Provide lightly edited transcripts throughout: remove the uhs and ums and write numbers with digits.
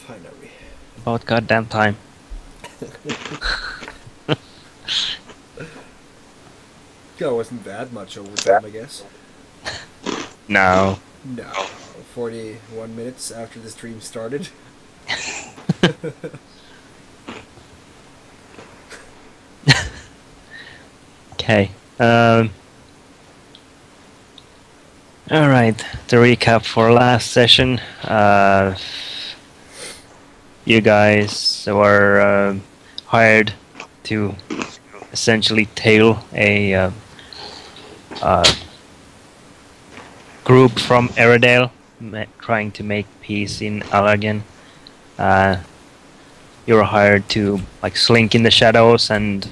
Finally. About goddamn time. Yeah, it wasn't that much overtime, I guess. No. No. 41 minutes after the stream started. Okay. Alright, to recap for last session, you guys were hired to essentially tail a group from Eredale trying to make peace in Allergen. You were hired to like slink in the shadows and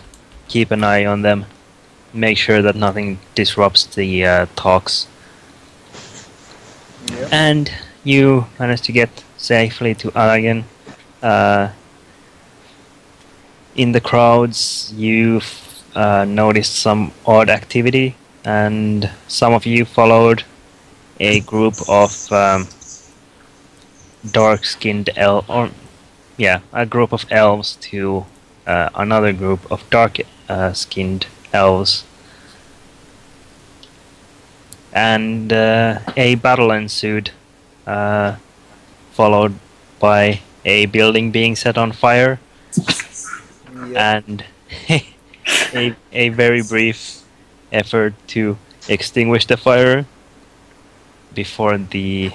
keep an eye on them, make sure that nothing disrupts the talks. Yep. And you managed to get safely to Allergen. In the crowds, you noticed some odd activity, and some of you followed a group of dark-skinned a group of elves to another group of dark-skinned elves. And a battle ensued, followed by a building being set on fire, Yep. and a very brief effort to extinguish the fire before the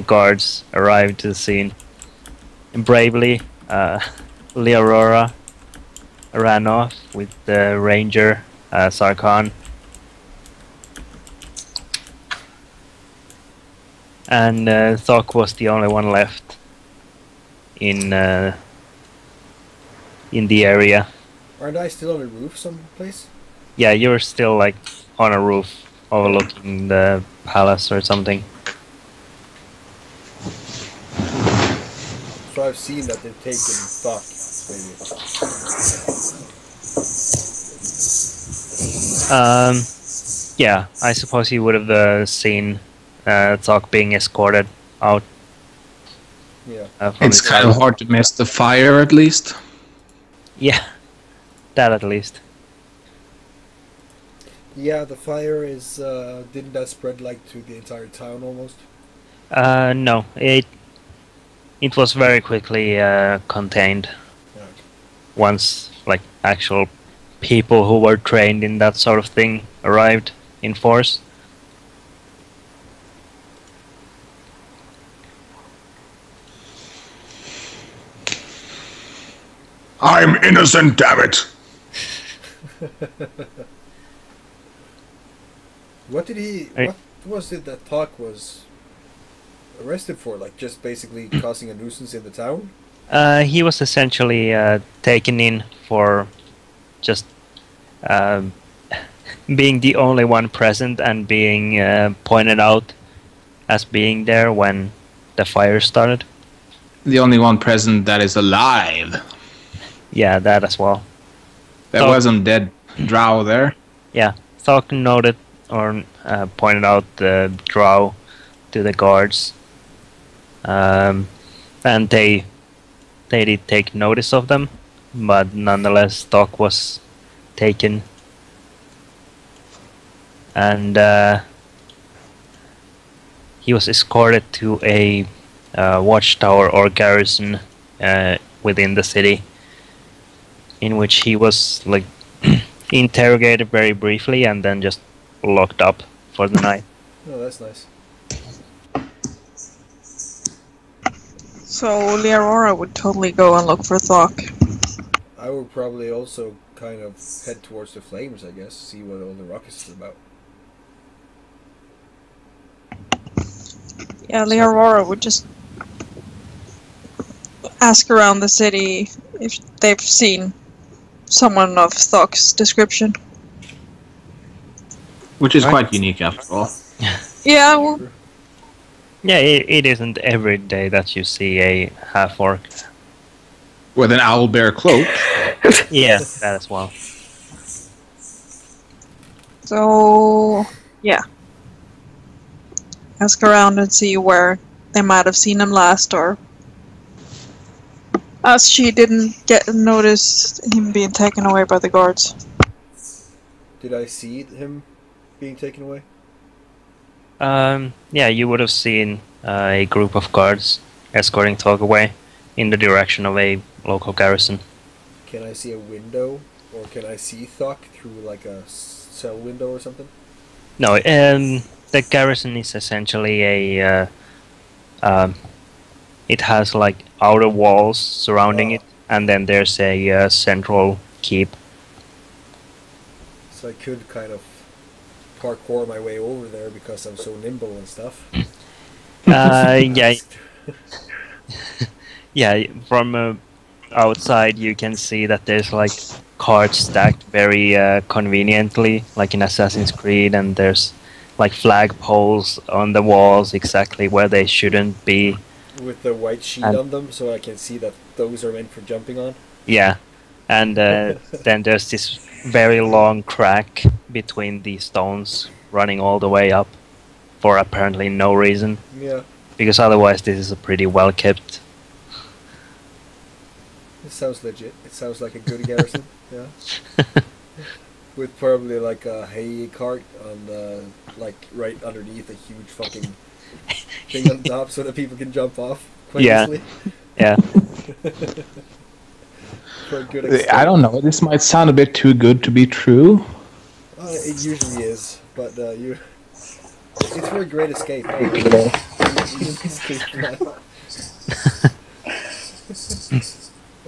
guards arrived to the scene. And bravely, Leorora ran off with the ranger Sarkhan, and Thok was the only one left in the area. Aren't I still on the roof someplace? Yeah, you're still like on a roof overlooking the palace or something. So I've seen that they've taken Thok, maybe. Yeah, I suppose you would have seen Thok being escorted out. Yeah. From It's his kind house. of hard to miss the fire, at least. Yeah, that at least. Yeah, the fire is, didn't that spread like to the entire town almost? No, it was very quickly contained Right. once like actual people who were trained in that sort of thing arrived in force. I'm innocent, damn it! What did he... Hey. What was it that Thok was arrested for? Like, just basically causing a nuisance in the town? He was essentially taken in for just being the only one present and being pointed out as being there when the fire started. The only one present that is alive. Yeah, that as well. There Oh. was some dead drow there. Yeah, Thok noted or pointed out the drow to the guards, and they did take notice of them, but nonetheless Thok was taken, and he was escorted to a watchtower or garrison within the city, in which he was like interrogated very briefly and then just locked up for the night. Oh, that's nice. So Leorora would totally go and look for Thok. I would probably also kind of head towards the flames, I guess, see what all the ruckus is about. Yeah, Leorora would just ask around the city if they've seen someone of Thok's description. Which is Right. quite unique after all. Yeah, well, Yeah, it isn't every day that you see a half-orc. With an owlbear cloak. Yeah, that as well. so yeah. ask around and see where they might have seen him last, or as she didn't get notice him being taken away by the guards. Did I see him being taken away? Yeah, you would have seen a group of guards escorting Tog away in the direction of a local garrison. Can I see a window, or can I see Thok through like a cell window or something? No, the garrison is essentially a. It has like outer walls surrounding it, and then there's a central keep. So I could kind of parkour my way over there because I'm so nimble and stuff. Yeah, yeah. From outside, you can see that there's like cards stacked very conveniently, like in Assassin's Creed, and there's like flag poles on the walls exactly where they shouldn't be. With the white sheet on them, so I can see that those are meant for jumping on. Yeah, and then there's this very long crack between the stones running all the way up for apparently no reason. Yeah. Because otherwise this is a pretty well kept. It sounds legit. It sounds like a good garrison. Yeah. With probably like a hay cart on the, like right underneath a huge fucking thing on top so that people can jump off quite easily. Yeah. For a good extent. I don't know. This might sound a bit too good to be true. It usually is, but it's for a great escape.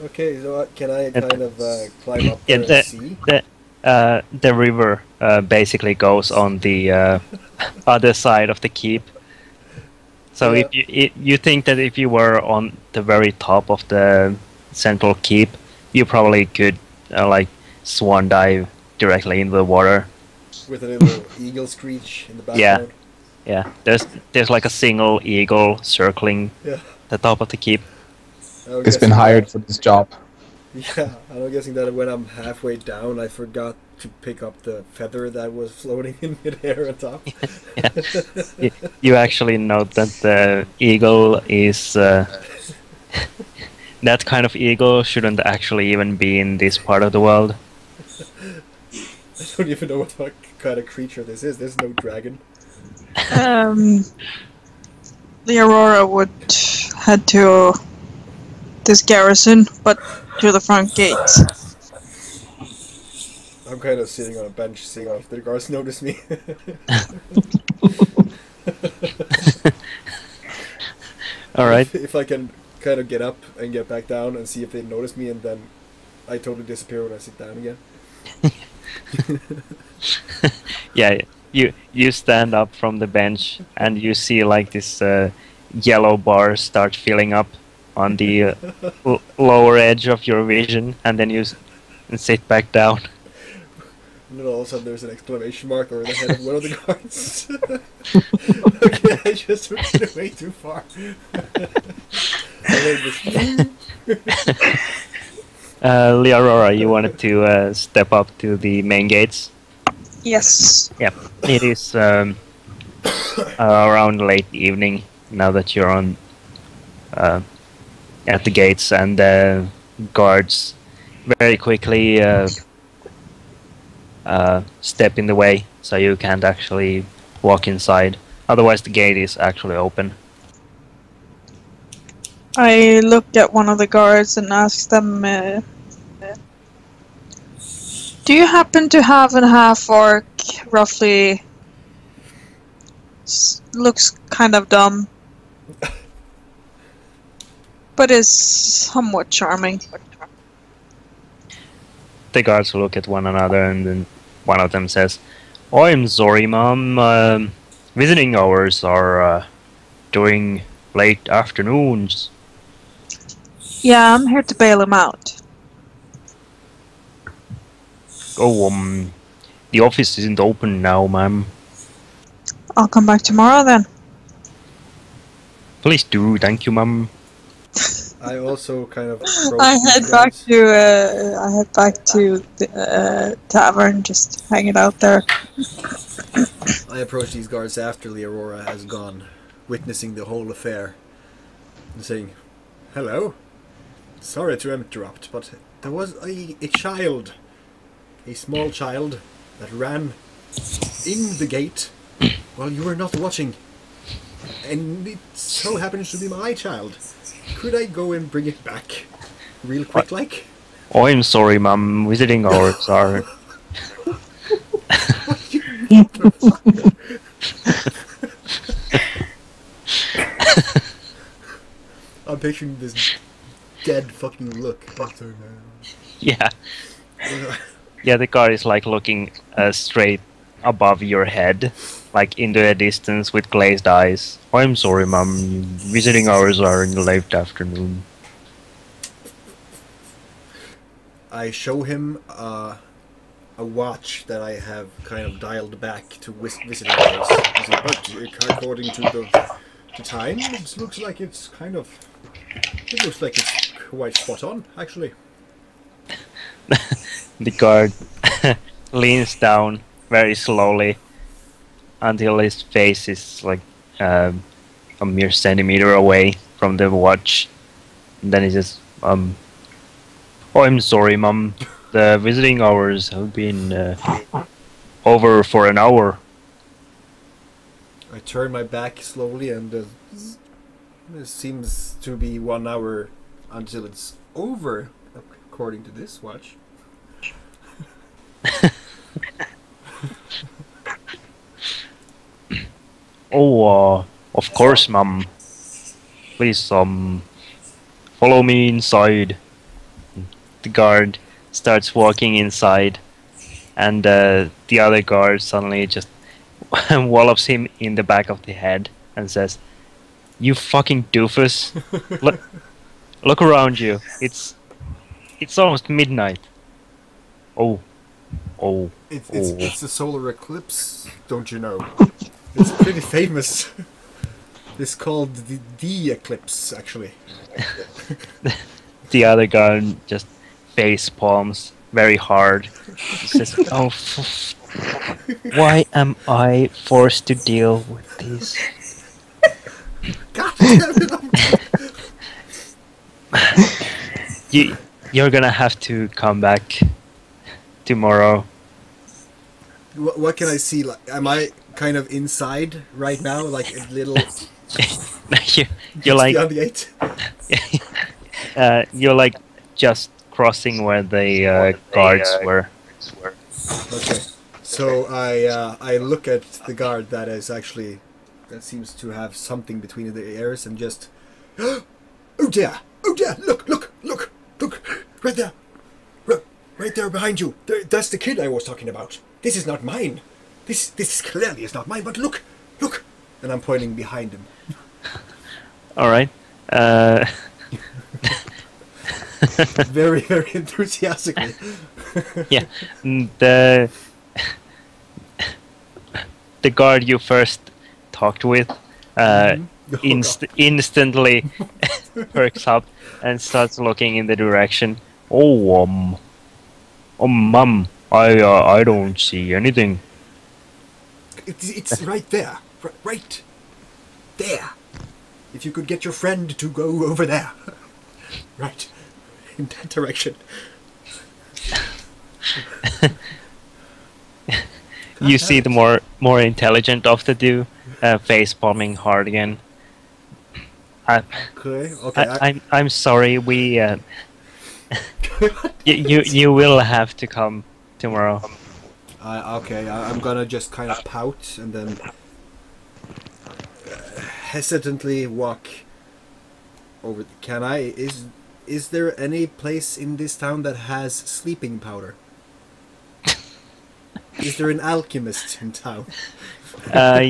Okay, so can I kind of climb up there and see? The river basically goes on the other side of the keep. So Yeah. if you think that if you were on the very top of the central keep, you probably could like swan dive directly into the water. With a little eagle screech in the background. Yeah. There's like a single eagle circling Yeah. the top of the keep. I'm It's been guessing hired that- for this job. Yeah, I'm guessing that when I'm halfway down, I forgot to pick up the feather that was floating in midair on top. You actually note that the eagle is that kind of eagle shouldn't actually even be in this part of the world. I don't even know what kind of creature this is. There's no dragon. The Aurora would head to this garrison, but to the front gates. I'm kind of sitting on a bench seeing if the guards notice me. Alright. If I can kind of get up and get back down and see if they notice me, and then I totally disappear when I sit down again. Yeah, you stand up from the bench and you see like this yellow bar start filling up on the lower edge of your vision, and then you sit back down. And then all of a sudden there's an exclamation mark over the head of one of the guards. Okay, I just went way too far. Leorora, you wanted to step up to the main gates? Yes. Yeah, it is around late evening now that you're on at the gates, and the guards very quickly step in the way, so you can't actually walk inside. Otherwise, the gate is actually open. I look at one of the guards and ask them, do you happen to have a half-orc, roughly, looks kind of dumb, but is somewhat charming? The guards look at one another, and then one of them says, "I'm sorry, ma'am. Visiting hours are during late afternoons." Yeah, I'm here to bail him out. Oh, the office isn't open now, ma'am. I'll come back tomorrow then. Please do, thank you, ma'am. I also kind of. I head back to the tavern, just hanging out there. I I approach these guards after Leorora has gone, witnessing the whole affair, and saying, "Hello. Sorry to interrupt, but there was a child, a small child, that ran in the gate while you were not watching. And it so happens to be my child. Could I go and bring it back? Real quick, like?" Oh, I'm sorry, Mum. Visiting hours are. I'm picturing this dead fucking look. Yeah. Yeah, the guard is like looking straight above your head, like into the distance with glazed eyes. Oh, I'm sorry, Mum. Visiting hours are in the late afternoon. I show him a watch that I have kind of dialed back to visiting hours. I say, but according to the time, it looks like it's quite spot on, actually. The guard leans down very slowly until his face is like a mere centimeter away from the watch. And then he says, "Oh, I'm sorry, Mum. The visiting hours have been over for an hour." I turn my back slowly, and it seems to be 1 hour until it's over, according to this watch. Oh, of course, Mum. Please, follow me inside. The guard starts walking inside, and the other guard suddenly just wallops him in the back of the head and says, "You fucking doofus! Look around you. It's almost midnight." Oh. It's the solar eclipse, don't you know? It's pretty famous. It's called the eclipse, actually. The other guard just face palms very hard. He says, "Oh, why am I forced to deal with this?" God damn it! You're gonna have to come back tomorrow. What can I see? Like, am I kind of inside right now, like a little? You're like beyond the gate. You're like just crossing where the guards were. Okay, so I look at the guard that seems to have something between the ears and just, oh dear, look, right there, right there behind you. That's the kid I was talking about. This is not mine. This clearly is not mine. But look, and I'm pointing behind him. All right. Very, very enthusiastically. Yeah. The guard you first talked with instantly perks up and starts looking in the direction. Oh, Mum, I don't see anything. It's right there. Right there. If you could get your friend to go over there. Right. In that direction. You see the more intelligent of the two face palming hard again. Okay. I'm sorry. We you will have to come tomorrow. Okay. I'm gonna just kind of pout and then hesitantly walk over. Can I? Is there any place in this town that has sleeping powder? Is there an alchemist in town?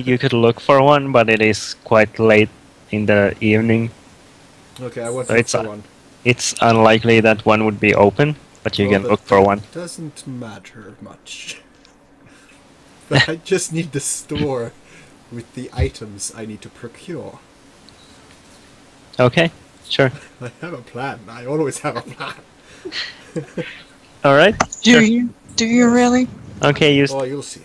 You could look for one, but it is quite late in the evening. Okay, I want So to look for one. It's unlikely that one would be open, but you can look for one. Doesn't matter much. But I just need the store with the items I need to procure. Okay, sure. I have a plan. I always have a plan. All right. Do you really? Okay, Oh, you'll see.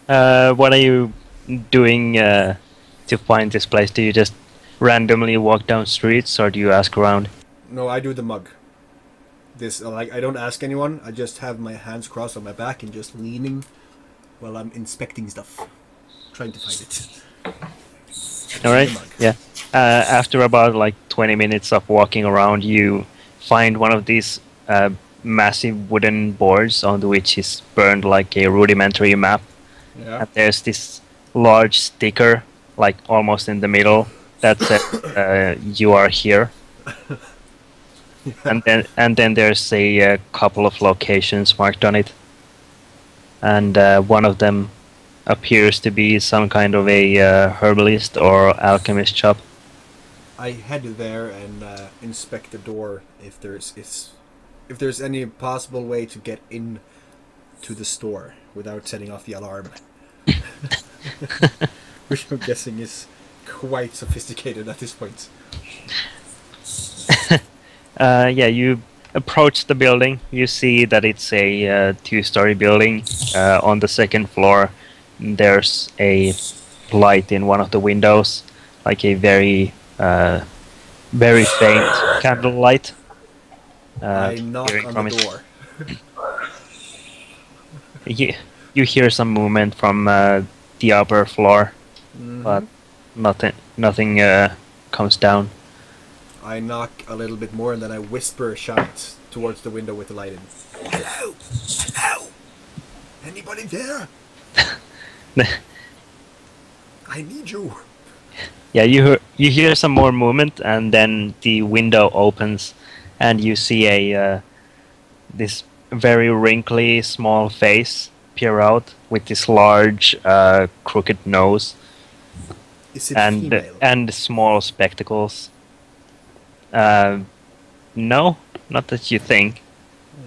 what are you doing to find this place? Do you just randomly walk down streets, or do you ask around? No, I do the mug. This like I don't ask anyone. I just have my hands crossed on my back and just leaning while I'm inspecting stuff, trying to find it. All right. The mug. Yeah. After about like 20 minutes of walking around, you find one of these massive wooden boards on which is burned like a rudimentary map. Yeah. And there's this large sticker, like almost in the middle, that says "You are here." And then there's a couple of locations marked on it, and one of them appears to be some kind of a herbalist or alchemist shop. I head there and inspect the door if there's any possible way to get in to the store without setting off the alarm. Which I'm guessing is quite sophisticated at this point. Yeah, you approach the building. You see that it's a two-story building. On the second floor, there's a light in one of the windows, like a very faint candlelight. I knock appearing on from the it. door. You hear some movement from the upper floor, but nothing comes down. I knock a little bit more and then I whisper a shout towards the window with the light in. Hello! Hello! Anybody there? I need you. Yeah, you hear some more movement, and then the window opens, and you see a this very wrinkly small face peer out with this large crooked nose Is it and female? and small spectacles. No, not that you think.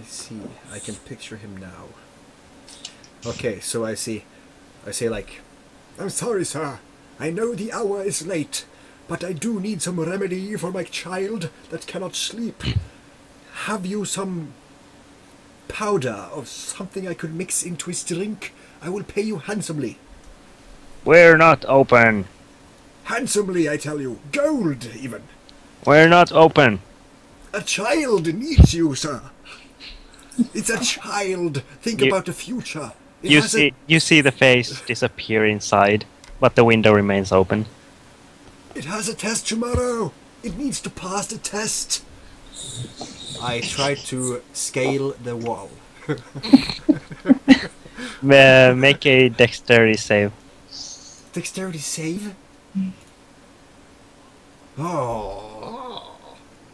I see. I can picture him now. Okay, so I say like, I'm sorry, sir. I know the hour is late, but I do need some remedy for my child that cannot sleep. Have you some powder or something I could mix into his drink? I will pay you handsomely. We're not open. Handsomely, I tell you. Gold, even. We're not open. A child needs you, sir. It's a child. Think You- about the future. It You has you see the face disappear inside, but the window remains open. It has a test tomorrow. It needs to pass the test. I try to scale the wall. Make a dexterity save. Dexterity save? Oh.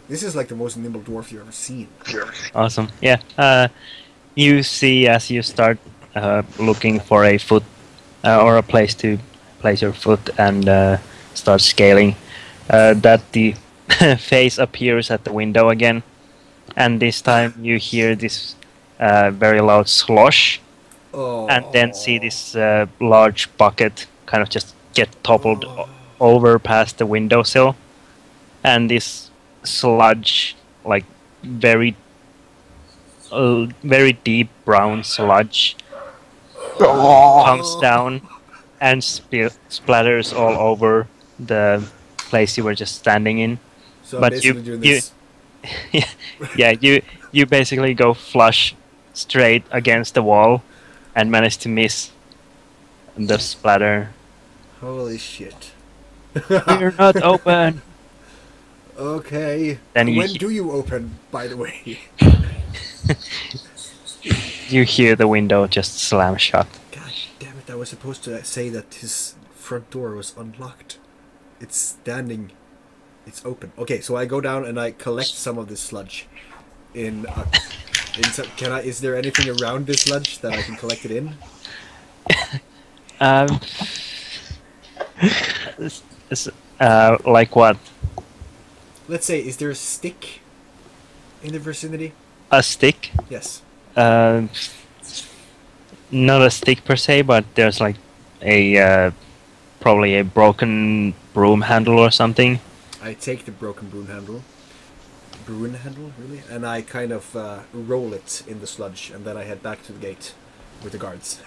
This is like the most nimble dwarf you've ever seen. Awesome. Yeah. You see as you start looking for a foot or a place to place your foot and start scaling, that the face appears at the window again, and this time you hear this very loud slosh, Oh. and then see this large bucket kind of just get toppled over past the windowsill, and this sludge, like very deep brown sludge, comes down and splatters all over the place you were just standing in. So I'm but basically doing this. Yeah, you basically go flush straight against the wall and manage to miss the splatter. Holy shit. We're not open. Okay. Then you when he- do you open, by the way? You hear the window just slam shut. God damn it, I was supposed to say that his front door was unlocked. It's standing. It's open. Okay, so I go down and I collect some of this sludge. Is there anything around this sludge that I can collect it in? Like what? Let's say, is there a stick in the vicinity? A stick? Yes. Not a stick per se, but there's like a probably a broken broom handle or something. I take the broken broom handle. Broom handle, really? And I kind of roll it in the sludge, and then I head back to the gate with the guards.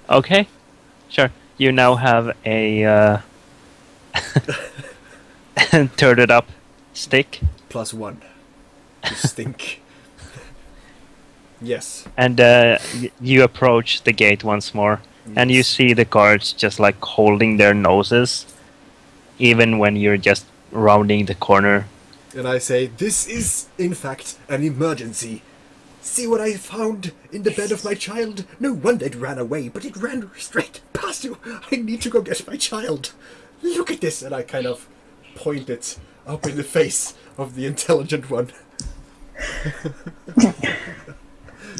Okay, sure. You now have a turd up stick, +1 to stink. Yes. and you approach the gate once more, and you Yes. see the guards just like holding their noses, even when you're just rounding the corner. And I say, this is, in fact, an emergency. See what I found in the bed of my child? No wonder it ran away, but it ran straight past you. I need to go get my child. Look at this. And I kind of point it up in the face of the intelligent one.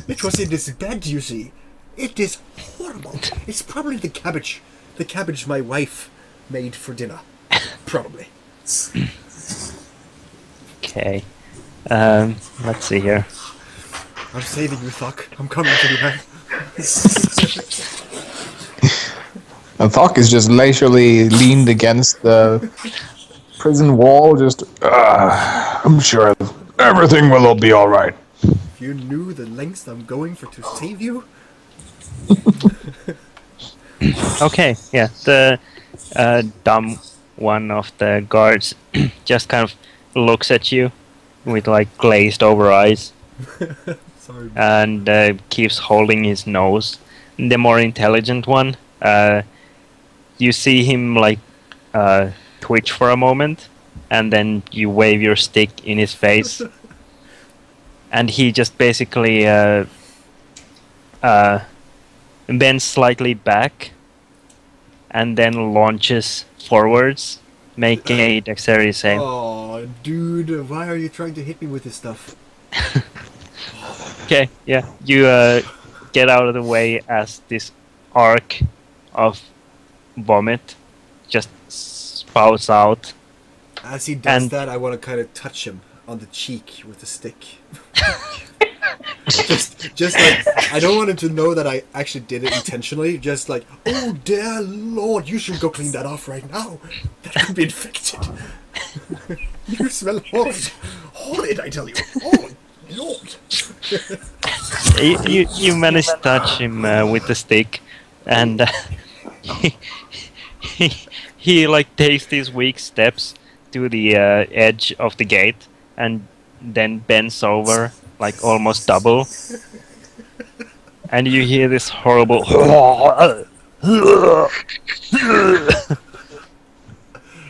It was in this bed, you see. It is horrible. It's probably the cabbage. The cabbage my wife made for dinner. Probably. Okay. Let's see here. I'm saving you, Thok. I'm coming to you, man. And Thok is just leisurely leaned against the prison wall, just, I'm sure everything will be all right. If you knew the lengths I'm going for to save you. Okay, yeah. The dumb one of the guards just kind of looks at you with like glazed over eyes Sorry. and keeps holding his nose. The more intelligent one, you see him like twitch for a moment, and then you wave your stick in his face, and he just basically bends slightly back, and then launches forwards, making a dexterity save. Oh, dude, why are you trying to hit me with this stuff? Okay, yeah. You get out of the way as this arc of vomit just spouts out. As he does And- that, I want to kind of touch him on the cheek with the stick. just like, I don't want him to know that I actually did it intentionally. Just like, oh dear lord, you should go clean that off right now. That could be infected. You smell horrid. Horrid, I tell you. Oh, lord. You manage to touch him with the stick, and he like takes these weak steps to the edge of the gate, and then bends over like almost double, and you hear this horrible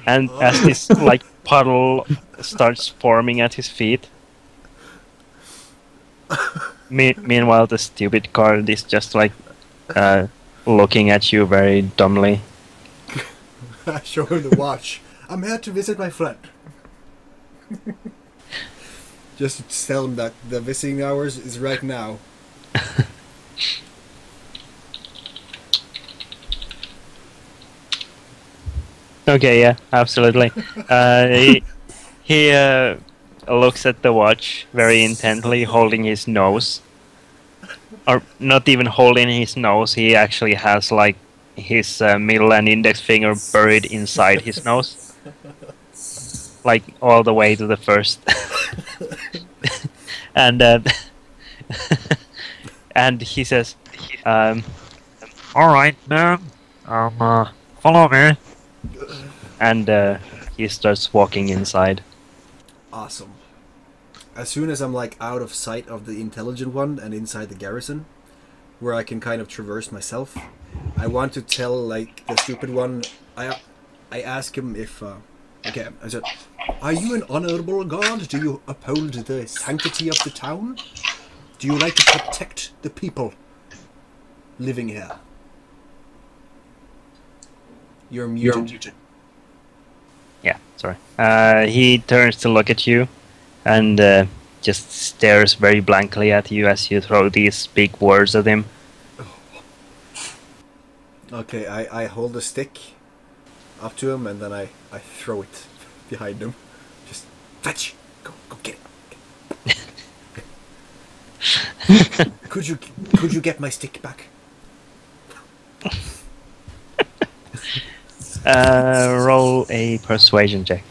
and as this like puddle starts forming at his feet. Meanwhile, the stupid guard is just like looking at you very dumbly. I show him the watch. I'm here to visit my friend. Just tell him that the visiting hours is right now. Okay, yeah, absolutely. He looks at the watch very intently, holding his nose. Or not even holding his nose, he actually has like his middle and index finger buried inside his nose. Like all the way to the first. And and he says, "Alright, man, follow me." And he starts walking inside. Awesome. As soon as I'm like out of sight of the intelligent one and inside the garrison, where I can kind of traverse myself, I want to tell like the stupid one. I ask him if okay. I said, "Are you an honorable guard? Do you uphold the sanctity of the town? Do you like to protect the people living here?" You're muted. Yeah, sorry. He turns to look at you, and just stares very blankly at you as you throw these big words at him. Okay, I hold a stick up to him and then I throw it behind him. Just fetch! Go get it! Could you get my stick back? Roll a persuasion check.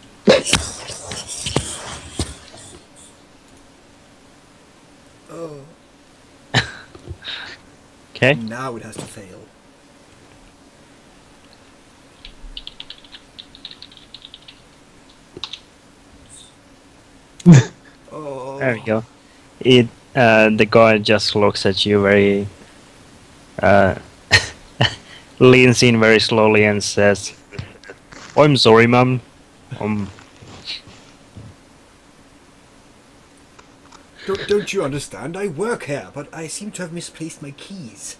Oh. Okay. Now it has to fail. Oh. There we go. The guard just looks at you very, uh, leans in very slowly and says, "I'm sorry, ma'am. Um, Don't you understand? I work here, but I seem to have misplaced my keys.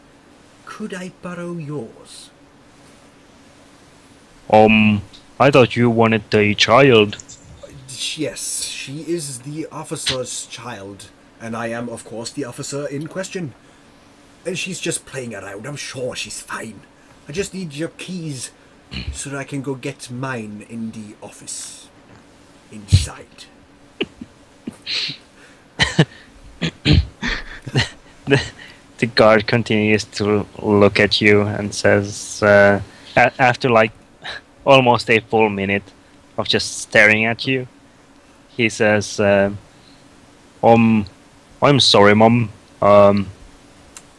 Could I borrow yours? I thought you wanted a child." Yes, she is the officer's child, and I am, of course, the officer in question. And she's just playing around. I'm sure she's fine. I just need your keys so that I can go get mine in the office. Inside. The guard continues to look at you and says, after like almost a full minute of just staring at you, he says, I'm sorry, mom.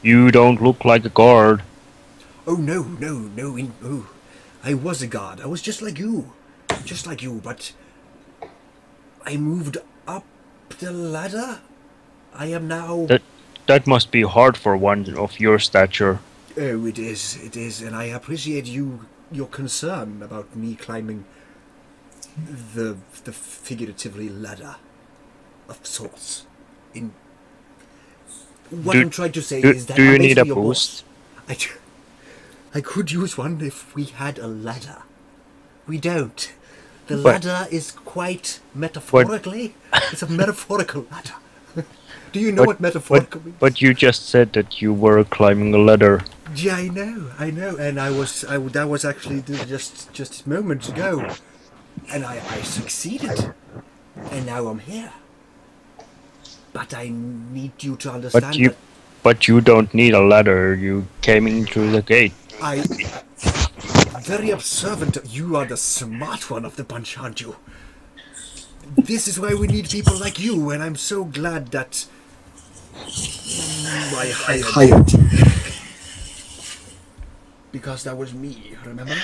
You don't look like a guard." Oh, no. Oh, I was a guard. I was just like you. But I moved up the ladder. I am now... That must be hard for one of your stature. Oh, it is, and I appreciate your concern about me climbing the figuratively ladder of sorts. In what I'm trying to say is that do you I'm need a basically your boost? boss. I could use one if we had a ladder. We don't. The ladder is quite metaphorically. It's a metaphorical ladder. Do you know what metaphorical means? But you just said that you were climbing a ladder. Yeah, I know, and that was actually just a moment ago, and I succeeded, and now I'm here. But I need you to understand But you don't need a ladder. You came in through the gate. I'm very observant. You are the smart one of the bunch, aren't you? This is why we need people like you, and I'm so glad that I hired you. Because that was me, remember?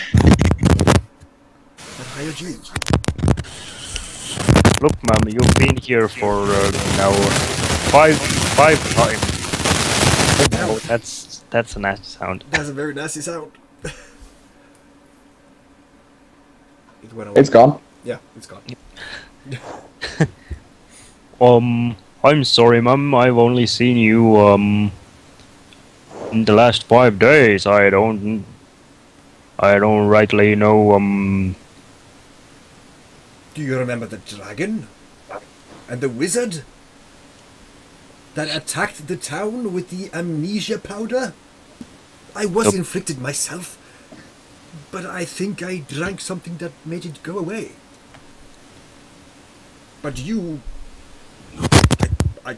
I hired you. Look, ma'am, you've been here for now five times. Oh, that's a nasty sound. That's a very nasty sound. It went away. It's gone. Yeah, it's gone. I'm sorry, ma'am. I've only seen you in the last 5 days. I don't rightly know. Do you remember the dragon? And the wizard? That attacked the town with the amnesia powder? I was inflicted myself, but I think I drank something that made it go away. But you... I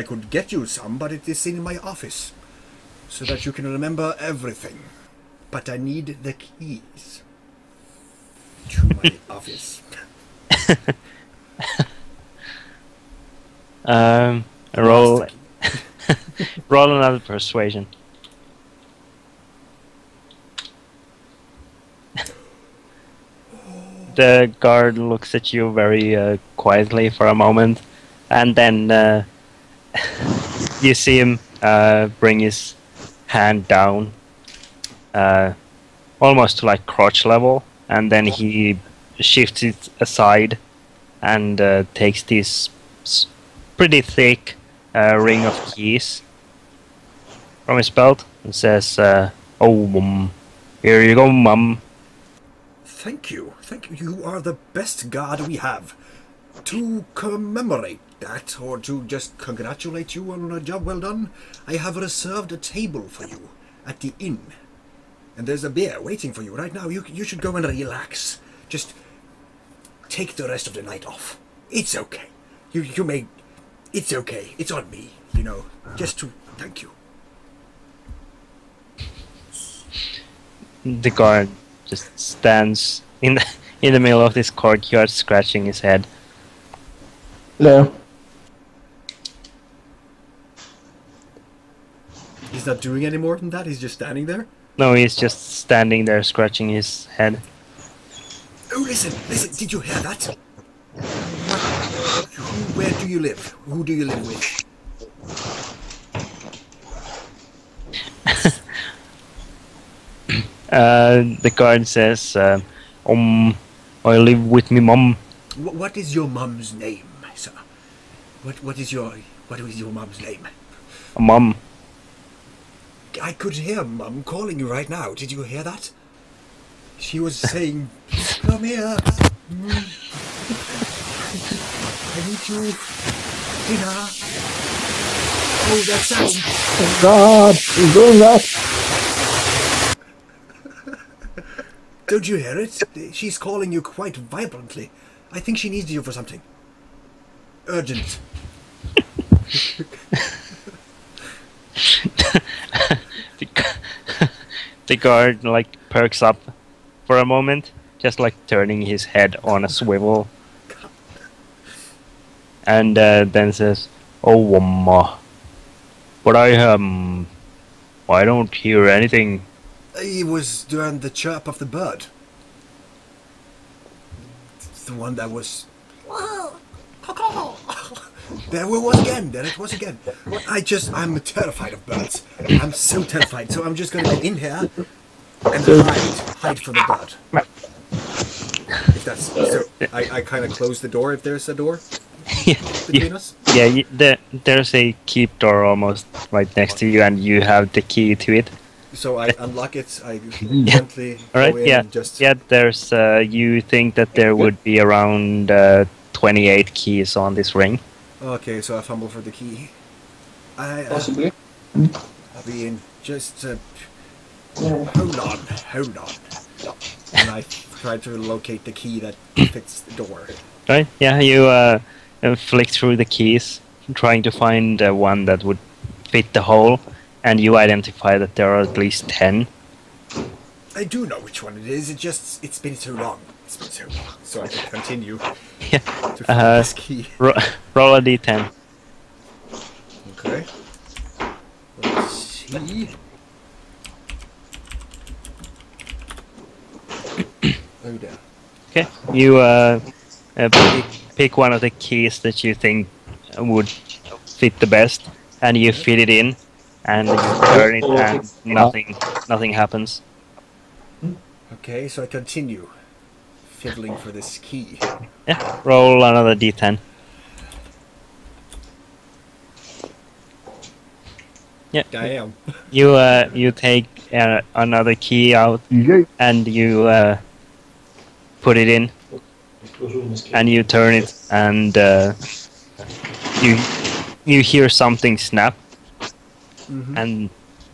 could get you some, but it is in my office, so that you can remember everything. But I need the keys to my office. Roll roll another persuasion. The guard looks at you very quietly for a moment, and then you see him bring his hand down, almost to like crotch level, and then he shifts it aside and takes this pretty thick ring of keys from his belt and says, "Oh, mum, here you go, mum." Thank you. You are the best guard we have. To commemorate that, or to just congratulate you on a job well done, I have reserved a table for you at the inn. And there's a beer waiting for you right now. You should go and relax. Just take the rest of the night off. It's okay. You may... It's okay. It's on me, you know. Just to thank you. The guard just stands in the middle of this courtyard, scratching his head. Hello. He's not doing any more than that? He's just standing there? No, he's just standing there, scratching his head. Oh, listen, did you hear that? Where do you live? Who do you live with? The guard says, I live with me mom. What is your mum's name, sir? What is your mum's name? Mom. I could hear Mum calling you right now. Did you hear that? She was saying, "Come here. I need you. Dinner." Oh, that sound. Oh God, he's doing that. Don't you hear it? She's calling you quite vibrantly. I think she needs you for something. Urgent. The guard like perks up for a moment, just like turning his head on a swivel, and then says, "Oh, but I don't hear anything." It was during the chirp of the bird. The one that was... There it was again. I'm terrified of birds. I'm so terrified. So I'm just going to go in here and hide from the bird. If that's... So I kind of close the door if there's a door between us. Yeah, there's a keep door almost right next to you, and you have the key to it. So I unlock it, I gently Alright, go in yeah. and just... Yeah, there's, you think that there would be around 28 keys on this ring. Okay, so I fumble for the key. Possibly. I mean, just... hold on. And I try to locate the key that fits the door. Right, yeah, you flick through the keys, trying to find one that would fit the hole, and you identify that there are at least 10. I do know which one it is, it's been so long. So I can continue Yeah. to find this key. Roll a d10. Okay. Let's see. Oh dear. Okay, you pick one of the keys that you think would fit the best, and you fit it in, and you turn it, and nothing happens. Okay, so I continue fiddling for this key. Yeah, roll another d10. Yeah, Damn. you take another key out, and you put it in, and you turn it, and you hear something snap,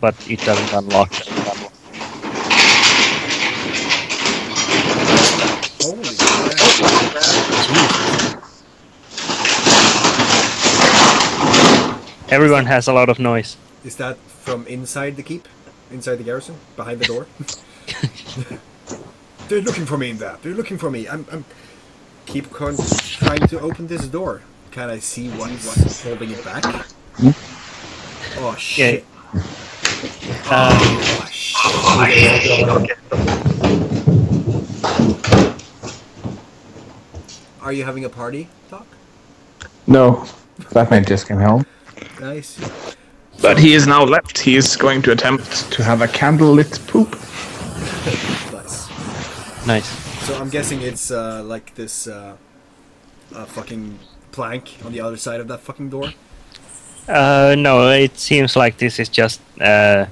but it doesn't unlock. Holy crap. Everyone has a lot of noise. Is that from inside the keep? Inside the garrison? Behind the door? They're looking for me in there. They're looking for me. I'm trying to open this door. Can I see what's holding it back? Oh shit. Oh shit. Are you having a party, Doc? No, Batman just came home. Nice. But he is now left. He is going to attempt to have a candlelit poop. Nice. Nice. So I'm guessing it's like this fucking plank on the other side of that fucking door. No, it seems like this is just a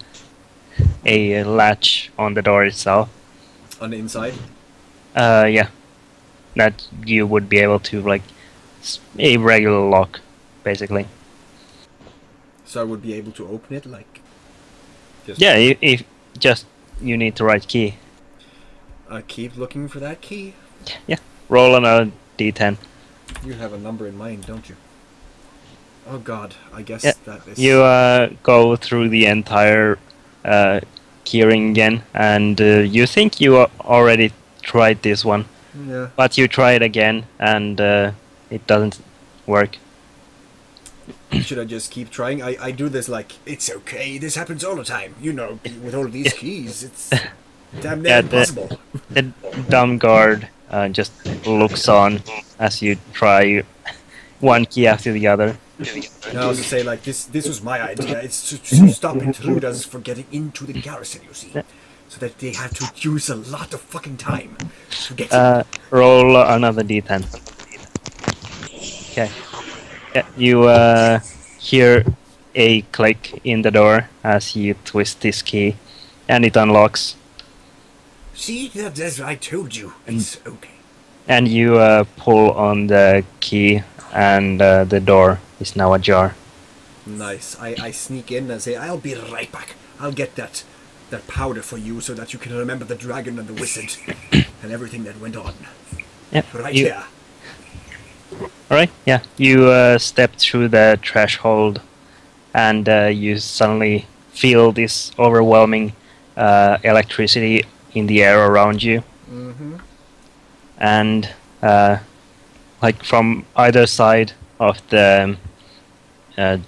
latch on the door itself. On the inside. Yeah, that you would be able to like a regular lock, basically. So I would be able to open it, like... Just Yeah, if just you need the right key. I keep looking for that key. Yeah, roll on a d10. You have a number in mind, don't you? Oh god, I guess Yeah. that is... You go through the entire keyring again, and you think you already tried this one, Yeah. but you try it again, and it doesn't work. Should I just keep trying? I do this like, it's okay, this happens all the time. You know, with all these keys, it's damn near Yeah, impossible. The dumb guard just looks on as you try one key after the other. And I also say like this was my idea. It's to stop intruders from getting into the garrison, you see. So that they have to use a lot of fucking time to get in. Roll another d10. Okay. Yeah, you hear a click in the door as you twist this key, and it unlocks. See, that's I told you. It's okay. And you pull on the key, and the door is now ajar. Nice. I sneak in and say, I'll be right back. I'll get that powder for you so that you can remember the dragon and the wizard and everything that went on. Yep. Right here. Alright, yeah. You step through the threshold, and you suddenly feel this overwhelming electricity in the air around you. Mm-hmm. And like from either side of the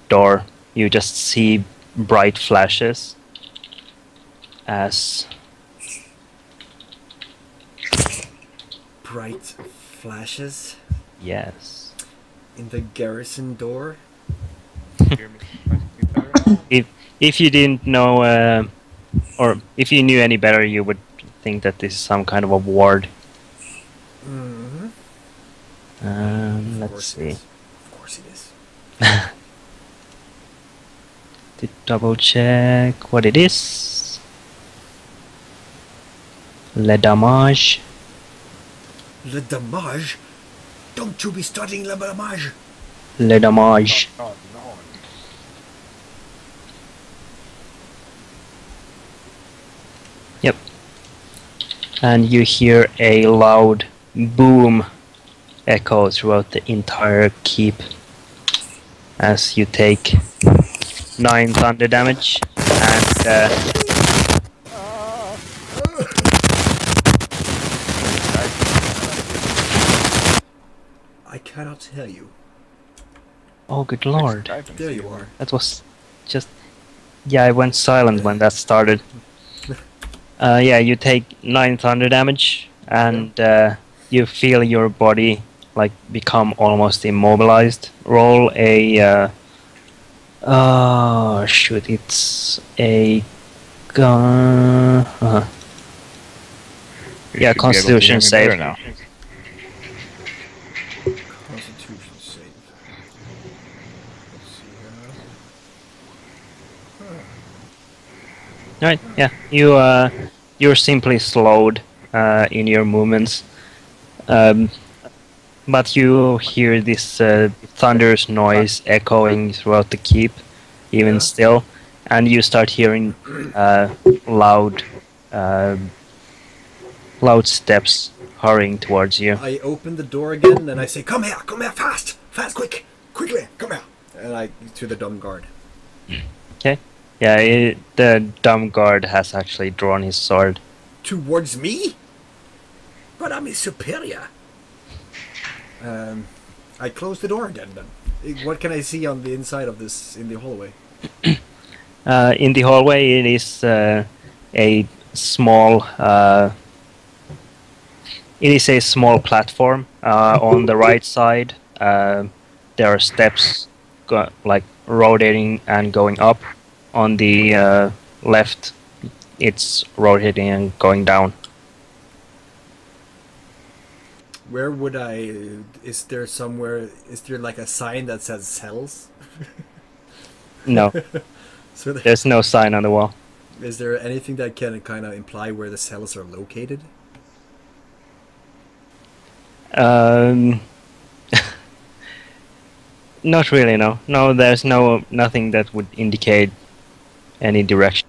door, you just see bright flashes as Bright flashes yes. in the garrison door. If you didn't know, or if you knew any better, you would think that this is some kind of a ward. Mm-hmm. Let's see. Of course it is. To double check what it is. Le damage. Le damage? Don't you be studying le damage? Le damage. Yep. And you hear a loud boom echo throughout the entire keep as you take 9 thunder damage and I cannot tell you. oh good lord, There you are. that was just yeah, I went silent when that started. Yeah, you take 9 thunder damage and you feel your body like become almost immobilized. Roll a oh shoot, it's a yeah, Constitution save. Now. Constitution save. Let's see here. Right, yeah, you're simply slowed in your movements, but you hear this thunderous noise echoing throughout the keep, even still, and you start hearing loud steps hurrying towards you. I open the door again and I say, come here, fast, quickly, come here. And I to the dumb guard. Okay, yeah, the dumb guard has actually drawn his sword. Towards me? But I'm his superior. I close the door again then. What can I see on the inside of this in the hallway? In the hallway, it is a small. It is a small platform. On the right side, there are steps, like rotating and going up. On the left, it's rotating and going down. Where would I... Is there somewhere... Is there like a sign that says cells? No, So there's no sign on the wall. is there anything that can kind of imply where the cells are located? Not really, no. No, there's nothing that would indicate any direction.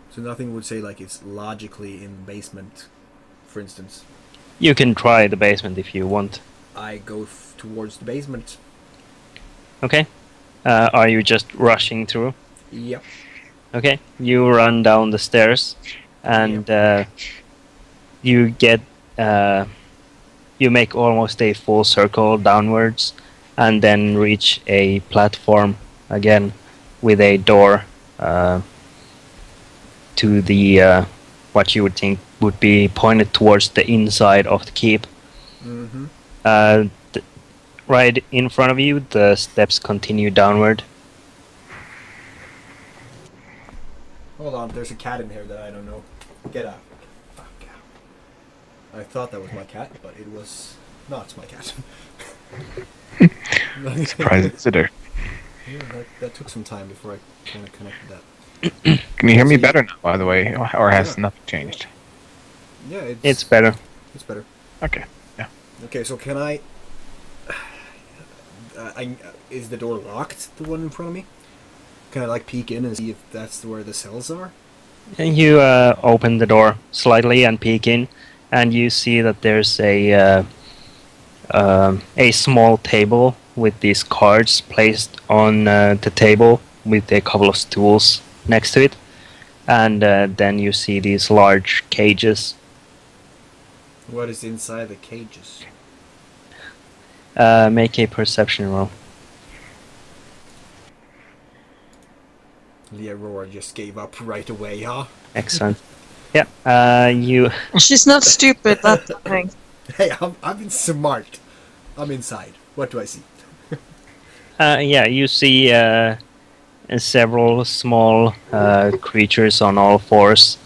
So nothing would say like it's logically in the basement, for instance. You can try the basement if you want. I go towards the basement. Okay. Are you just rushing through? Yep. Okay. You run down the stairs, and you get you make almost a full circle downwards, and then reach a platform again with a door to the what you would think would be pointed towards the inside of the keep. Mm-hmm. right in front of you, the steps continue downward. Hold on, there's a cat in here that I don't know. Get out. Fuck out. I thought that was my cat, but it was not my cat. Surprise visitor. Yeah, that took some time before I kind of connected that. Can you hear me better now, by the way? Or has nothing changed? Yeah, It's better. It's better. Okay. Yeah. Okay, so can I... is the door locked, the one in front of me? Can I like peek in and see if that's where the cells are? And you open the door slightly and peek in, and you see that there's a small table with these cards placed on the table with a couple of stools next to it, and then you see these large cages. What is inside the cages? Make a perception roll. The Aurora just gave up right away, huh? Excellent. Yeah, you... She's not stupid, that's the thing. Hey, I've been smart. I'm inside. What do I see? yeah, you see several small creatures on all fours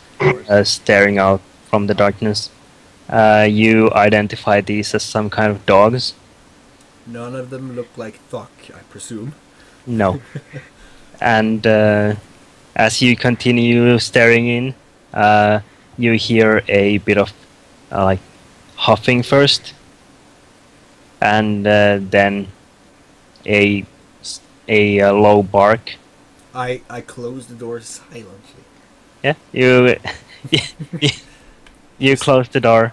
staring out from the darkness. You identify these as some kind of dogs. None of them look like Thok, I presume. No. And as you continue staring in, you hear a bit of like huffing first, and then a low bark. I closed the door silently. Yeah, you close the door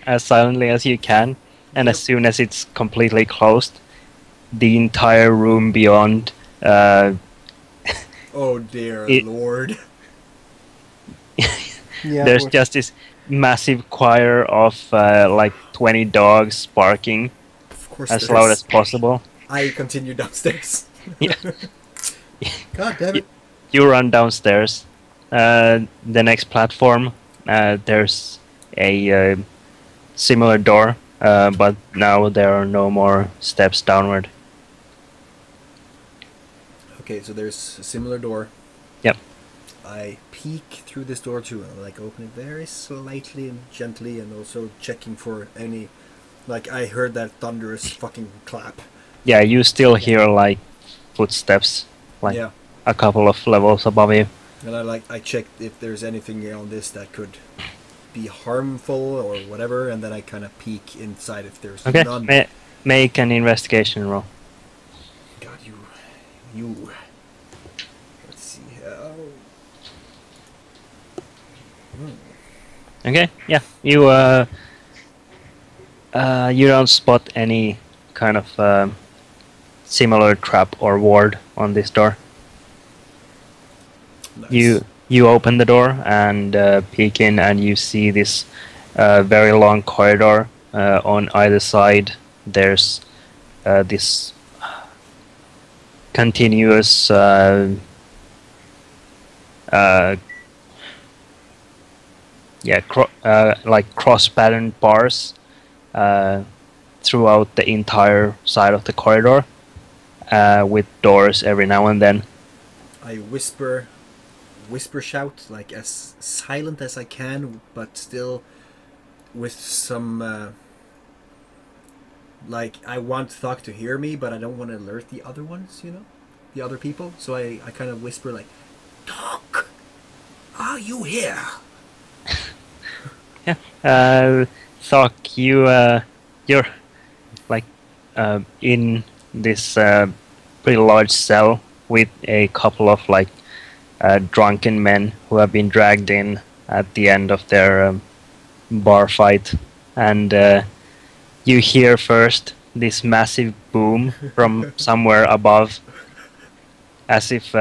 as silently as you can, and as soon as it's completely closed, the entire room beyond. Oh dear Lord. Yeah, There's just this massive choir of like 20 dogs barking Of course as there loud is. as possible. I continue downstairs. Yeah. God damn it. You run downstairs. The next platform, there's a similar door, but now there are no more steps downward. Okay, so there's a similar door. Yep. I peek through this door too, and like open it very slightly and gently, and also checking for any, like I heard that thunderous fucking clap. Yeah, you still hear like footsteps, like Yeah, a couple of levels above you. and I checked if there's anything on this that could be harmful or whatever, and then I kind of peek inside if there's Okay, none. make an investigation roll. God, you. Let's see. Okay, yeah, you don't spot any kind of similar trap or ward on this door. Nice. You open the door and peek in, and you see this very long corridor. On either side, there's this continuous like cross-patterned bars throughout the entire side of the corridor, with doors every now and then. I whisper shout, like as silent as I can, but still with some like I want Thok to hear me, but I don't want to alert the other ones, the other people. So I kind of whisper like, Thok, are you here? Thok, you're like in this pretty large cell with a couple of like drunken men who have been dragged in at the end of their bar fight, and you hear first this massive boom from somewhere above, as if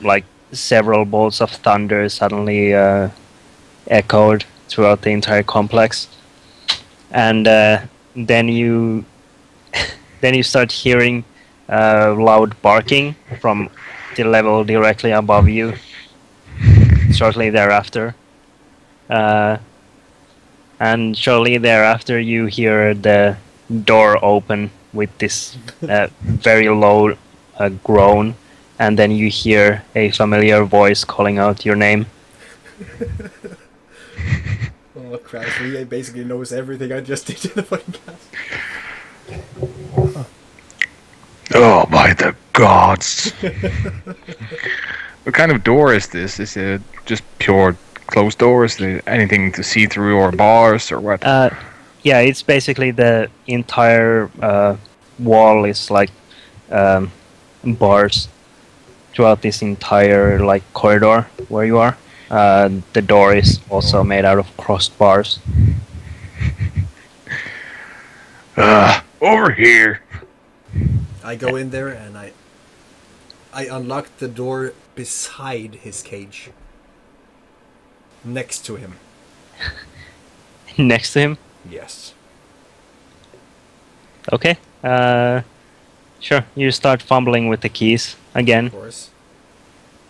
like several bolts of thunder suddenly echoed throughout the entire complex, and then you start hearing loud barking from the level directly above you shortly thereafter, and shortly thereafter you hear the door open with this very low groan, and then you hear a familiar voice calling out your name. Oh crap! So he basically knows everything I just did in the podcast. Oh, by the gods. What kind of door is this? Is it just pure closed door? Is there anything to see through, or bars, or what? Yeah, it's basically the entire wall is like bars throughout this entire like corridor where you are. The door is also made out of crossed bars. Over here. I go in there and I unlock the door beside his cage. Next to him. Next to him? Yes. Okay. Sure. You start fumbling with the keys again, Of course.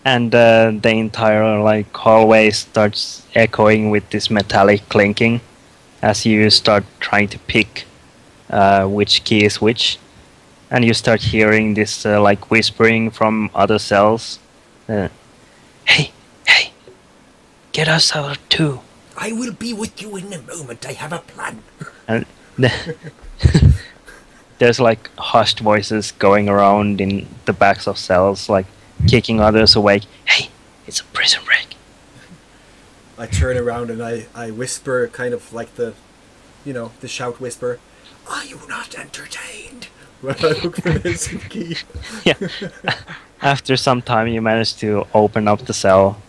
and the entire like hallway starts echoing with this metallic clinking as you start trying to pick which key is which, and you start hearing this like whispering from other cells. Hey, get us out too. I will be with you in a moment. I have a plan. And there's like hushed voices going around in the backs of cells, like kicking others awake. Hey, it's a prison break. I turn around and I whisper, kind of like the shout whisper. Are you not entertained? When I look for this key. Yeah. After some time, you manage to open up the cell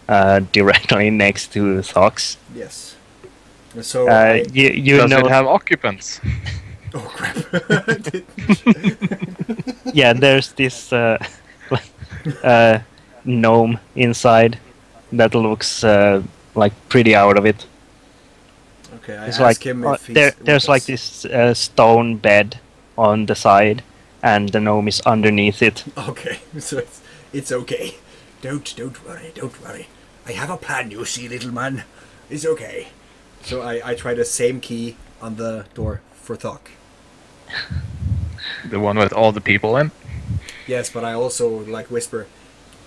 directly next to Thox. Yes. And so You Does know, it have occupants? oh crap! yeah, there's this gnome inside that looks like pretty out of it. Okay, I It's ask like him if he's there's with like us. this stone bed on the side, and the gnome is underneath it. Okay, so it's okay. Don't worry. I have a plan, you see, little man. It's okay. So I try the same key on the door for Thok. The one with all the people in? Yes, but I also like whisper.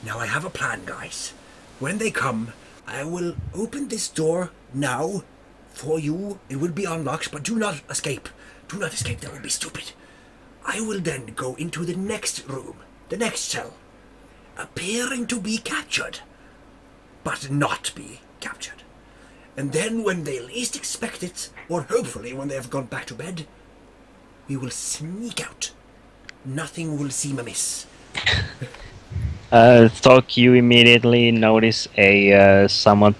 Now I have a plan, guys. When they come, I will open this door now for you. It will be unlocked, but do not escape. Do not escape, that would be stupid. I will then go into the next room, the next cell, appearing to be captured, but not be captured. And then when they least expect it, or hopefully when they have gone back to bed, we will sneak out. Nothing will seem amiss. Thok, you immediately notice a somewhat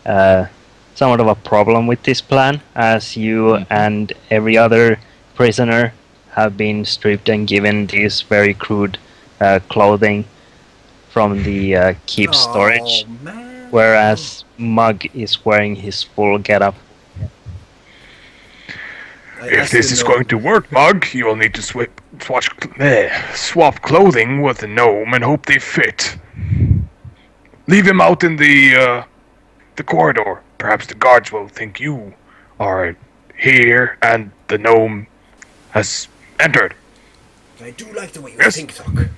of a problem with this plan, as you and every other prisoner have been stripped and given these very crude clothing from the keep storage, man. whereas Mugg is wearing his full getup. If this is going to work, Mugg, you will need to swap clothing with the gnome and hope they fit. Leave him out in the corridor. Perhaps the guards will think you are here and the gnome has entered. I do like the way you Yes. think, Thok.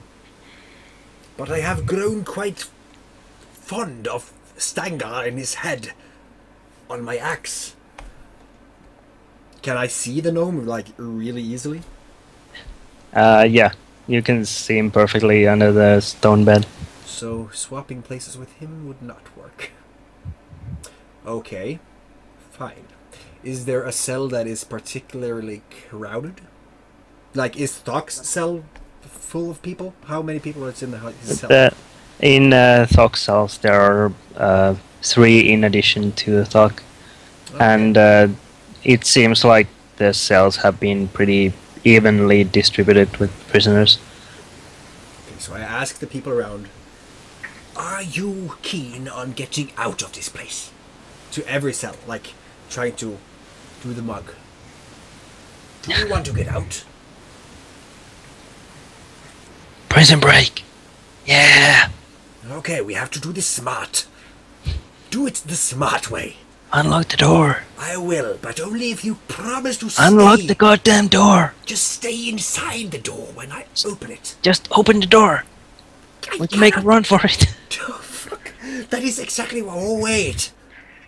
But I have grown quite fond of Stangar in his head on my axe. Can I see the gnome, like, really easily? Yeah, you can see him perfectly under the stone bed. So, swapping places with him would not work. Okay, fine. Is there a cell that is particularly crowded? Like, is Thok's cell full of people? How many people are in his cell? In Thok's cells, there are 3 in addition to Thok. Okay. And it seems like the cells have been pretty evenly distributed with prisoners. Okay, so I ask the people around, are you keen on getting out of this place? To every cell, like trying to do the mug. Do you want to get out? Prison break! Yeah! Okay, we have to do this smart. Do it the smart way. Unlock the door! I I will, but only if you promise to stay. Unlock the goddamn door. Just stay inside the door when I open it. Just open the door. We can make a run for it. Oh, fuck. That is exactly what. Oh, wait.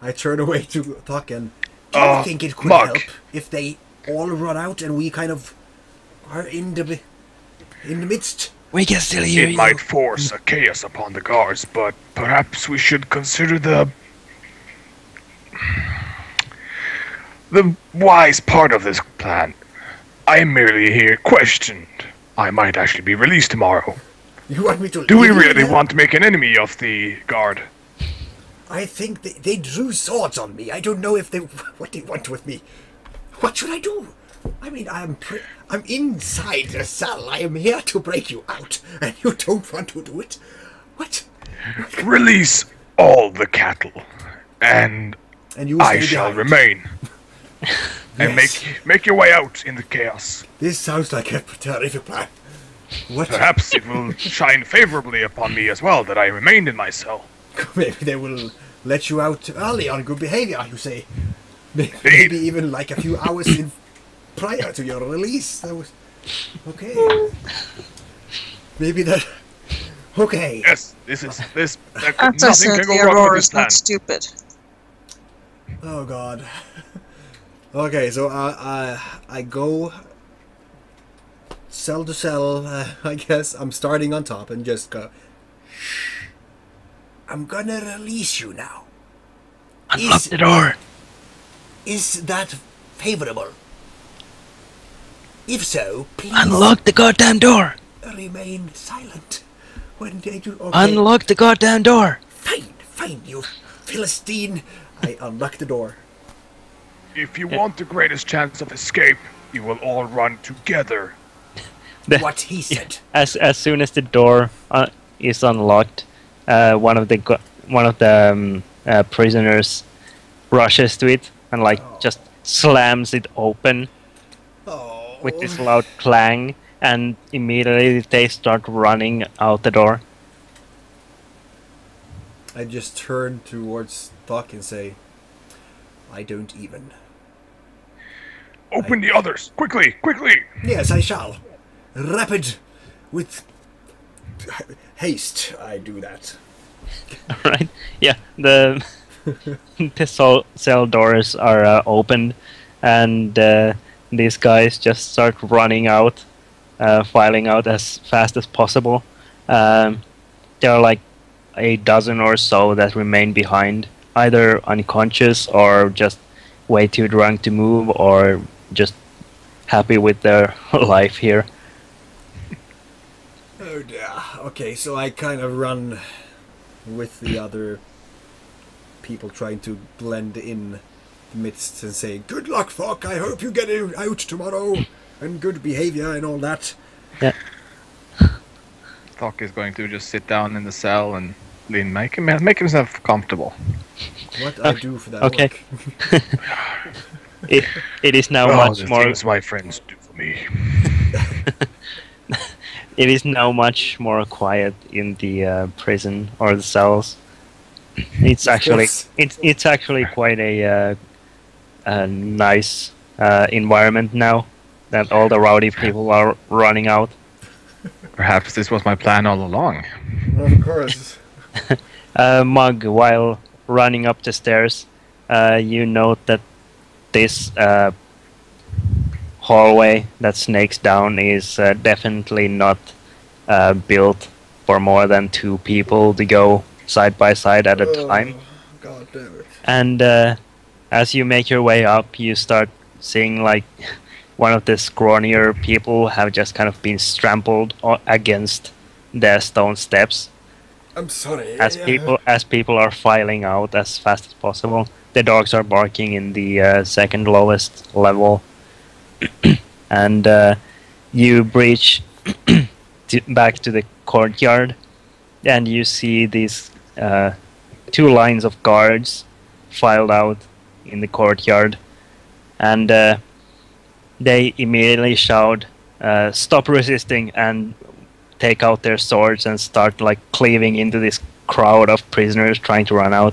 I turn away to talk and. Do you think it could Mugg. help if they all run out and we kind of are in the midst? We can still hear It you. might force a chaos upon the guards, but perhaps we should consider the wise part of this plan. I am merely here questioned. I might actually be released tomorrow. You want me to? Do we leave really them? want to make an enemy of the guard? I think they drew swords on me. I don't know if what they want with me. What should I do? I mean, I'm inside the cell. I am here to break you out, and you don't want to do it. What? Release all the cattle, and And you I stay shall behind. remain. And Yes. make your way out in the chaos. This sounds like a terrific plan. What? Perhaps it will shine favorably upon me as well that I remained in my cell. Maybe they will let you out early on good behavior. You say. Maybe even like a few hours prior to your release. That was okay. Maybe that. Okay. Yes, this. As I Nothing said, can the go wrong with Aurora this is plan. not stupid. Oh God. Okay, so I go cell to cell. I guess I'm starting on top and just go. Shh. I'm gonna release you now. Unlock the door. Is that favorable? If so, please Unlock the goddamn door. remain silent when they do. Okay. Unlock the goddamn door. Fine, you Philistine. I unlock the door. If you want the greatest chance of escape, you will all run together. What he said. As soon as the door is unlocked, one of the prisoners rushes to it and just slams it open Oh. with this loud clang, and immediately they start running out the door. I just turn towards Doc and say, I don't even. Open the others! Quickly! Yes, I shall. Rapid with haste, I do that. Right? Yeah, the cell doors are opened, and these guys just start running out, filing out as fast as possible. There are like a dozen or so that remain behind, either unconscious or just way too drunk to move, or just happy with their life here. Oh dear. Okay, so I kind of run with the other people trying to blend in the midst and say, good luck, Fock, I hope you get out tomorrow, and good behavior and all that. Yeah. Thok is going to just sit down in the cell and make himself comfortable. What I do for that Okay. work. It is now Oh, much the more. things my friends do for me. It is now much more quiet in the prison or the cells. It's actually course. it's actually quite a nice environment now that all the rowdy people are running out. Perhaps this was my plan all along. Of course. Mugg, while running up the stairs, you note that this hallway that snakes down is definitely not built for more than two people to go side by side at a time. God damn it. And as you make your way up, you start seeing like one of the scrawnier people have just kind of been trampled against the stone steps. I'm sorry. As people are filing out as fast as possible. The dogs are barking in the second lowest level, and you breach back to the courtyard, and you see these two lines of guards filed out in the courtyard, and they immediately shout, "Stop resisting!" and take out their swords and start like cleaving into this crowd of prisoners trying to run out.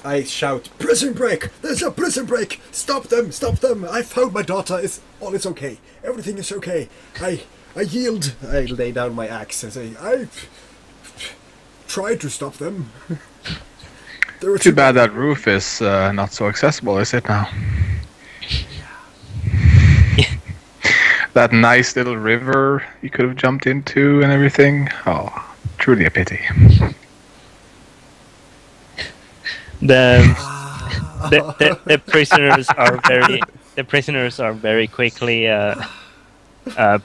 I shout, "Prison break! There's a prison break! Stop them! Stop them! I found my daughter. All is okay. Everything is okay. I yield." I lay down my axe and say, "I tried to stop them." Too bad that roof is not so accessible, is it now? That nice little river you could have jumped into and everything. Oh, truly a pity. The prisoners are very quickly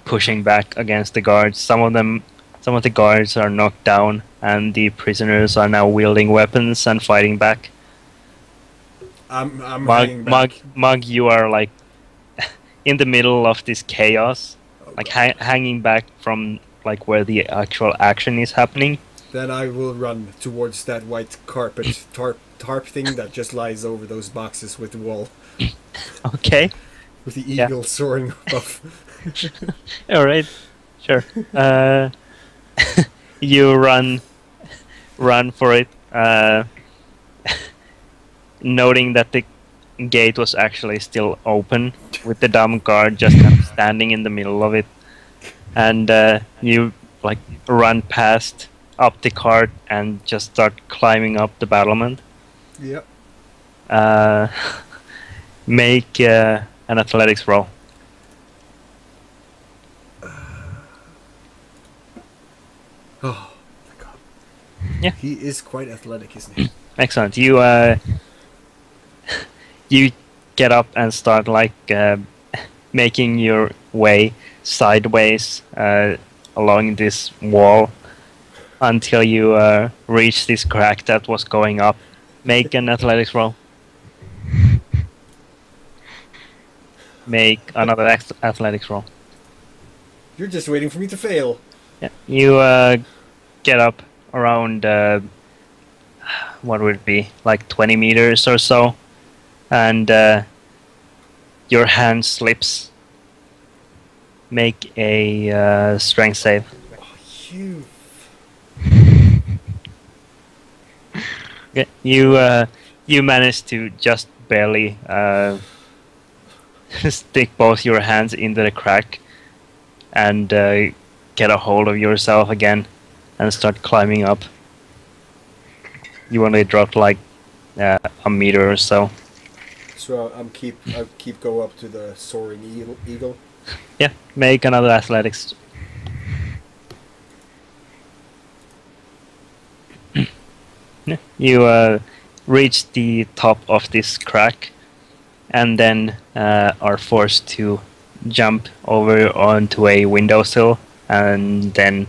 pushing back against the guards. Some of the guards are knocked down, and the prisoners are now wielding weapons and fighting back. I'm hanging back. Mugg, you are like in the middle of this chaos, like hanging back from like where the actual action is happening. Then I will run towards that white carpet tarp thing that just lies over those boxes with the wall. Okay. With the eagle soaring above. All right. Sure. You run for it, noting that the gate was actually still open, with the dumb guard just kind of standing in the middle of it, and you like run past up the cart and just start climbing up the battlement. Yep. Make an athletics roll. Oh, my God. Yeah. He is quite athletic, isn't he? Excellent. You you get up and start like making your way sideways along this wall until you reach this crack that was going up. Make an athletics roll. Make another athletics roll. You're just waiting for me to fail. Yeah. You get up around what would it be, like 20 meters or so, and your hand slips. Make a strength save. Oh, you. Okay. You manage to just barely stick both your hands into the crack and get a hold of yourself again and start climbing up. You only dropped like a meter or so. So I'll keep go up to the soaring eagle. Yeah, make another athletics. Yeah. You reach the top of this crack and then are forced to jump over onto a windowsill and then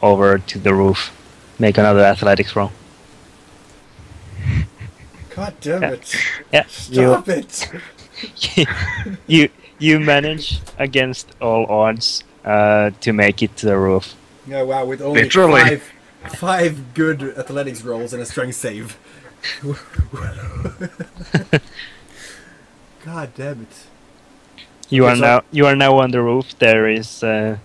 over to the roof. Make another athletics roll. God damn it. Yeah. Stop it. You manage against all odds to make it to the roof. Yeah, wow, with only Literally. five good athletics rolls and a strength save. God damn it. You Okay, are now on the roof. There is an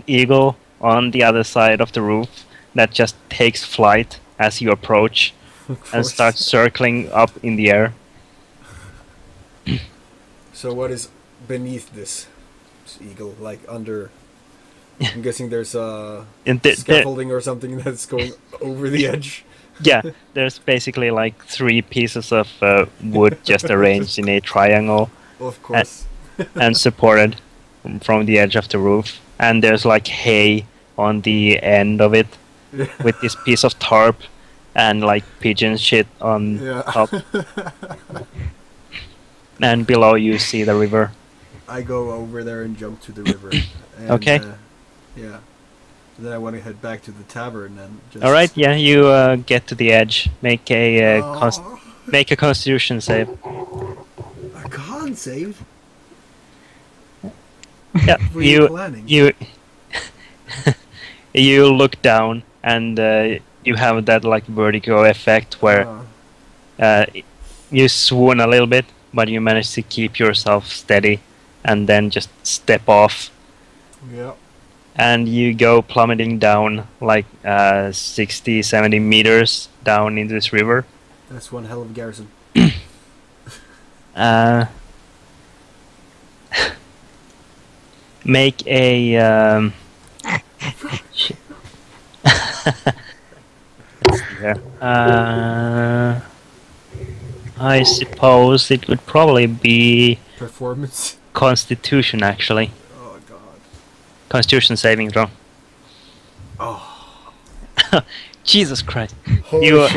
eagle on the other side of the roof that just takes flight as you approach and starts circling up in the air. So what is beneath this eagle? Like under... I'm guessing there's scaffolding or something that's going over the edge. Yeah, there's basically like 3 pieces of wood just arranged in a triangle. Of course. And supported from the edge of the roof. And there's like hay on the end of it with this piece of tarp and like pigeon shit on top. And below you see the river. I go over there and jump to the river. And, okay. Yeah. Then I want to head back to the tavern and just... Alright, yeah, you get to the edge. Make a make a constitution save. A con save? Yeah, What were you planning? you look down and you have that like vertigo effect where you swoon a little bit, but you manage to keep yourself steady and then just step off. Yeah. And you go plummeting down like 60-70 meters down into this river. That's one hell of a garrison. Make a shit. Let's see here. I suppose it would probably be Performance. Constitution, actually. Oh god. Constitution saving throw. Oh. Jesus Christ! Holy You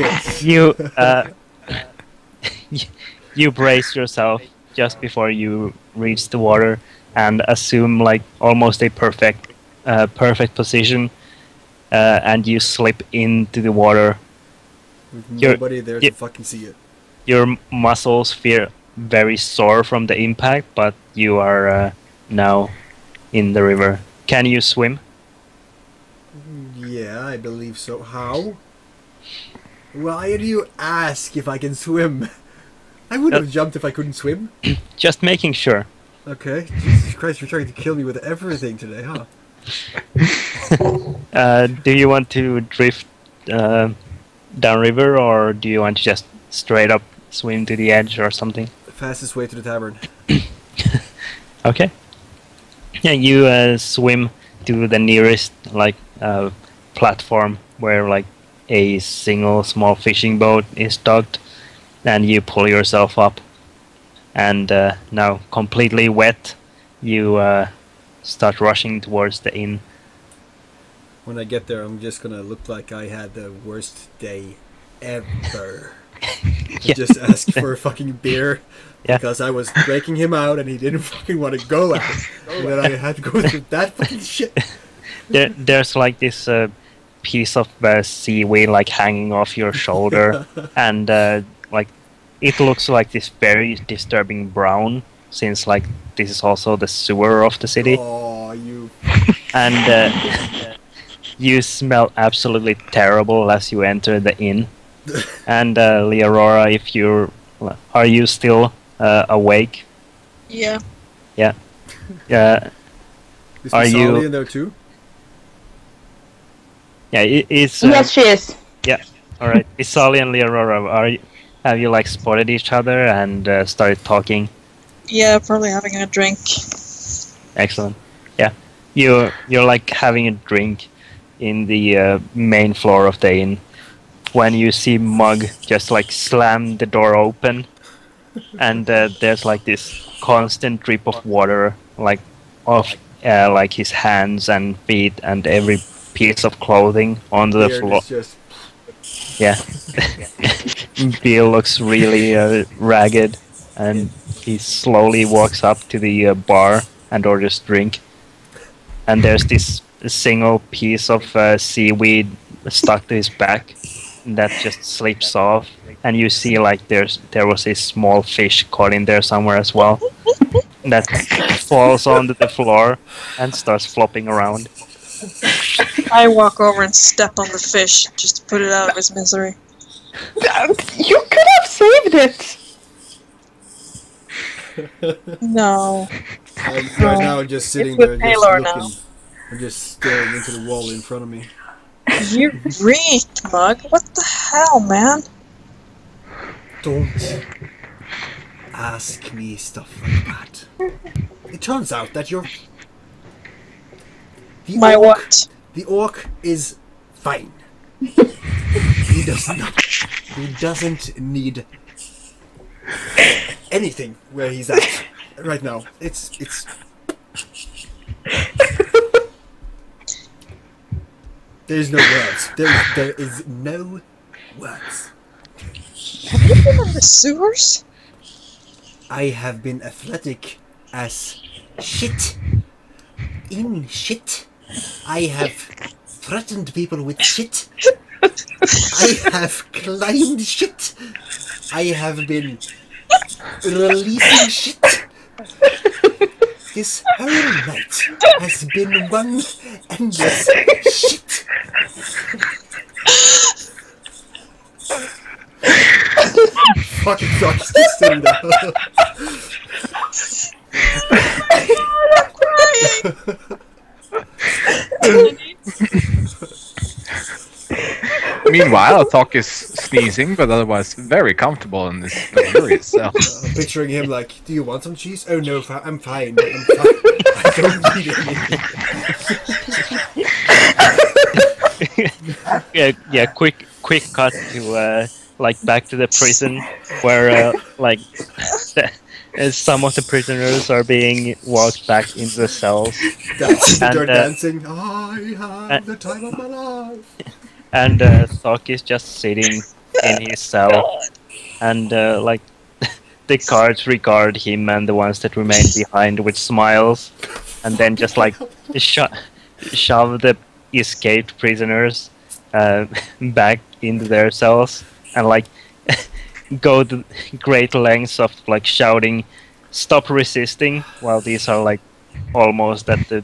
shit. you brace yourself just before you reach the water and assume like almost a perfect position, and you slip into the water. With You're- nobody there you- to fucking see it. Your muscles feel very sore from the impact, but you are now in the river. Can you swim? Yeah, I believe so. How? Why do you ask if I can swim? I would have jumped if I couldn't swim. Just making sure. Okay. Jesus Christ, you're trying to kill me with everything today, huh? Do you want to drift downriver, or do you want to just straight up swim to the edge or something? The fastest way to the tavern. Okay. Yeah, you swim to the nearest like platform where like a single small fishing boat is docked, and you pull yourself up. And now completely wet, you start rushing towards the inn. When I get there, I'm just gonna look like I had the worst day ever. Yeah. Just ask for a fucking beer. Yeah. Because I was breaking him out and he didn't fucking want to go out. And then I had to go through that fucking shit. There's like this piece of seaweed like hanging off your shoulder, and like it looks like this very disturbing brown, since like this is also the sewer of the city. Oh, you. And you smell absolutely terrible as you enter the inn. And Leorora, if are you still awake? Yeah. Yeah. Is Are Miss you- Ollie in there too? Yeah, it's Yes, she is. all right. Isali and Leorora, have you like spotted each other and started talking? Yeah, probably having a drink. Excellent. Yeah, you're like having a drink in the main floor of the inn when you see Mugg just like slam the door open, and there's like this constant drip of water like off like his hands and feet and every piece of clothing onto the Beard floor. is just. Yeah. Bill looks really ragged, and he slowly walks up to the bar and orders drink. And there's this single piece of seaweed stuck to his back that just slips off, and you see like there was a small fish caught in there somewhere as well that falls onto the floor and starts flopping around. I walk over and step on the fish just to put it out of its misery. You could have saved it. No. I'm right now just sitting It's with there just Taylor looking. now. I'm just staring into the wall in front of me. You reek, Mug. What the hell, man? Don't ask me stuff like that. It turns out that you're... My what? The orc is fine. He doesn't need anything where he's at right now. It's there's no words. There is no words. Have you been in the sewers? I have been athletic as shit. In shit. I have threatened people with shit. I have climbed shit. I have been releasing shit. This whole night has been one endless shit. Fucking Josh just sitting there. Meanwhile, Thok is sneezing, but otherwise very comfortable in this luxurious cell. I'm picturing him like, do you want some cheese? Oh no, I'm fine. I'm fine. I don't need any. Yeah. Quick cut to like back to the prison where some of the prisoners are being walked back into the cells. They're dancing. I have the time of my life. And Thok is just sitting in his cell, and like the guards regard him and the ones that remain behind with smiles, and then just like shove the escaped prisoners back into their cells, and like go to great lengths of like shouting, "Stop resisting!" while these are like almost at the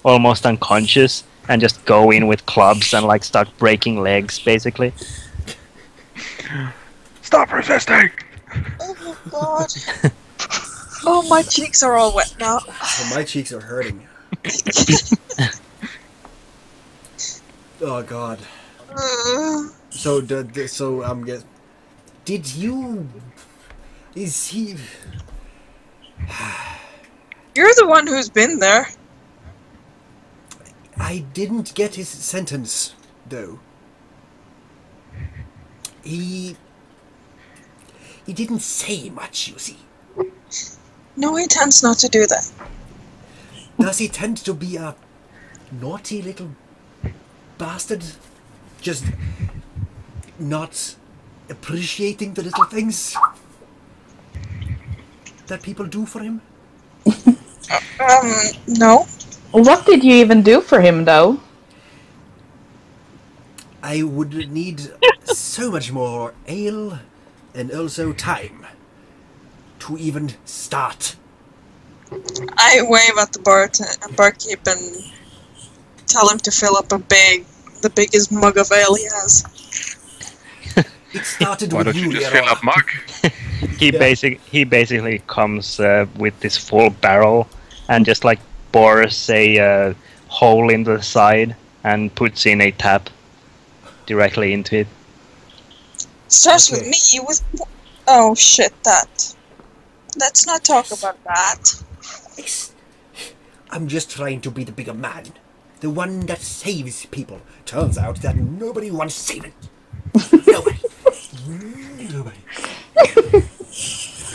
almost unconscious, and just go in with clubs and like start breaking legs, basically. Stop resisting! Oh my god. Oh, my cheeks are all wet now. Oh, my cheeks are hurting. Oh god. So did you? Is he? You're the one who's been there. I didn't get his sentence, though. He didn't say much, you see. No, he tends not to do that. Does he tend to be a naughty little bastard? Just not appreciating the little things that people do for him? No. What did you even do for him, though? I would need so much more ale and also time to even start. I wave at the barkeep and tell him to fill up the biggest mug of ale he has. It started Why with don't you, you just Yara. fill up Mugg? He basically comes with this full barrel and just like bores a hole in the side and puts in a tap directly into it. Starts Okay. with me with... Oh shit, that. Let's not talk about that. I'm just trying to be the bigger man. The one that saves people. Turns out that nobody wants saving. Nobody. Nobody.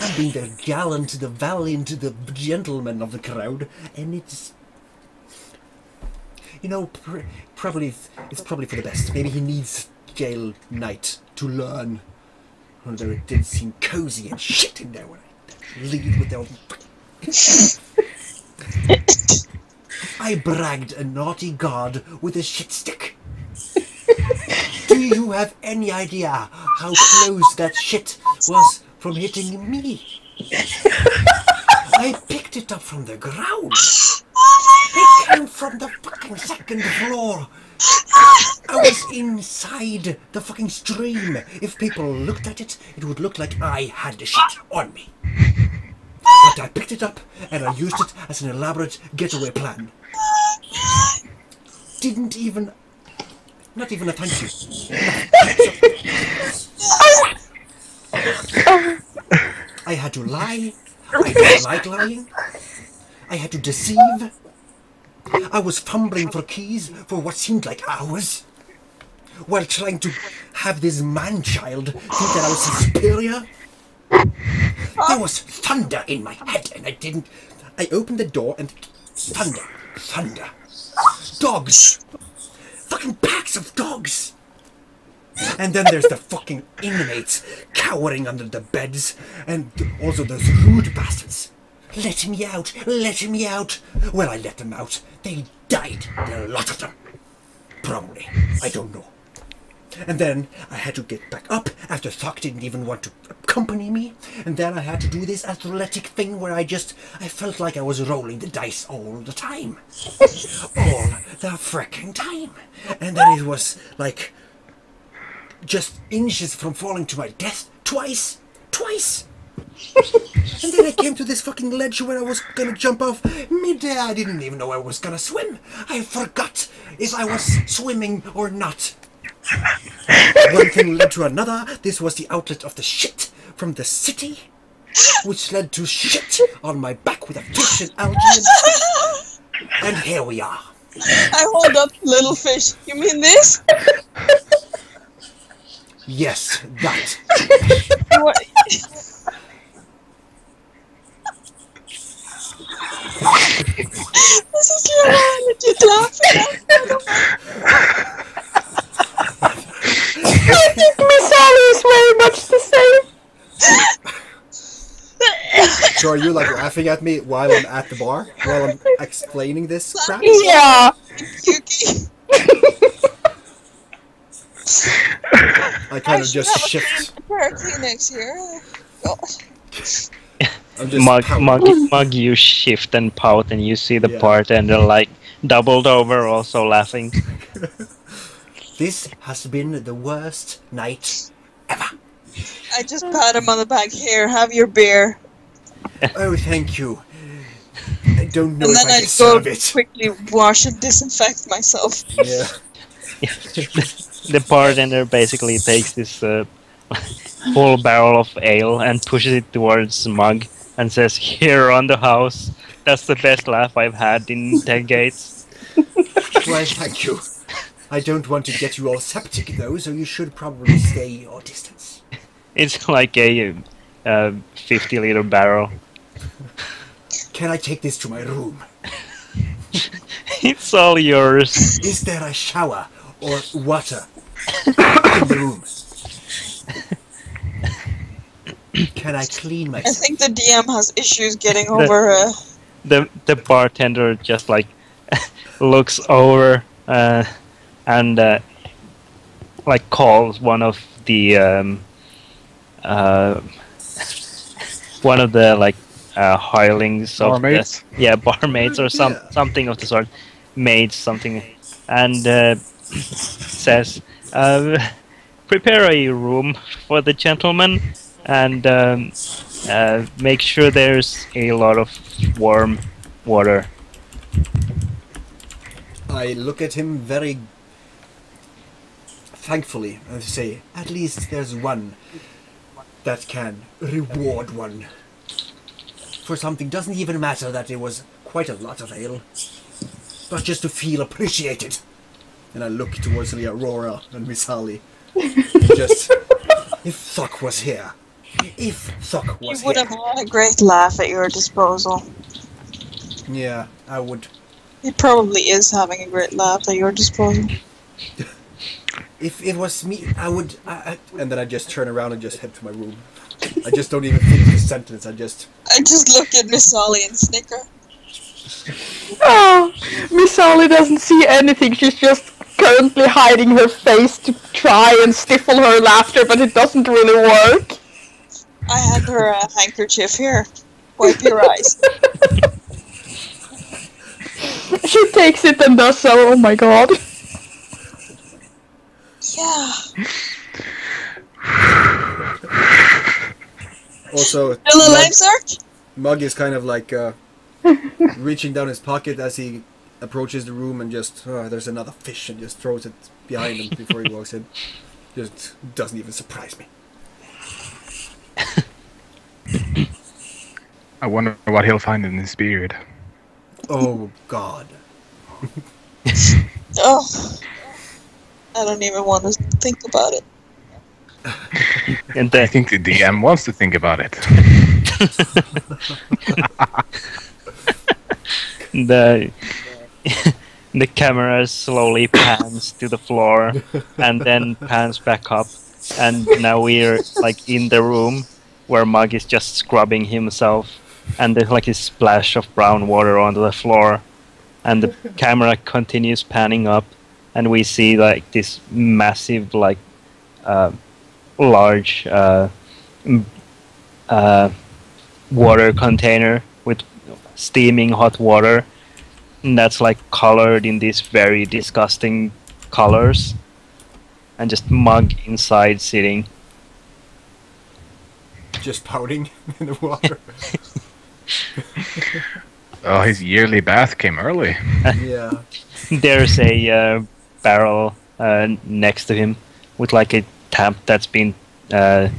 I'm being the gallant, the valiant, the gentleman of the crowd, and it's... You know, it's probably for the best. Maybe he needs jail night to learn. Although it did seem cozy and shit in there when I leave with their... I bragged a naughty god with a shit stick. Do you have any idea how close that shit was from hitting me? I picked it up from the ground. It came from the fucking second floor. I was inside the fucking stream. If people looked at it, it would look like I had the shit on me. But I picked it up and I used it as an elaborate getaway plan. Didn't even... Not even a thank you. I had to lie. I didn't like lying. I had to deceive. I was fumbling for keys for what seemed like hours, while trying to have this man-child think that I was superior. There was thunder in my head and I didn't... I opened the door and... Thunder. Dogs. Fucking packs of dogs. And then there's the fucking inmates cowering under the beds, and also those rude bastards. Let me out, let me out. Well, I let them out. They died, a lot of them. Probably, I don't know. And then I had to get back up after Thok didn't even want to accompany me. And then I had to do this athletic thing where I felt like I was rolling the dice all the time. All the frickin' time. And then it was like just inches from falling to my death twice. And then I came to this fucking ledge where I was gonna jump off mid-air. I didn't even know I was gonna swim. I forgot if I was swimming or not. One thing led to another. This was the outlet of the shit from the city, which led to shit on my back with a fish and algae and stuff. And here we are. I hold up little fish. You mean this? Yes, that. What? This is legit laughing. I think Miss Ali is very much the same. So are you like laughing at me while I'm at the bar? While I'm explaining this crap? Yeah. Yuki. I kind of just shift. A pair of Kleenex here. Oh. I'm just pouting. Mug, you shift and pout, and you see the Yeah. bartender like doubled over, also laughing. This has been the worst night ever. I just pat him on the back. Here, have your beer. Oh, thank you. I don't know And if then I I'd go deserve it. quickly wash and disinfect myself. Yeah. The bartender basically takes this full barrel of ale and pushes it towards Mug and says, "Here on the house. That's the best laugh I've had in decades." Why, thank you. I don't want to get you all septic though, so you should probably stay your distance. It's like a 50-liter barrel. Can I take this to my room? It's all yours. Is there a shower or water in the room? Can I clean I myself? think the DM has issues getting over. The bartender just like looks over and like calls one of the like hirelings of Barmaids? barmaids or something of the sort, maids something, and says, "Prepare a room for the gentleman and make sure there's a lot of warm water." I look at him very thankfully and say, at least there's one that can reward one for something. Doesn't even matter that it was quite a lot of ale, but just to feel appreciated. And I look towards the Aurora and Miss Holly. And just, if Thuck was here. If Thuck You was would here. have had a great laugh at your disposal. Yeah, I would. He probably is having a great laugh at your disposal. If it was me, I would. And then I just turn around and just head to my room. I just don't even finish the sentence. I just look at Miss Ollie and snicker. Oh, Miss Ali doesn't see anything. She's just currently hiding her face to try and stifle her laughter, but it doesn't really work. I had her handkerchief here. Wipe your eyes. She takes it and does so. Oh my god. Yeah. also Still alive, sir? Mugg is kind of like reaching down his pocket as he approaches the room and just there's another fish and just throws it behind him before he walks in. Just doesn't even surprise me. I wonder what he'll find in his beard. Oh God. Oh. I don't even want to think about it. And I think the DM wants to think about it. the the camera slowly pans to the floor and then pans back up, and now we're like in the room where Mug is just scrubbing himself, and there's like a splash of brown water onto the floor, and the camera continues panning up, and we see like this massive like large water container with steaming hot water, and that's like colored in these very disgusting colors, and just Mug inside sitting. Just pouting in the water. Oh, his yearly bath came early. Yeah. There's a barrel next to him with like a tap that's been like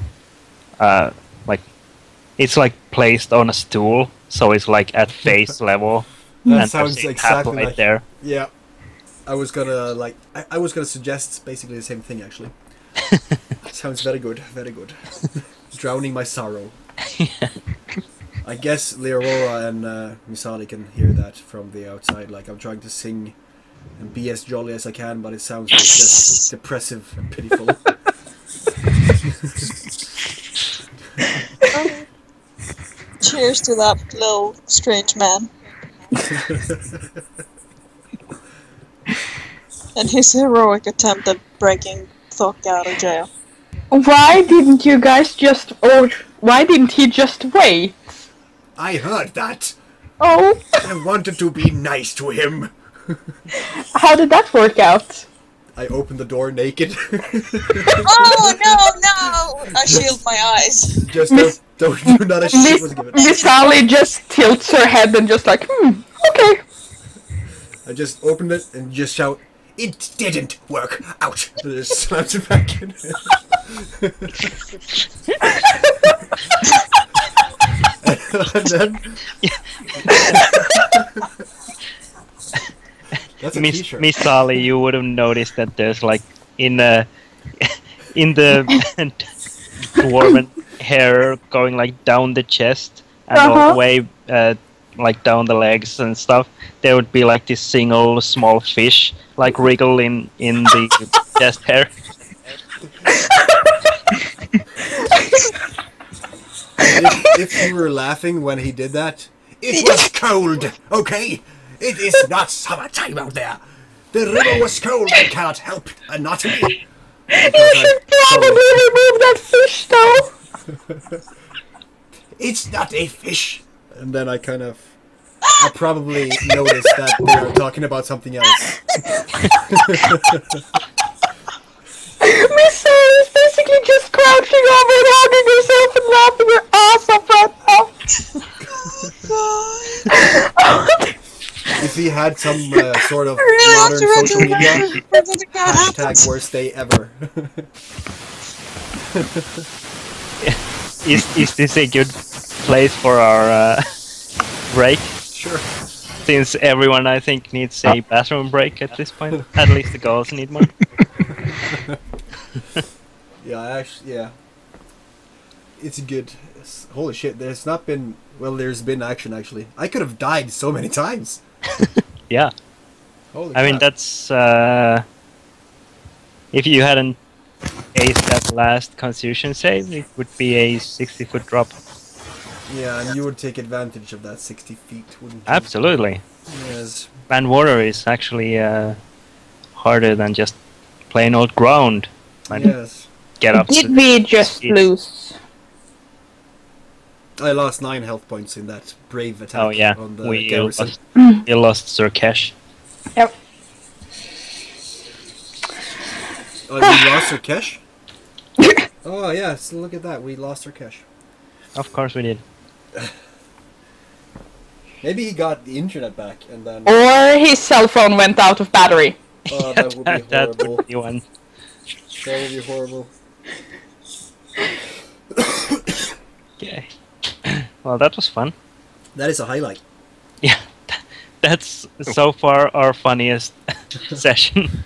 it's like placed on a stool, so it's like at face level. That and sounds there's a exactly tap right like there. Yeah, I was gonna I was gonna suggest basically the same thing actually. Sounds very good, very good. Drowning my sorrow. I guess Leorora and Misali can hear that from the outside. Like I'm trying to sing and be as jolly as I can, but it sounds like just depressive and pitiful. Cheers to that little strange man. And his heroic attempt at breaking Thok out of jail. Why didn't you guys just, or why didn't he just wait? I heard that. Oh, I wanted to be nice to him. how did that work out? I opened the door naked. Oh no! I shield my eyes. Just don't do not a shit was given. Miss Sally just tilts her head and just like, okay. I just opened it and just shout, "It didn't work out." And just slams it back in. And then that's a t-shirt. Miss Sally, you would have noticed that there's like in the dwarven hair going like down the chest and all the way like down the legs and stuff. There would be like this single small fish like wriggle in the chest hair. If you were laughing when he did that, it was cold, okay? It is not summertime out there. The river was cold. I cannot help anatomy. You should probably remove that fish, though. It's not a fish. And then I probably noticed that they were talking about something else. Miss Sally is basically just crouching over and hugging herself and laughing her ass off right now. If he had some sort of modern social media, hashtag worst day ever. Is this a good place for our break? Sure. Since everyone, I think, needs a bathroom break at this point. At least the girls need one. Yeah. It's good. Holy shit, there's not been... Well, there's been action, actually. I could have died so many times. Yeah. Holy I mean, crap. that's... if you hadn't aced that last constitution save, it would be a 60-foot drop. Yeah, and you would take advantage of that 60 feet, wouldn't you? Absolutely. Yes. And water is actually harder than just plain old ground. Yes. Get up. Did we just lose? I lost 9 health points in that brave attack Oh yeah, on the we garrison. lost Surkesh. Yep. Oh, we lost Surkesh? Oh yeah, so look at that, we lost Surkesh. Of course we did. Maybe he got the internet back and then... Or his cell phone went out of battery. Oh, that would be That horrible. would be one. That would be horrible. Okay. Well, that was fun. That is a highlight. Yeah, that's so far our funniest session.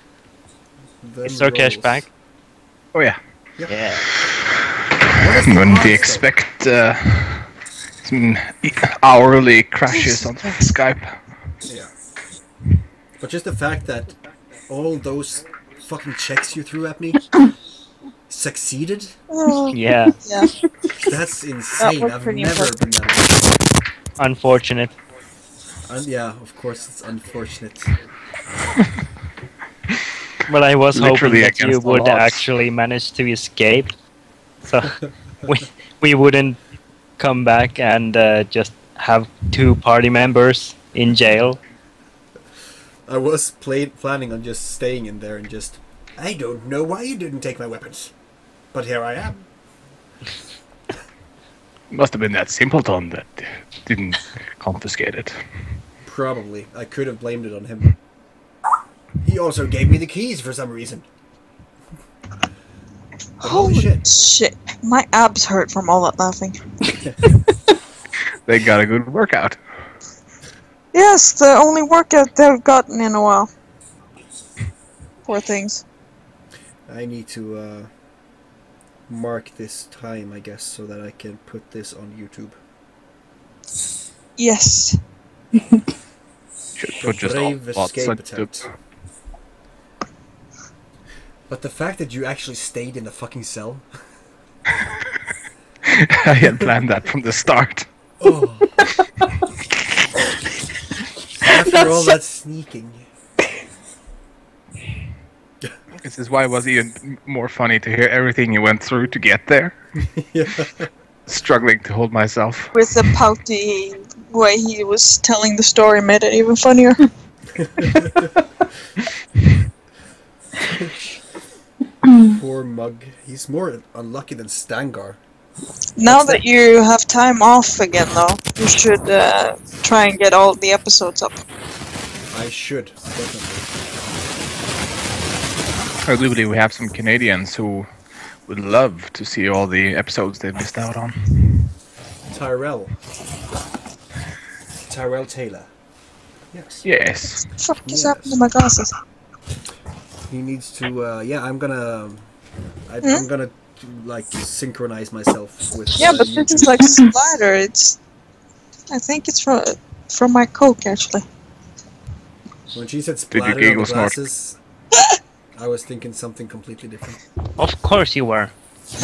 Them Is Surkesh rolls. back? Oh yeah. Yeah. What is the When odds, they though? expect some hourly crashes on Skype. Yeah. But just the fact that all those fucking checks you threw at me succeeded? Oh, Yeah. yeah. That's insane. was I've pretty never been that. Unfortunate. Yeah, of course it's unfortunate. But I was hoping Literally that you against the would odds. actually manage to escape. So we wouldn't come back and just have 2 party members in jail. I was planning on just staying in there and just... I don't know why you didn't take my weapons. But here I am. Must have been that simpleton that didn't confiscate it. Probably. I could have blamed it on him. He He also gave me the keys for some reason. But Holy shit. My abs hurt from all that laughing. They got a good workout. Yes, the only workout they've gotten in a while. Poor things. I need to mark this time, I guess, so that I can put this on YouTube. Yes. Should put just Brave all escape lots of attempt. But the fact that you actually stayed in the fucking cell. I had planned that from the start. Oh. After all that sneaking. This is why it was even more funny to hear everything you went through to get there. Yeah. Struggling to hold myself. With the pouty way he was telling the story made it even funnier. Poor Mugg. He's more unlucky than Stangar. Now that you have time off again, though, you should try and get all the episodes up. I should, definitely. I do believe we have some Canadians who would love to see all the episodes they've missed out on. Tyrell Taylor. Yes. Yes. What the fuck just happened to my glasses? He needs to. Yeah, I'm gonna like synchronize myself with. Yeah, but YouTube. this is like splatter. I think it's from my Coke actually. When she said you splatter on the giggle snort? glasses, I was thinking something completely different. Of course you were.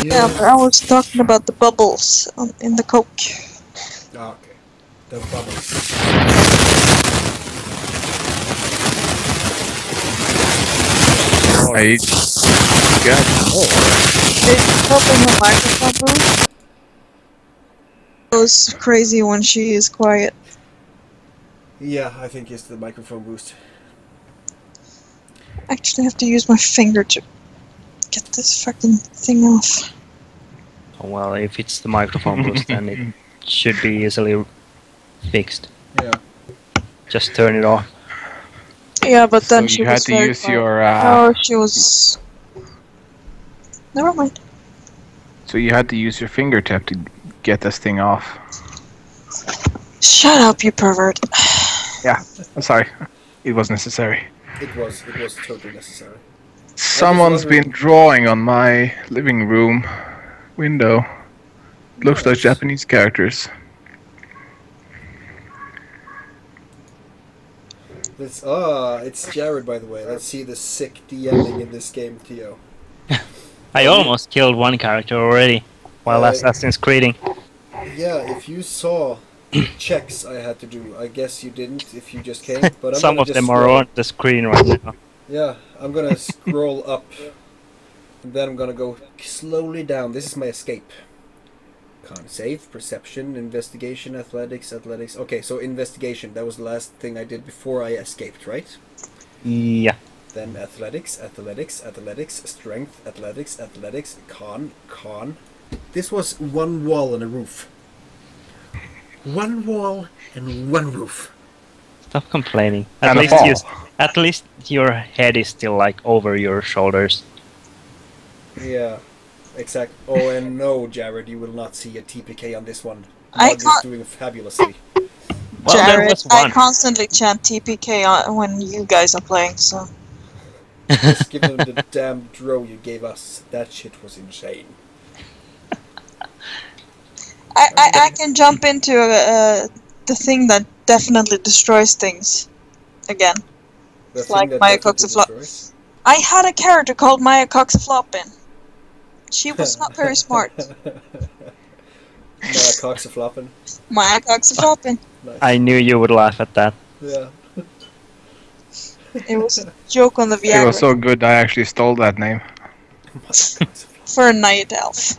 Yeah, but I was talking about the bubbles in the Coke. Ah, okay. The bubbles. I got It's helping the microphone boost. It goes crazy when she is quiet. Yeah, I think it's the microphone boost. I actually have to use my finger to get this fucking thing off. Oh, well, if it's the microphone boost, then it should be easily fixed. Yeah. Just turn it off. Yeah, but then So she you had was to very use quiet. your Oh, she was... Never mind. so you had to use your fingertip to get this thing off. Shut up, you pervert. Yeah, I'm sorry. It was necessary. It was totally necessary. Someone's been drawing on my living room window. Looks like Nice. Japanese characters. It's Jared, by the way. Let's see the sick DMing in this game, Theo. I almost killed one character already while Assassin's Creeding. Yeah, if you saw checks I had to do, I guess you didn't if you just came. But I'm Some gonna of just them are scroll. on the screen right now. Yeah, I'm gonna scroll up, and then I'm gonna go slowly down. This is my escape. Con save, perception, investigation, athletics. Okay, so investigation. That was the last thing I did before I escaped, right? Yeah. Then athletics, strength, athletics, con. This was one wall and a roof. One wall and one roof. Stop complaining. And a fall. At least your head is still like over your shoulders. Yeah, exact. Oh, and no, Jared, you will not see a TPK on this one. I Mugg is can't- doing fabulously. Well, there Jared, was I one. constantly chant TPK when you guys are playing, so... Just give them the damn draw you gave us. That shit was insane. I can jump into the thing that definitely destroys things again. The thing Like that Maya definitely Coxaflop. destroys. I had a character called Maya Coxafloppin. She was not very smart. Maya Coxafloppin. Maya Coxafloppin. Nice. I knew you would laugh at that. Yeah. It was a joke on the It Viagra was so good I actually stole that name. Maya Coxafloppin. for a night elf.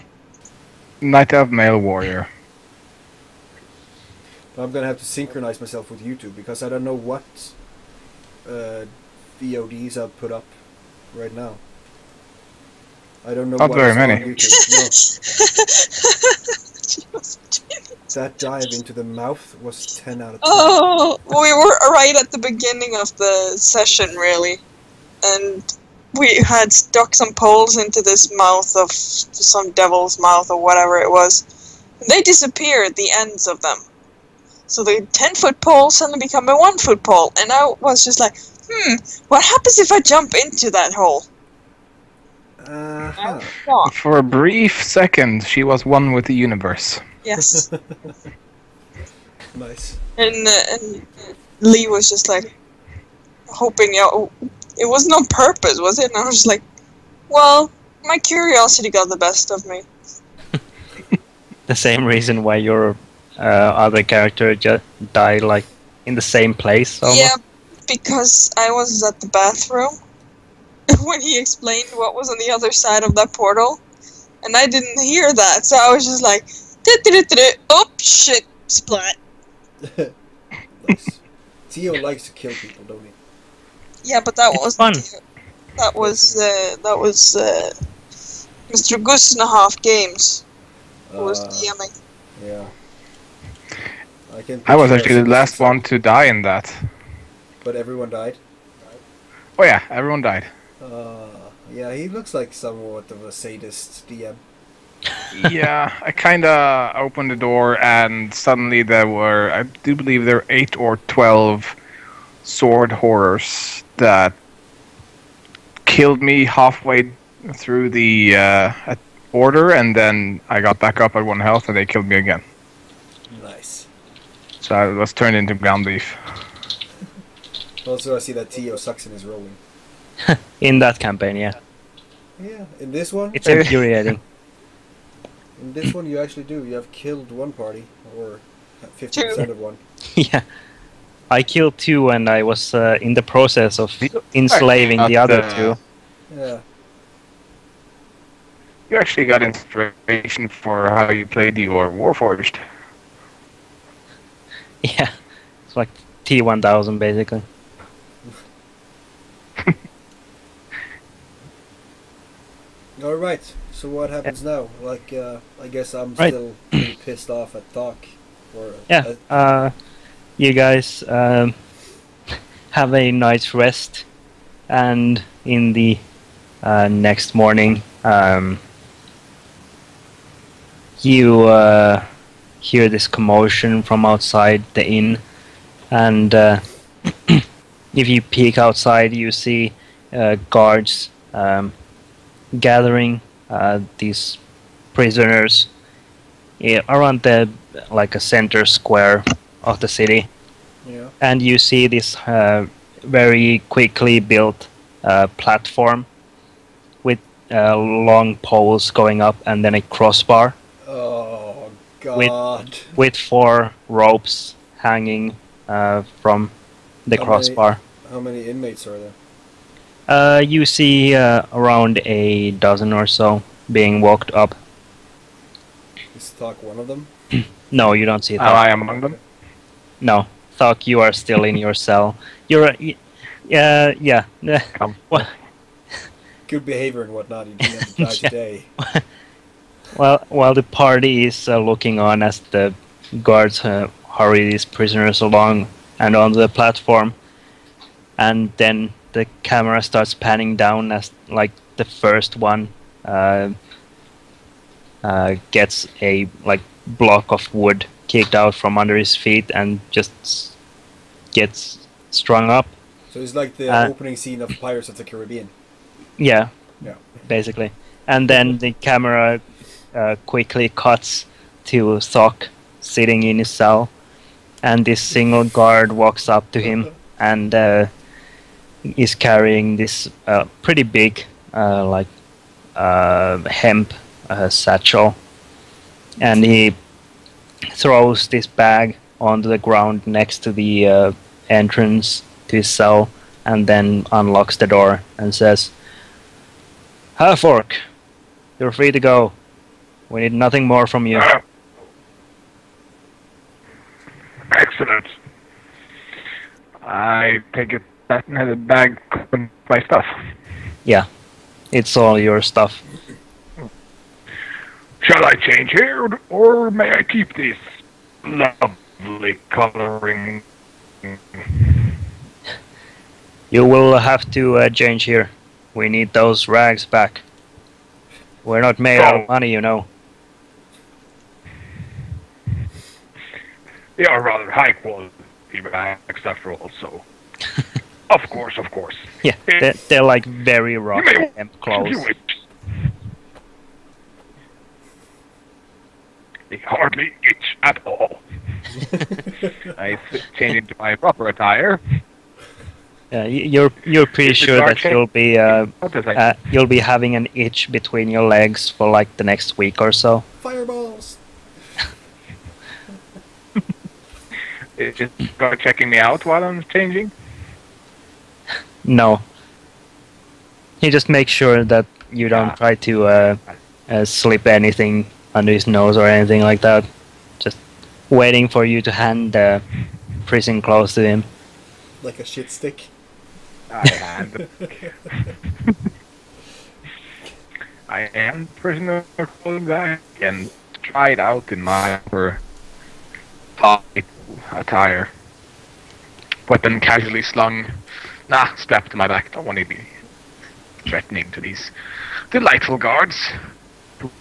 Night Elf Male Warrior. I'm gonna have to synchronize myself with YouTube because I don't know what VODs I've put up right now. I don't know Not what very is on many. YouTube. No. That dive into the mouth was 10 out of 10. Oh, we were right at the beginning of the session, really. and we had stuck some poles into this mouth of some devil's mouth or whatever it was. And they disappeared, the ends of them. So the 10-foot pole suddenly became a 1-foot pole, and I was just like, what happens if I jump into that hole? Uh-huh. For a brief second, she was one with the universe. Yes. Nice. And Lee was just like, hoping, it wasn't on purpose, was it? And I was just like, well, my curiosity got the best of me. The same reason why your other character just died, like, in the same place, almost? Yeah, because I was at the bathroom when he explained what was on the other side of that portal, and I didn't hear that, so I was just like, oh, shit, splat. Nice. Tio likes to kill people, don't he? Yeah, but that It's wasn't fun. That was Mr. Gusnahoff Games who was DMing. Yeah. I was actually the last one to die in that. But everyone died? Oh yeah, everyone died. Yeah, he looks like somewhat of a sadist DM. Yeah, I kinda opened the door and suddenly there were, I do believe there were 8 or 12 sword horrors that killed me halfway through the order, and then I got back up at 1 health and they killed me again. Nice. So I was turned into ground beef. Also, I see that Tio sucks in his rolling. In that campaign, yeah. Yeah, in this one? It's infuriating. In this one, you actually do. You have killed one party, or 50% of one. Yeah. I killed 2 and I was in the process of enslaving the other 2. Yeah. You actually got inspiration for how you played your Warforged. Yeah. It's like T1000 basically. Alright, so what happens now? Like, I guess I'm Right. still pretty pissed off at Doc. Or, Yeah. You guys have a night's rest, and in the next morning, you hear this commotion from outside the inn, and if you peek outside, you see guards gathering these prisoners around the like a center square of the city. Yeah. And you see this very quickly built platform with long poles going up and then a crossbar Oh, God. with 4 ropes hanging from the How crossbar. How many inmates are there? You see around a dozen or so being walked up. Is Doc one of them? No, you don't see Am that. I among them? No, Thok, you are still in your cell. You're, yeah. Well, Good behavior and whatnot. You didn't have to die Yeah. today. well, while the party is looking on as the guards hurry these prisoners along and onto the platform, and then the camera starts panning down as like the first one gets a like block of wood kicked out from under his feet and just gets strung up. So it's like the opening scene of Pirates of the Caribbean. Yeah, Yeah. basically. And then the camera quickly cuts to Thok sitting in his cell, and this single guard walks up to him and is carrying this pretty big hemp satchel, and he throws this bag onto the ground next to the entrance to his cell, and then unlocks the door and says, "Half-orc, you're free to go. We need nothing more from you." Excellent. I take it that the bag with my stuff. Yeah, it's all your stuff. Shall I change here, or may I keep this lovely coloring? You will have to change here. We need those rags back. We're not made out of money, you know. They are rather high quality rags after all, so. Of course. Yeah, they're like very rough may- and clothes. They hardly itch at all. I change into my proper attire. You're pretty sure that you'll be having an itch between your legs for like the next week or so. Fireballs! Is just guard checking me out while I'm changing? No. He just makes sure that you don't try to slip anything under his nose or anything like that. Just waiting for you to hand the prison clothes to him. Like a shit stick. I am prisoner clothing bag and try it out in my attire. Weapon casually slung. Strapped to my back. Don't want to be threatening to these delightful guards.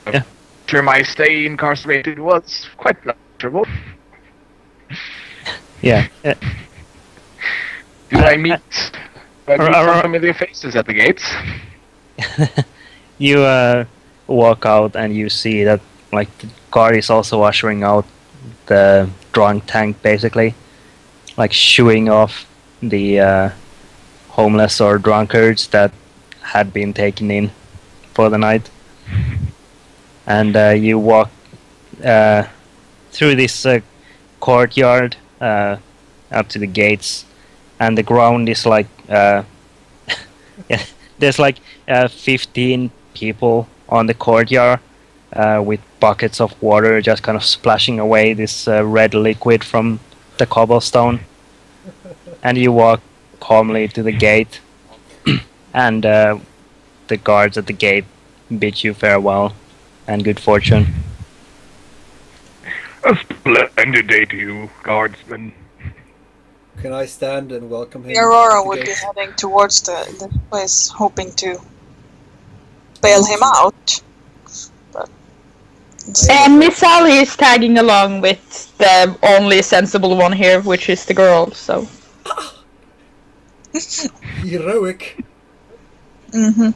Yeah. Sure, my stay incarcerated was quite pleasurable. Yeah. Do I meet some familiar faces at the gates? You walk out and you see that like the guard is also ushering out the drunk tank, basically, like shooing off the homeless or drunkards that had been taken in for the night. And you walk through this courtyard up to the gates, and the ground is like there's like 15 people on the courtyard with buckets of water just kind of splashing away this red liquid from the cobblestone. And you walk calmly to the gate, and the guards at the gate bid you farewell and good fortune. A splendid day to you, guardsmen. Can I stand and welcome him? The Aurora at the would be gate? heading towards the place, hoping to bail him out. But And Miss Sally is tagging along with the only sensible one here, which is the girl, so... Heroic. mm-hmm.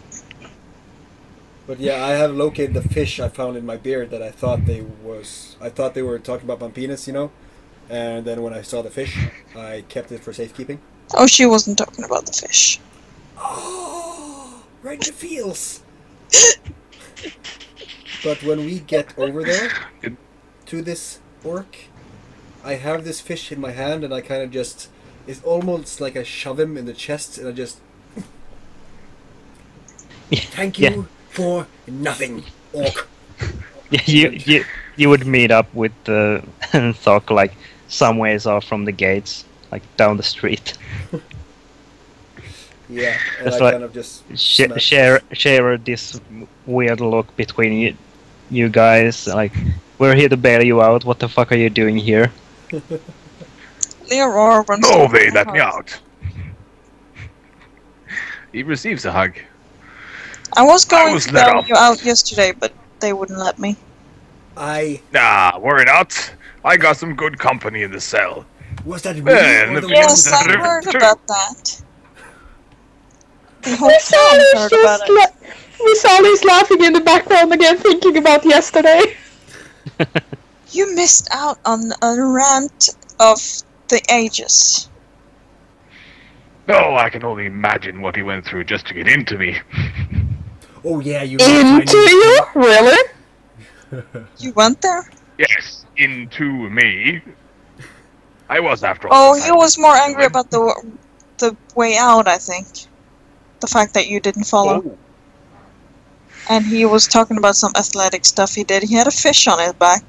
But yeah, I have located the fish I found in my beard that I thought they were talking about my penis, you know? And then when I saw the fish, I kept it for safekeeping. Oh, she wasn't talking about the fish. Oh, right in the feels. But when we get over there to this orc, I have this fish in my hand and I kind of just, it's almost like I shove him in the chest and I just, thank you for nothing, orc. You would meet up with the Thok like some ways off from the gates, like down the street. Yeah, and It's I like kind of just share this weird look between you guys. Like, we're here to bail you out. What the fuck are you doing here? The Aurora runs. No, over they the let me house. out. He receives a hug. I was going was to let bail off. you out yesterday, but they wouldn't let me. Nah, worry not. I got some good company in the cell. Was that Yeah, really and or the- the Yes, one I that- heard about that. The whole Miss town Sally's heard about just it. Miss Sally's laughing in the background again, thinking about yesterday. You missed out on a rant of the ages. No, I can only imagine what he went through just to get into me. Oh yeah, you Into you? Really? You went there? Yes, into me. I was after all. Oh, he was more angry about the way out, I think. The fact that you didn't follow. Oh, And he was talking about some athletic stuff he did. He had a fish on his back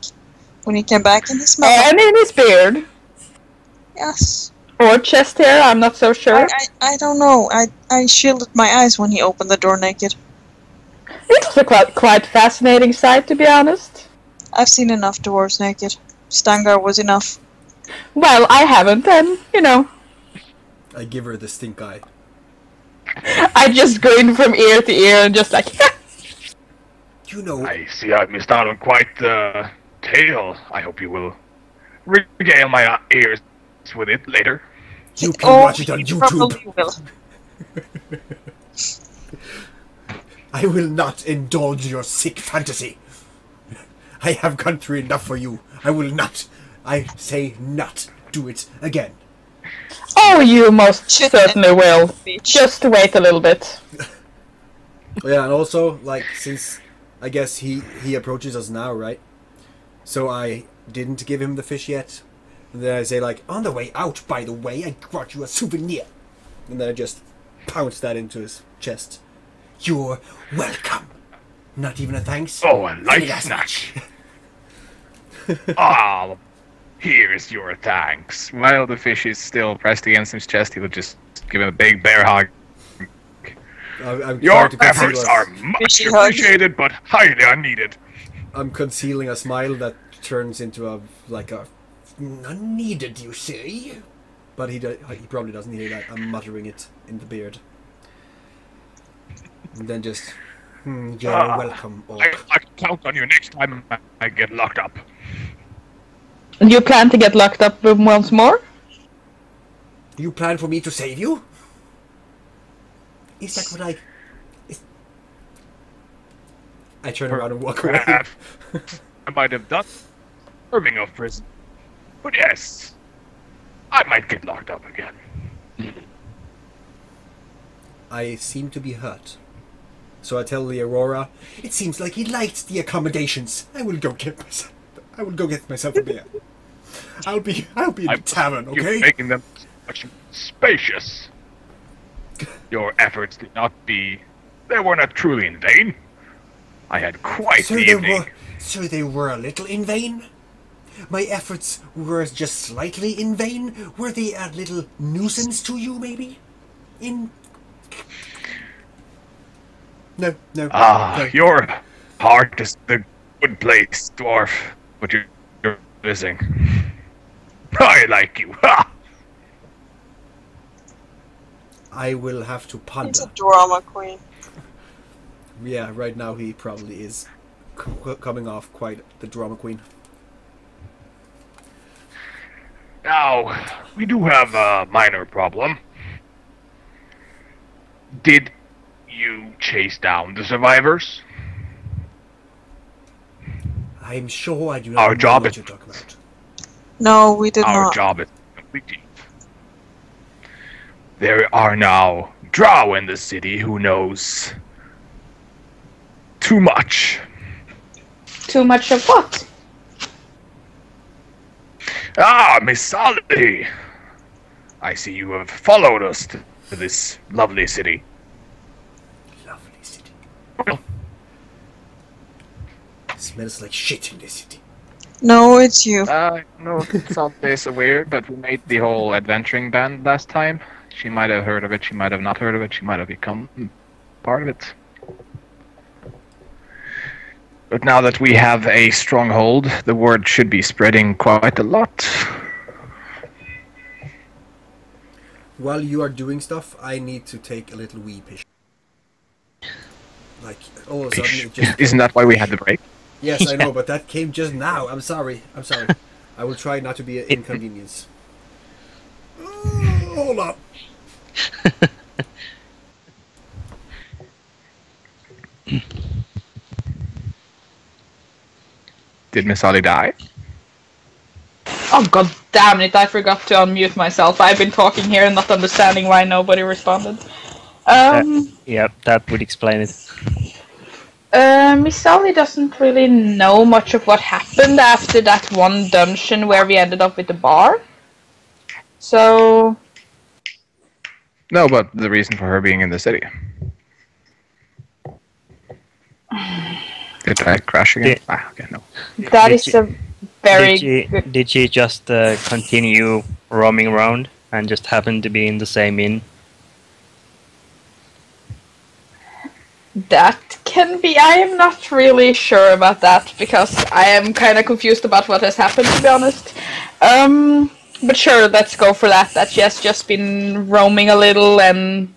when he came back in his mouth. And in his beard. Yes. Or chest hair, I'm not so sure. I don't know. I shielded my eyes when he opened the door naked. It was a quite fascinating sight, to be honest. I've seen enough dwarves naked. Stangar was enough. Well, I haven't, and, you know. I give her the stink eye. I just grin from ear to ear and just like, You know, I see I've missed out on quite the tale. I hope you will regale my ears with it later. you can watch it on you YouTube. probably will. I will not indulge your sick fantasy. I have gone through enough for you. I will not. I say not do it again. oh, you most Should certainly will. Beach. Just wait a little bit. Yeah, and also, like, since I guess he approaches us now, right? So I didn't give him the fish yet. And then I say, like, on the way out, by the way, I brought you a souvenir. And then I just pounce that into his chest. You're welcome. Not even a thanks. Oh, a light Yes. snack. Ah, here's your thanks. While the fish is still pressed against his chest, he will just give him a big bear hug. I'm Your trying to conceal efforts a- are much Fishy hug. appreciated, but highly unneeded. I'm concealing a smile that turns into a unneeded, you say? But he probably doesn't hear that. I'm muttering it in the beard. And then just, you're welcome, I orc. can count on you next time I get locked up. You plan to get locked up once more? You plan for me to save you? Is that what I turn around and walk away. Perhaps I might have done serving of prison. But yes, I might get locked up again. I seem to be hurt. So I tell the Aurora, it seems like he liked the accommodations. I will go get myself a beer. I'll be in the tavern, You're okay? making them much spacious. Your efforts did not they were not truly in vain. I had quite the evening. So they were a little in vain? My efforts were just slightly in vain? Were they a little nuisance to you, maybe? No. Ah, no. your heart is the good place, dwarf. But you're missing. I like you. Ha! I will have to He's ponder. a drama queen. Yeah, right now he probably is coming off quite the drama queen. Now, we do have a minor problem. Did you chase down the survivors? I'm sure I do not Our know job what is- you're talking about. No, we did Our not. job is completed. There are now drow in the city who knows too much. Too much of what? Ah, Miss Solly! I see you have followed us to this lovely city. Lovely city. Smells like shit in this city. No, it's you. No, Salte's aware, but we made the whole adventuring band last time. She might have heard of it, she might have not heard of it, she might have become part of it. But now that we have a stronghold, the word should be spreading quite a lot. While you are doing stuff, I need to take a little wee piss. Like, all of a sudden it just... Isn't that why we had the break? Yes, I know, but that came just now. I'm sorry. I will try not to be an inconvenience. Hold on. Did Miss Ollie die? Oh god damn it, I forgot to unmute myself. I've been talking here and not understanding why nobody responded. Yep, that would explain it. Miss Sally doesn't really know much of what happened after that one dungeon where we ended up with the bar. So... No, but the reason for her being in the city. Did I crash again? Okay, no. that Did is you- a very good... Did she just continue roaming around and just happen to be in the same inn? That can be... I am not really sure about that, because I am kind of confused about what has happened, to be honest. But sure, let's go for that. That she has just been roaming a little and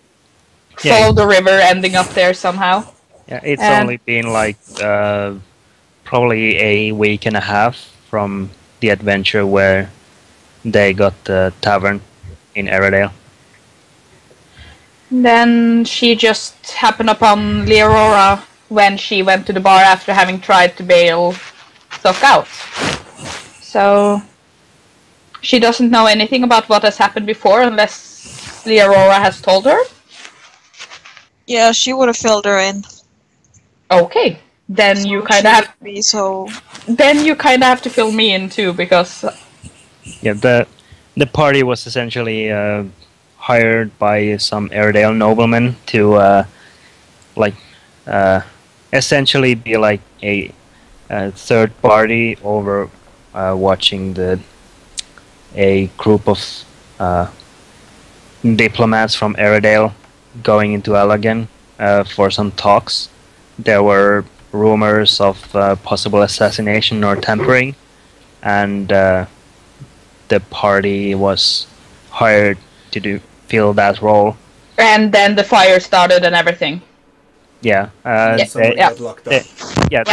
follow the river, ending up there somehow. Yeah, it's And- only been like probably a week and a half from the adventure where they got the tavern in Airedale. Then she just happened upon Leorora when she went to the bar after having tried to bail Stock out. So she doesn't know anything about what has happened before unless Leorora has told her. Yeah, she would have filled her in. Okay. Then you kind of have be so. then you kind of have to fill me in too, because Yeah, the party was essentially hired by some Airedale noblemen to essentially be like a third party over watching a group of diplomats from Airedale going into Allagan for some talks. There were rumors of possible assassination or tampering, and the party was hired to fill that role. and then the fire started and everything. Yeah, Yeah, Somebody yeah. got locked up. Yeah,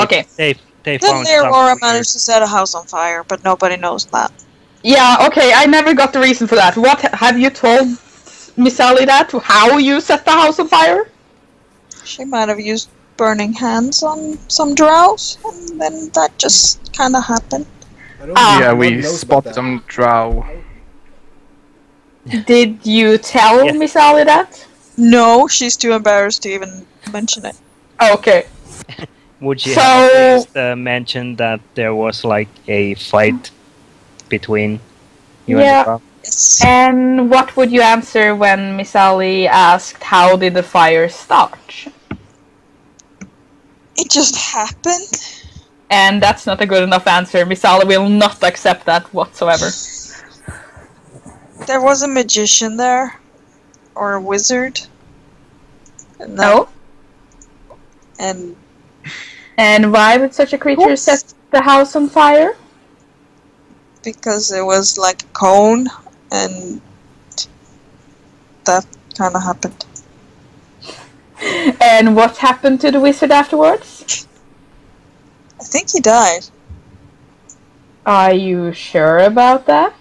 okay. They Then found Leorora some managed to set a house on fire, but nobody knows that. Yeah, okay, I never got the reason for that. What have you told Miss Sally that? How you set the house on fire? She might have used burning hands on some drows, and then that just kind of happened. I don't Ah. think Yeah, anyone we knows about spotted that. some drow. Did you tell Yes. Miss Sally that? No, she's too embarrassed to even mention it. Okay. Would you So- have at least mentioned that there was like a fight between you Yeah. and the crowd? Yes. And what would you answer when Miss Sally asked how did the fire start? It just happened. And that's not a good enough answer. Miss Sally will not accept that whatsoever. There was a magician there, or a wizard. And No? And And why would such a creature Oops. set the house on fire? because it was like a cone, and that kind of happened. And what happened to the wizard afterwards? I think he died. Are you sure about that?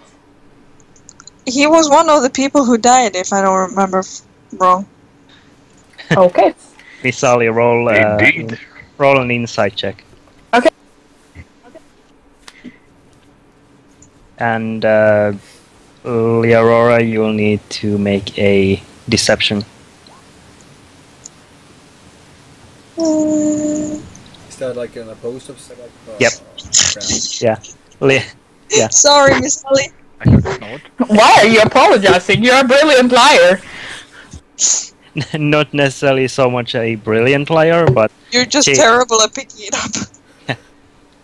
He was one of the people who died, if I don't remember wrong. Okay. Miss Sally, roll Indeed. roll an insight check. Okay. And Leorora, you will need to make a deception. Is that like an opposed of setup? Yep. Crap. Yeah. Sorry, Miss Ellie. I got ignored. Why are you apologizing? You're a brilliant liar. Not necessarily so much a brilliant liar, but You're just She- terrible at picking it up.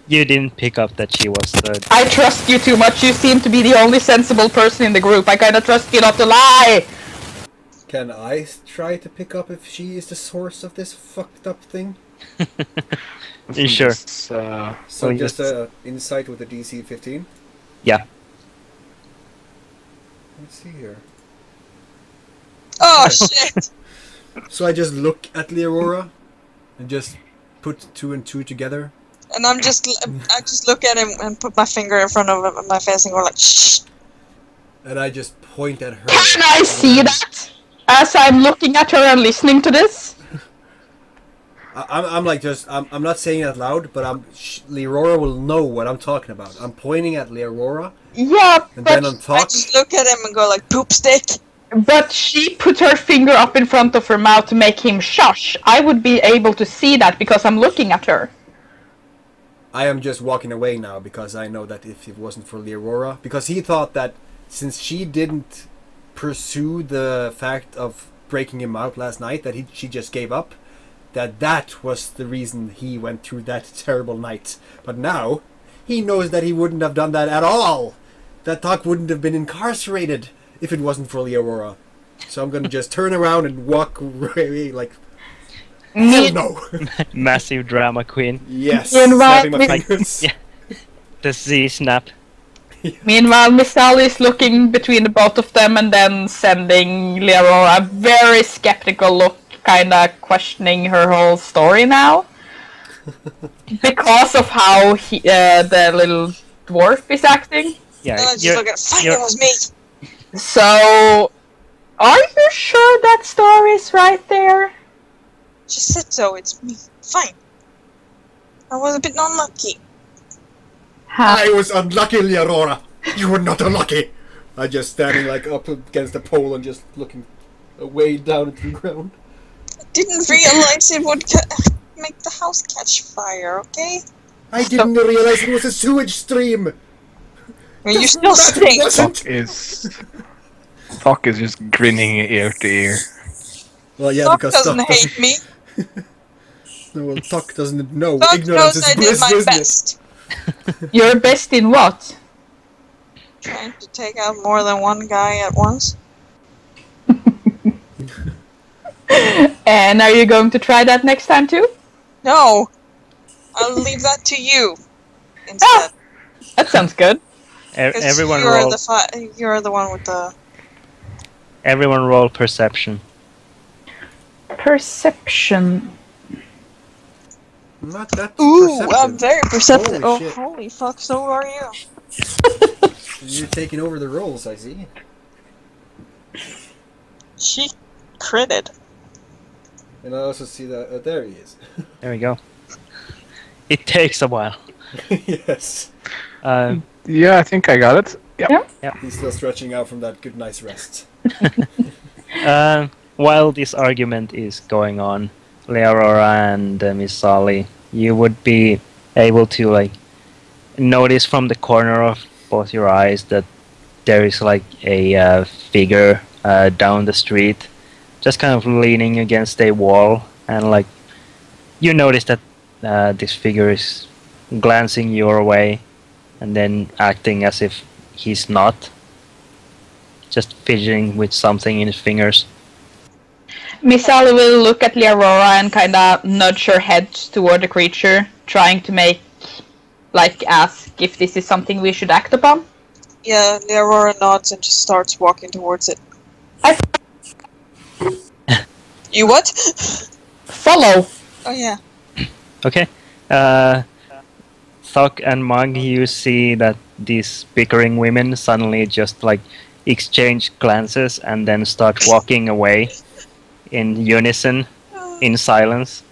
you didn't pick up that she was the. I trust you too much. You seem to be the only sensible person in the group. I kinda trust you not to lie. Can I try to pick up if she is the source of this fucked up thing? You sure? This, So Oh, just yes. insight with a DC 15? Yeah. Let's see here. Oh shit! So I just look at Leorora and just put two and two together. And I just look at him and put my finger in front of my face and go like, shh. And I just point at her. Can I see that? As I'm looking at her and listening to this? I'm like just I'm not saying it out loud, but Leorora will know what I'm talking about. I'm pointing at Leorora, Yeah, and then on but, I top, just look at him and go like, poop stick. but she put her finger up in front of her mouth to make him shush. I would be able to see that because I'm looking at her. I am just walking away now because I know that if it wasn't for Leorora, because he thought that since she didn't pursue the fact of breaking him out last night, that she just gave up. That was the reason he went through that terrible night. But now, he knows that he wouldn't have done that at all. That Doc wouldn't have been incarcerated if it wasn't for Leorora. So I'm gonna just turn around and walk away like, hell no! Massive drama queen. Yes, You invite snapping my me- fingers. Yeah. The Z snap. Meanwhile, Miss Sally is looking between the both of them and then sending Leonora a very skeptical look, kinda questioning her whole story now. Because of how the little dwarf is acting. Yeah, And I just look at fine, it was me. So, are you sure that story is right there? She said so, it's me. Fine. I was a bit unlucky. I was unlucky, Leonora. You were not unlucky. I just standing like up against the pole and just looking way down into the ground. I didn't realize it would make the house catch fire, okay? I didn't realize it was a sewage stream. Well, you still stink. Thok is just grinning ear to ear. Well, yeah, Doc because doesn't Doc hate me. No, well, Tuck doesn't know. Doc Ignorance knows is I did bliss, my isn't it? best. You're best in what? Trying to take out more than one guy at once. And are you going to try that next time too? No! I'll leave that to you instead. That sounds good. 'Cause Everyone you're roll. you're the one with the... Everyone roll perception. Perception. Not that Ooh, perceptive. I'm very perceptive. Holy Oh, shit. holy fuck, so are you. You're taking over the roles, I see. She critted. And I also see that... there he is. There we go. It takes a while. Yes. Yeah, I think I got it. Yep. He's still stretching out from that good nice rest. While this argument is going on, Leorora and Miss Sally, you would be able to like notice from the corner of both your eyes that there is like a figure down the street, just kind of leaning against a wall, and like you notice that this figure is glancing your way and then acting as if he's not, just fidgeting with something in his fingers. Miss Sally will look at Leorora and kind of nudge her head toward the creature, trying to ask if this is something we should act upon. Yeah, Leorora nods and just starts walking towards it. You what? Follow! Oh yeah. Okay. Thok and Mugg, you see that these bickering women suddenly just like exchange glances and then start walking away in unison, in silence.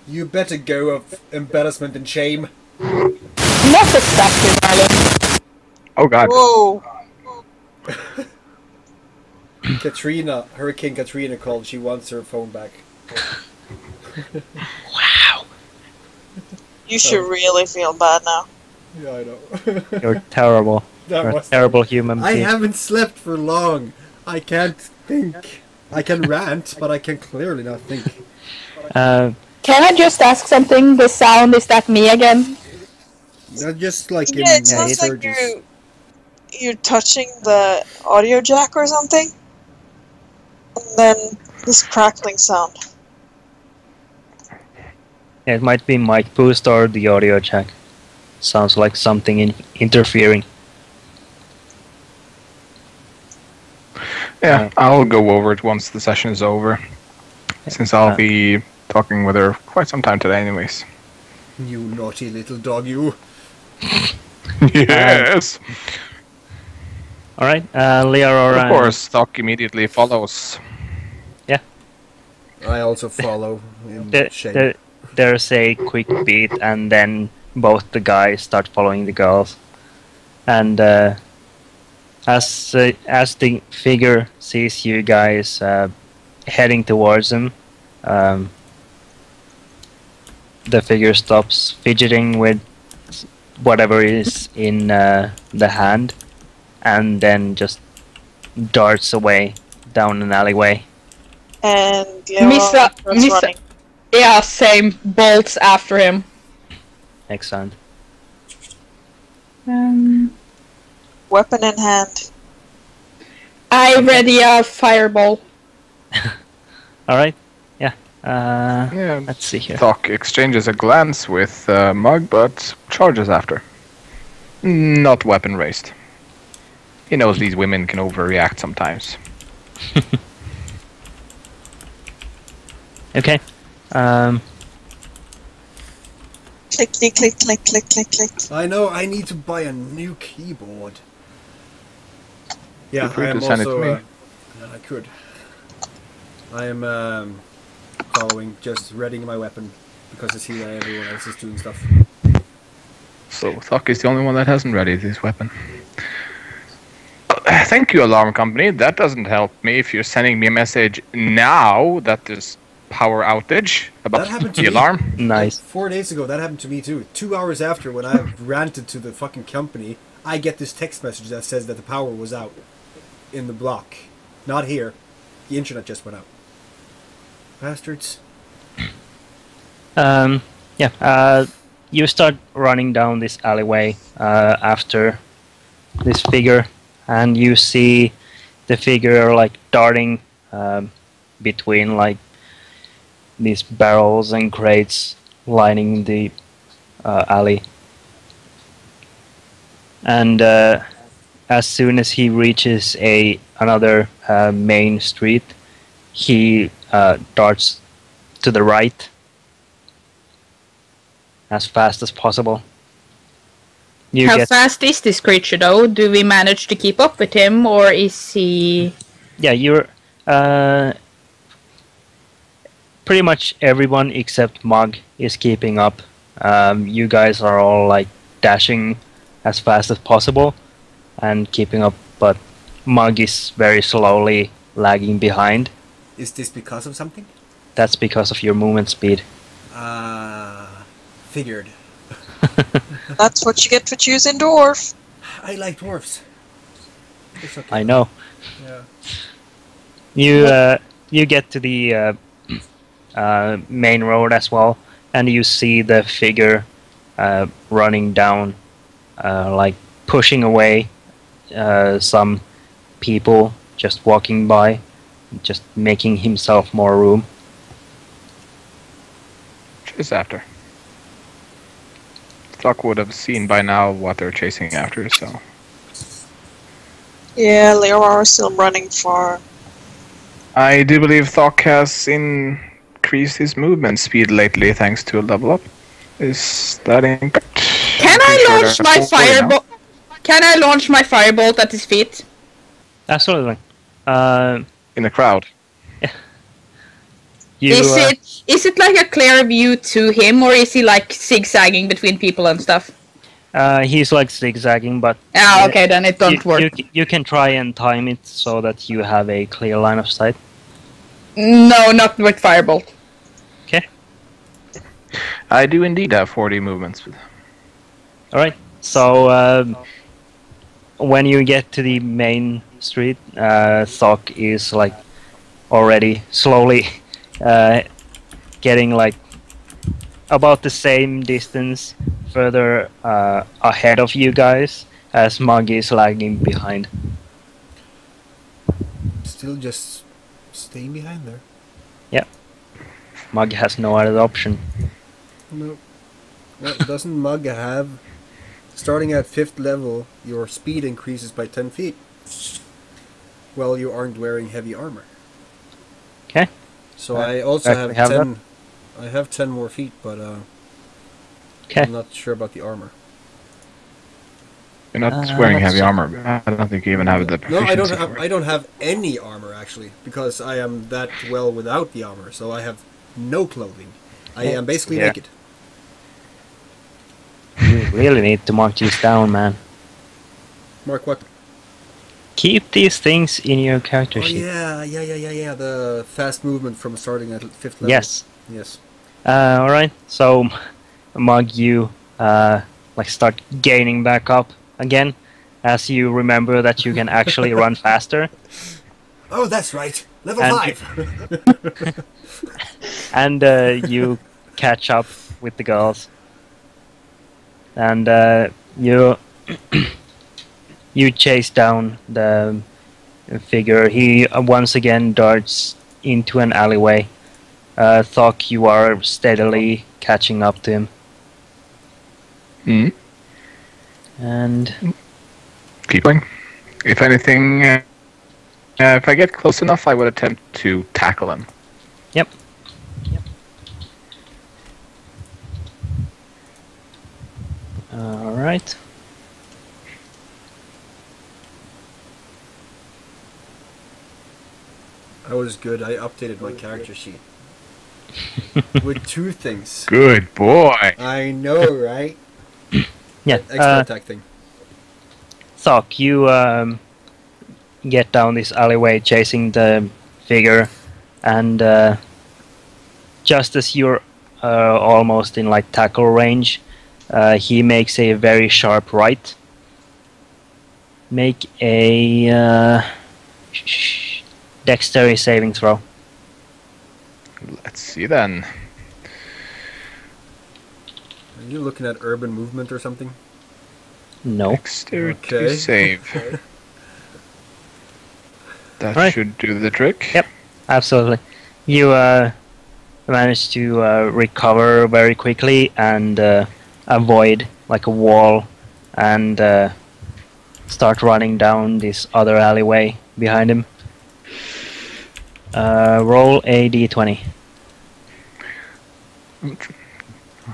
You better go of embarrassment and shame. Not exactly, darling. Oh god. Whoa. Hurricane Katrina called. She wants her phone back. Wow! You should really feel bad now. Yeah, I know. You're terrible. That You're a was- terrible human I being. haven't slept for long. I can't think. I can rant, but I can clearly not think. Can I just ask something? The sound, is that me again? Not just like in Yeah, it sounds like surges. you're touching the audio jack or something. And then this crackling sound. It might be mic boost or the audio jack. Sounds like something interfering. Yeah, I'll go over it once the session is over. Since I'll be talking with her quite some time today anyways. You naughty little dog, you. Yes! Alright, Leorora. Of course, Thok immediately follows. I also follow in shame. There's a quick beat, and then both the guys start following the girls. And as the figure sees you guys heading towards them, the figure stops fidgeting with whatever is in the hand, and then just darts away down an alleyway. And Leorora starts running. Yeah, same. Bolts after him. Excellent. Weapon in hand. I ready a fireball. Alright, yeah. Yeah, Let's see here. Thok exchanges a glance with Mugg, but charges after. Not weapon raised. He knows these women can overreact sometimes. Okay. Clickety click click click click click. I know. I need to buy a new keyboard. Yeah, Feel free I to am send it to also. me. I could. I am following, just readying my weapon because I see that everyone else is doing stuff. So Thok is the only one that hasn't readied his weapon. Thank you, alarm company. That doesn't help me if you're sending me a message now that there's power outage about That happened to the me. alarm. Nice. 4 days ago, that happened to me too. 2 hours after, when I ranted to the fucking company, I get this text message that says that the power was out in the block. Not here. The internet just went out. Bastards. Yeah. You start running down this alleyway after this figure, and you see the figure like darting between like these barrels and crates lining the alley. And as soon as he reaches another main street, he darts to the right as fast as possible. You How get, fast is this creature, though? Do we manage to keep up with him, or is he... yeah, you're pretty much everyone except Mugg is keeping up. You guys are all like dashing as fast as possible and keeping up, but Mugg is very slowly lagging behind. Is this because of something? That's because of your movement speed. Figured. That's what you get for choosing dwarf. I like dwarfs. It's okay. I know. Yeah. You get to the main road as well, and you see the figure running down, like pushing away some people just walking by, just making himself more room. Chase after. Thok would have seen by now what they're chasing after, so... Yeah, Leora is still running for. I do believe Thok has increased his movement speed lately thanks to a level up. Is that incorrect? Can I launch my firebolt? Can I launch my firebolt at his feet? Absolutely. In the crowd. Is it like a clear view to him, or is he like zigzagging between people and stuff? He's like zigzagging, but Ah, okay, then it don't work. You can try and time it so that you have a clear line of sight. No, not with firebolt. Okay. I do indeed have 40 movements. All right. So when you get to the main street, Thok is like already slowly getting like about the same distance further ahead of you guys as Mugg is lagging behind. Still just staying behind there. Mugg has no other option. No. Well, doesn't Mugg have... Starting at 5th level, your speed increases by 10 feet. Well, you aren't wearing heavy armor. Okay. So I also have have 10... I have 10 more feet, but Okay. I'm not sure about the armor. You're not wearing let's heavy see. armor. I don't think you even have the No, I don't proficiency have. for it. I don't have any armor actually, because I am that well without the armor. So I have no clothing. I am basically Yeah. naked. You really need to mark these down, man. Mark what? Keep these things in your character Oh sheet. yeah. The fast movement from starting at 5th level. Yes. Yes. All right. So, Mugg, you like start gaining back up again as you remember that you can actually run faster, Oh, that's right. Level And 5. and you catch up with the girls, and you you chase down the figure. He once again darts into an alleyway. Thok, you are steadily catching up to him. Hmm? And Keep going. If anything, if I get close enough, I would attempt to tackle him. yep. All right. I was good. I updated my character sheet with 2 things. Good boy. I know, right? Yeah. Extra attack thing. Thok, you get down this alleyway chasing the figure, and just as you're almost in like tackle range, he makes a very sharp right. Make a dexterity saving throw. Let's see then. Are you looking at urban movement or something? No. Dexterity Okay. save. That Right. should do the trick. Yep. Absolutely. You manage to recover very quickly and avoid like a wall and start running down this other alleyway behind him. Roll a d20.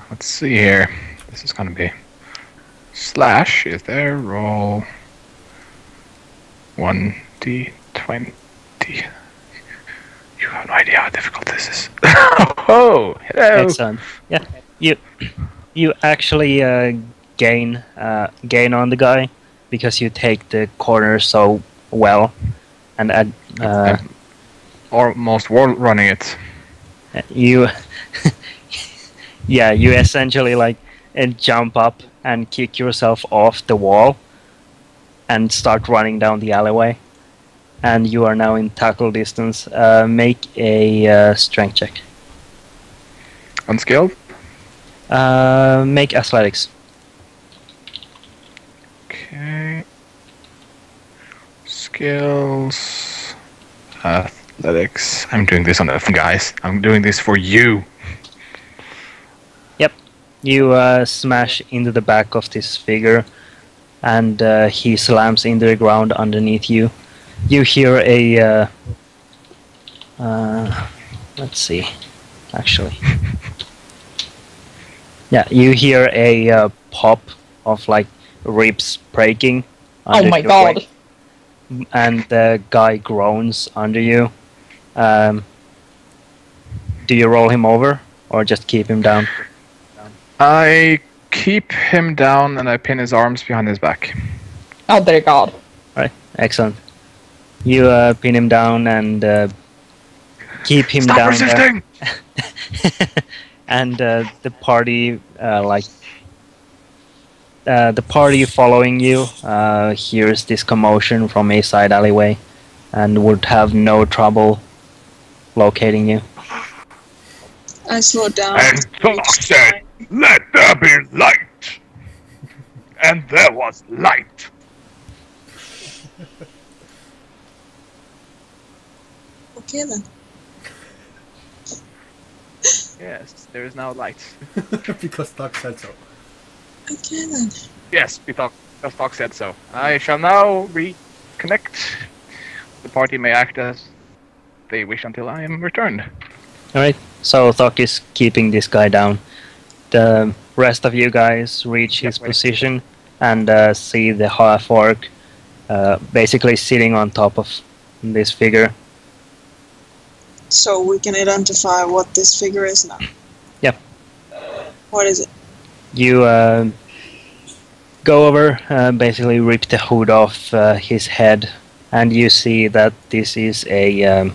Let's see here. This is gonna be slash. Is there roll 1d20? You have no idea how difficult this is. Oh, hello. Excellent. Yeah. You actually gain on the guy because you take the corner so well, and Almost wall running it. you yeah, you essentially like jump up and kick yourself off the wall and start running down the alleyway, and you are now in tackle distance. Make a strength check. Unskilled? Make athletics. Okay. Skills. Athletics. I'm doing this on the guys. I'm doing this for you. You smash into the back of this figure, and he slams into the ground underneath you. You hear a let's see, actually, yeah, you hear a pop of like ribs breaking. Oh under my your god. weight, and the guy groans under you. Do you roll him over or just keep him down? I keep him down and I pin his arms behind his back. Oh dear god. Right, excellent. You pin him down and keep him Stop down resisting! there. And the party, the party following you, hears this commotion from a side alleyway, and would have no trouble locating you. I slowed down. And Thok said, "Let there be light." And there was light. Okay then. Yes, there is now light. Because Doc said so. Okay then. Yes, because Thok said so. I shall now reconnect. The party may act as they wish until I am returned. Alright, so Thok is keeping this guy down. The rest of you guys reach his position and see the half-orc basically sitting on top of this figure. So we can identify what this figure is now. Yep. What is it? You go over, basically rip the hood off his head, and you see that this is a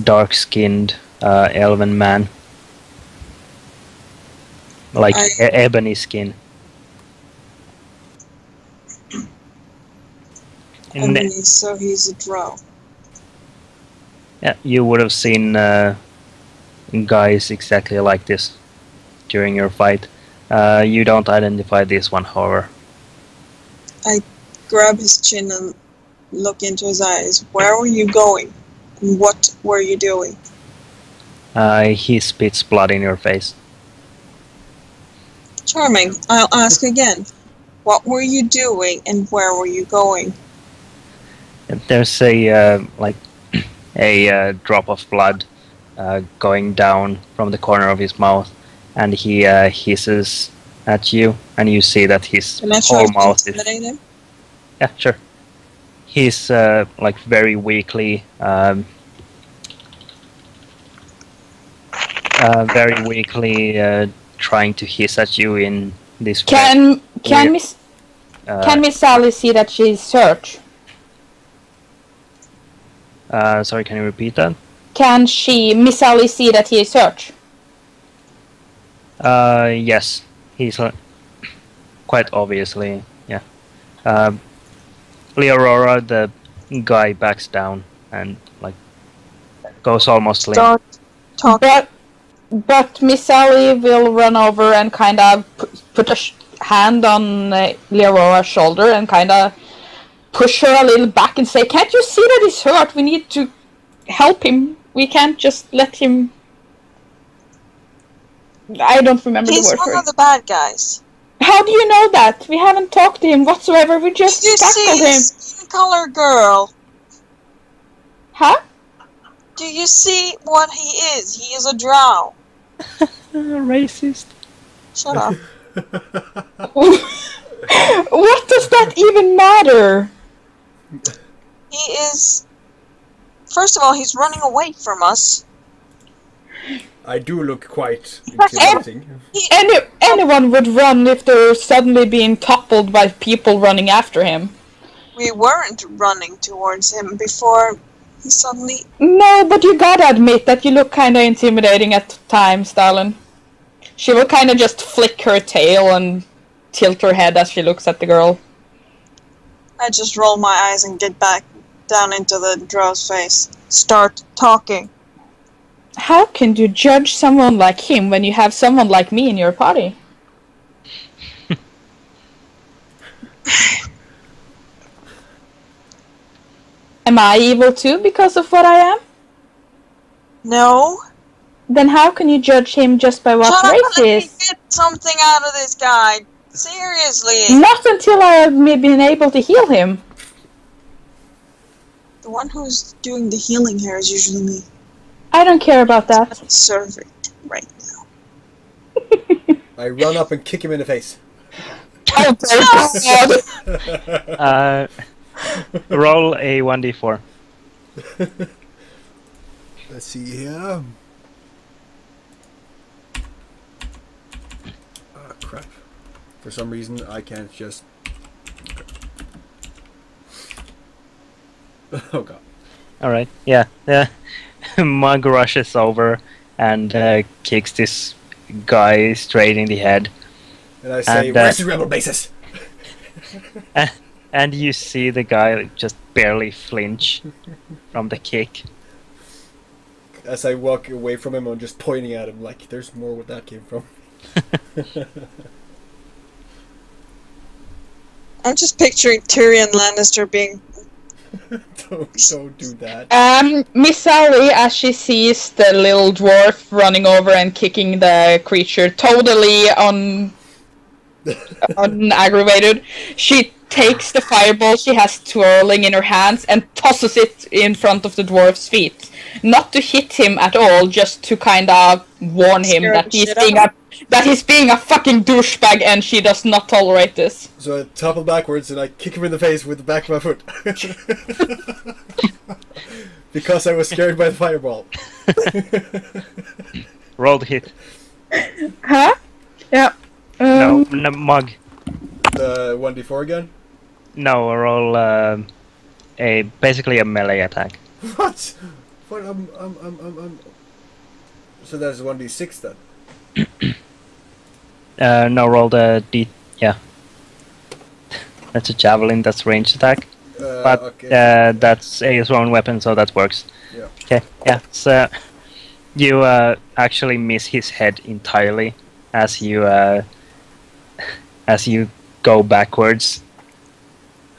dark-skinned elven man. Like ebony skin. And So he's a drow. yeah, you would have seen guys exactly like this during your fight. You don't identify this one, however. I grab his chin and look into his eyes. Where were you going? And what were you doing? He spits blood in your face. Charming. I'll ask again. What were you doing and where were you going? There's a a drop of blood going down from the corner of his mouth, and he hisses at you, and you see that his Can I try whole to mouth is. intimidate him? Yeah, sure. He's very weakly, trying to hiss at you in this. Can weird- Miss can Miss Sally see that she's hurt? Sorry, can you repeat that? Can Miss Sally see that he is hurt? Yes, he's quite obviously, yeah. Leorora, the guy, backs down and goes almost limp. Start talking. But Miss Sally will run over and kind of put a hand on Leorora's shoulder and kind of push her a little back and say, "Can't you see that he's hurt? We need to help him. We can't just let him." I don't remember He's the word one for of it. the bad guys. How do you know that? We haven't talked to him whatsoever. We just Did you see tackled the him. skin color girl? Huh? Do you see what he is? He is a drow. Racist. Shut up. What does that even matter? He is... First of all, he's running away from us. I do look quite intimidating. Anyone would run if they're suddenly being toppled by people running after him. We weren't running towards him before he suddenly... No, but you gotta admit that you look kinda intimidating at times, Stalin. She will kinda just flick her tail and tilt her head as she looks at the girl. I just roll my eyes and get back down into the drow's face. Start talking. How can you judge someone like him when you have someone like me in your party? Am I evil too because of what I am? No. Then how can you judge him just by what Shut up race and he let me is? get something out of this guy. Seriously. Not until I have been able to heal him. The one who's doing the healing here is usually me. I don't care about that. Serve it right now. I run up and kick him in the face. Oh, God. Roll a 1d4. Let's see here. Ah, crap. For some reason, I can't just... Oh, God. Alright, yeah. Mugg rushes over and kicks this guy straight in the head. And I say, And, where's the rebel bases? And you see the guy just barely flinch from the kick. As I walk away from him, I'm just pointing at him like, there's more where that came from. I'm just picturing Tyrion Lannister being... Don't do that. Miss Sally, as she sees the little dwarf running over and kicking the creature totally unaggravated, she takes the fireball she has twirling in her hands and tosses it in front of the dwarf's feet. Not to hit him at all, just to kind of warn him Scare that the he's shit being out that he's being a fucking douchebag and she does not tolerate this. So I topple backwards and I kick him in the face with the back of my foot. Because I was scared by the fireball. Roll the hit. Huh? Yeah. No, Mugg. The 1d4 again? No, roll basically a melee attack. What? What? So that's 1d6 then? No, roll the d. Yeah. That's a javelin. That's ranged attack. But okay. that's a thrown weapon, so that works. Yeah. Okay. Yeah. So you actually miss his head entirely as you go backwards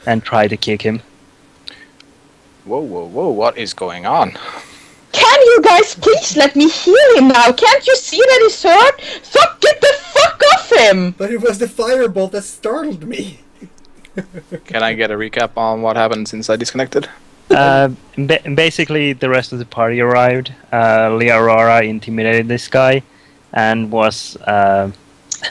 and try to kick him. Whoa, what is going on? Can you guys please let me heal him now? Can't you see that he's hurt? So get the fuck off him! But it was the firebolt that startled me. Can I get a recap on what happened since I disconnected? Basically, the rest of the party arrived. Leorora intimidated this guy and was I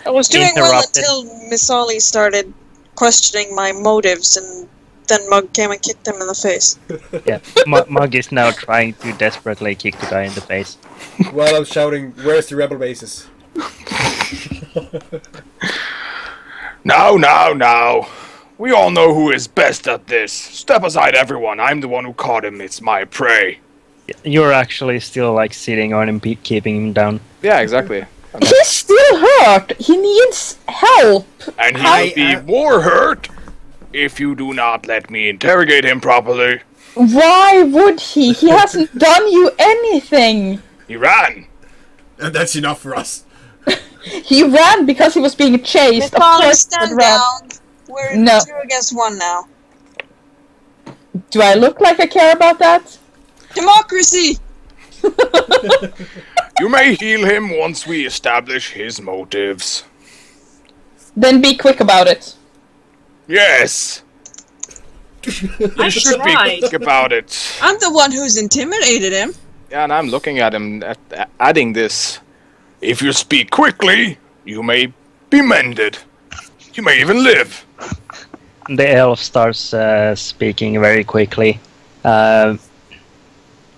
was doing well interrupted. until Misali started questioning my motives, and then Mugg came and kicked him in the face. Yeah, Mugg is now trying to desperately kick the guy in the face. While I'm shouting, "Where's the rebel bases?" Now. We all know who is best at this. Step aside, everyone. I'm the one who caught him. It's my prey. You're actually still like sitting on him, keeping him down. Yeah, exactly. He's still hurt! He needs help! And he'll be more hurt if you do not let me interrogate him properly. Why would he? He hasn't done you anything! He ran. And that's enough for us. He ran because he was being chased. Of Misali, course he would stand run. down. We're No. 2 against 1 now. Do I look like I care about that? Democracy! You may heal him once we establish his motives. Then be quick about it. Yes. You should be quick about it. I'm the one who's intimidated him. Yeah, and I'm looking at him, adding this. If you speak quickly, you may be mended. You may even live. The elf starts speaking very quickly.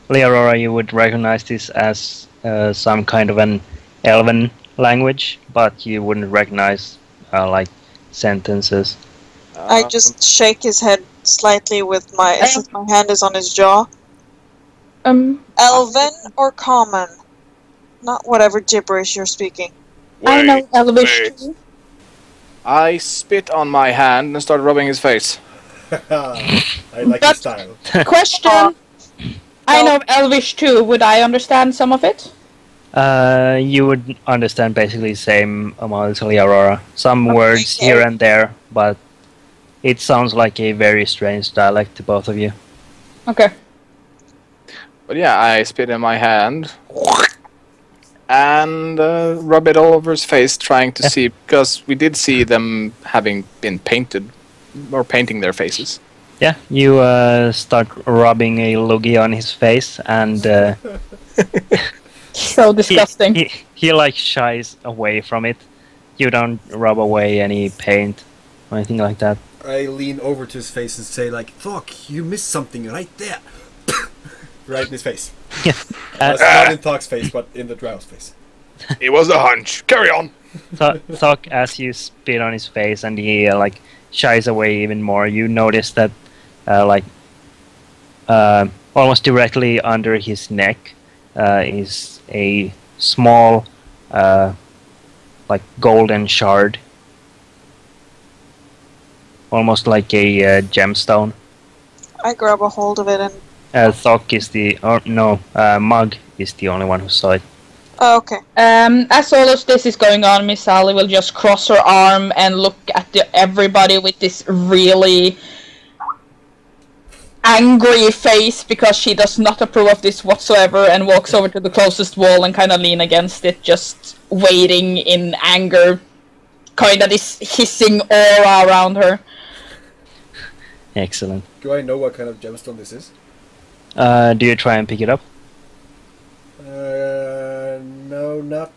Leorora, you would recognize this as some kind of an elven language, but you wouldn't recognize like sentences. I just shake his head slightly with my since my hand is on his jaw. Elven or common? Not whatever gibberish you're speaking. I know Wait, Elvish wait. too. I spit on my hand and started rubbing his face. I like your style. Question. I know Elvish too. Would I understand some of it? You would understand basically the same amount as Leorora. Some words Okay. here and there, but it sounds like a very strange dialect to both of you. Okay. But yeah, I spit in my hand and rub it all over his face, trying to see, because we did see them having been painted, or painting their faces. Yeah, you start rubbing a loogie on his face, and So disgusting. he like shies away from it. You don't rub away any paint or anything like that. I lean over to his face and say, like, "Fuck, you missed something right there." Right in his face. That's not in Thok's face, but in the drow's face. It was a hunch. Carry on. Thok, as you spit on his face and he like shies away even more, you notice that almost directly under his neck is a small like golden shard, almost like a gemstone. I grab a hold of it and... Thok is Mugg is the only one who saw it. Oh, okay. As all of this is going on, Miss Sally will just cross her arm and look at everybody with this really angry face because she does not approve of this whatsoever, and walks over to the closest wall and kind of lean against it, just waiting in anger. Kind of this hissing aura around her. Excellent. Do I know what kind of gemstone this is? Do you try and pick it up? No, not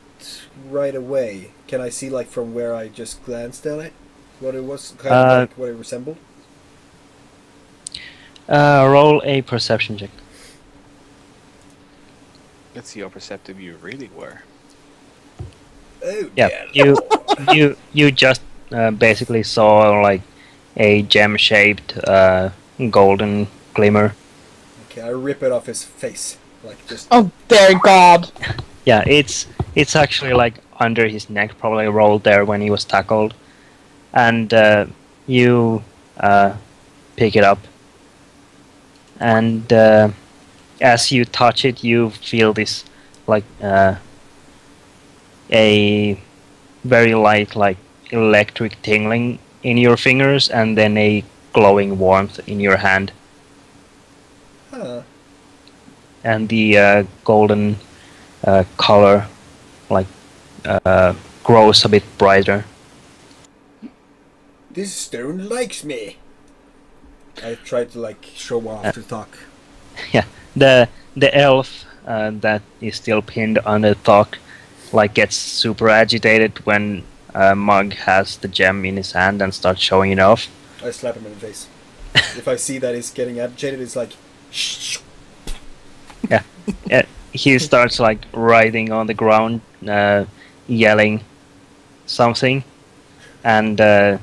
right away. Can I see, like, from where I just glanced at it? What it was, kind of like what it resembled? Roll a perception check. Let's see how perceptive you really were. Oh, Yeah, you just basically saw like a gem-shaped golden glimmer. Okay, I rip it off his face. Like, just... Oh, dear God. Yeah, it's actually like under his neck, probably rolled there when he was tackled, and you pick it up, and as you touch it, you feel this like a very light, like electric tingling in your fingers, and then a glowing warmth in your hand, Huh. and the golden color like grows a bit brighter. This stone likes me. I tried to like show off to Thok. Yeah, the elf that is still pinned on the Thok like gets super agitated when Mugg has the gem in his hand and starts showing it off. I slap him in the face. If I see that he's getting agitated, it's like, shh. Yeah, he starts like writhing on the ground, yelling something, and then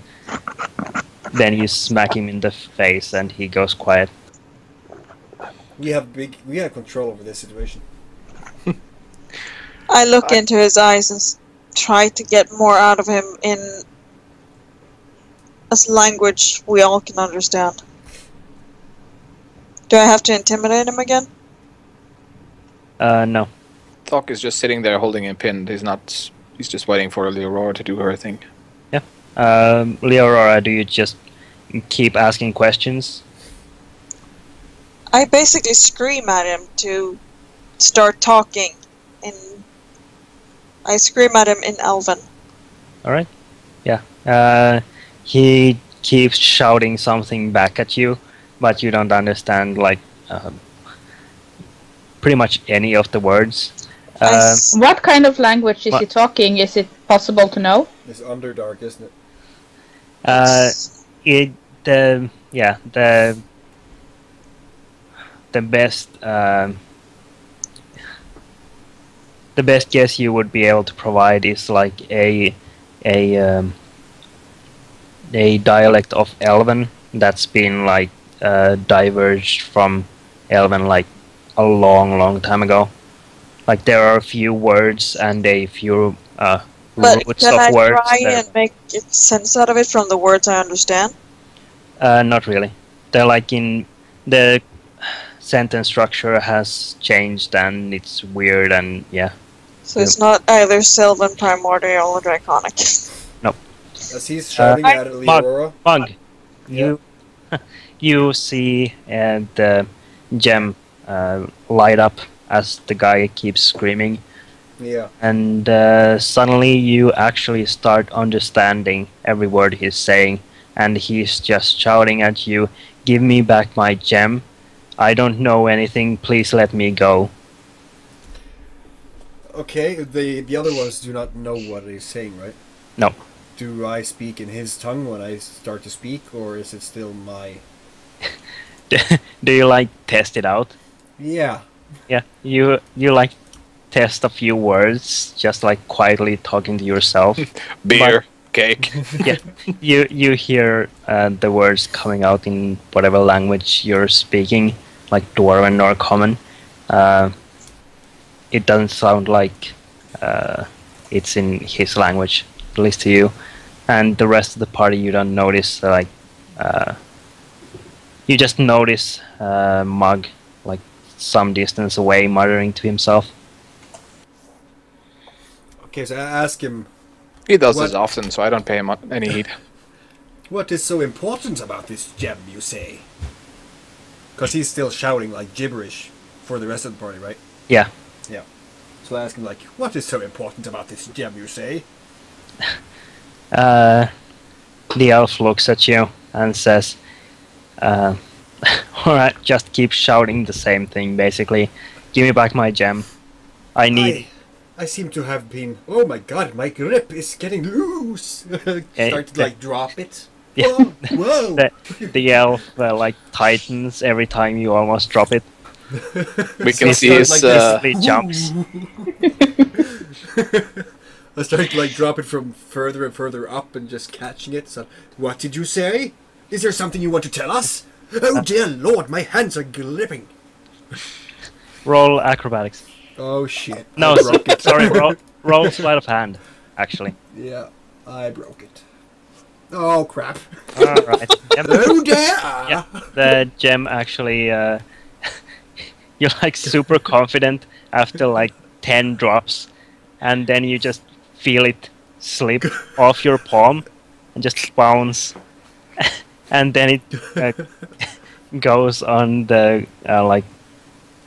you smack him in the face, and he goes quiet. We have control over this situation. I look into his eyes and try to get more out of him in a language we all can understand. Do I have to intimidate him again? No. Thok is just sitting there holding him pinned. He's not. He's just waiting for Leorora to do her thing. Yeah. Leorora, do you just keep asking questions? I basically scream at him to start talking. I scream at him in Elven. Alright. Yeah. He keeps shouting something back at you, but you don't understand like pretty much any of the words. What kind of language is he talking? Is it possible to know? It's Underdark, isn't it? The best the best guess you would be able to provide is like a dialect of Elven that's been like diverged from Elven like a long time ago. Like there are a few words and a few But roots can of I words. try and make sense out of it from the words I understand? Not really. They're like in the sentence structure has changed and it's weird and yeah. So it's not either Sylvan, Primordial, or Draconic. Nope. As he's shouting at Leorora. Mugg, Yeah. you see the gem light up as the guy keeps screaming. Yeah. And suddenly you actually start understanding every word he's saying, and he's just shouting at you, "Give me back my gem. I don't know anything, please let me go." Okay, the other ones do not know what he's saying, right? No. Do I speak in his tongue when I start to speak, or is it still my... Do you like test it out? Yeah. Yeah, you like test a few words, just like quietly talking to yourself. Beer, cake. Yeah, you hear the words coming out in whatever language you're speaking, like Dwarven or Common. It doesn't sound like it's in his language, at least to you. And the rest of the party, you don't notice. Like you just notice Mugg, like some distance away, muttering to himself. Okay, so I ask him, He does this often, so I don't pay him any heed. what is so important about this gem, you say? Because he's still shouting like gibberish for the rest of the party, right? Yeah. Yeah. So I ask him, like, what is so important about this gem, you say? The elf looks at you and says, "Alright, just keep shouting the same thing, basically. Give me back my gem. I need..." I seem to have been... Oh my god, my grip is getting loose! Start to, like, drop it. Yeah. Whoa! The elf, like, tightens every time you almost drop it. We can He see his. starts, like, he jumps. I start to, like, drop it from further and further up and just catching it. So, what did you say? Is there something you want to tell us? Oh dear lord, my hands are gripping. Roll acrobatics. Oh shit. No, I broke it. sorry, roll sleight of hand, actually. Yeah, I broke it. Oh crap. Alright. Oh dear! Yeah, the gem actually, you're like super confident after like 10 drops, and then you just feel it slip off your palm and just bounce, and then it goes on the like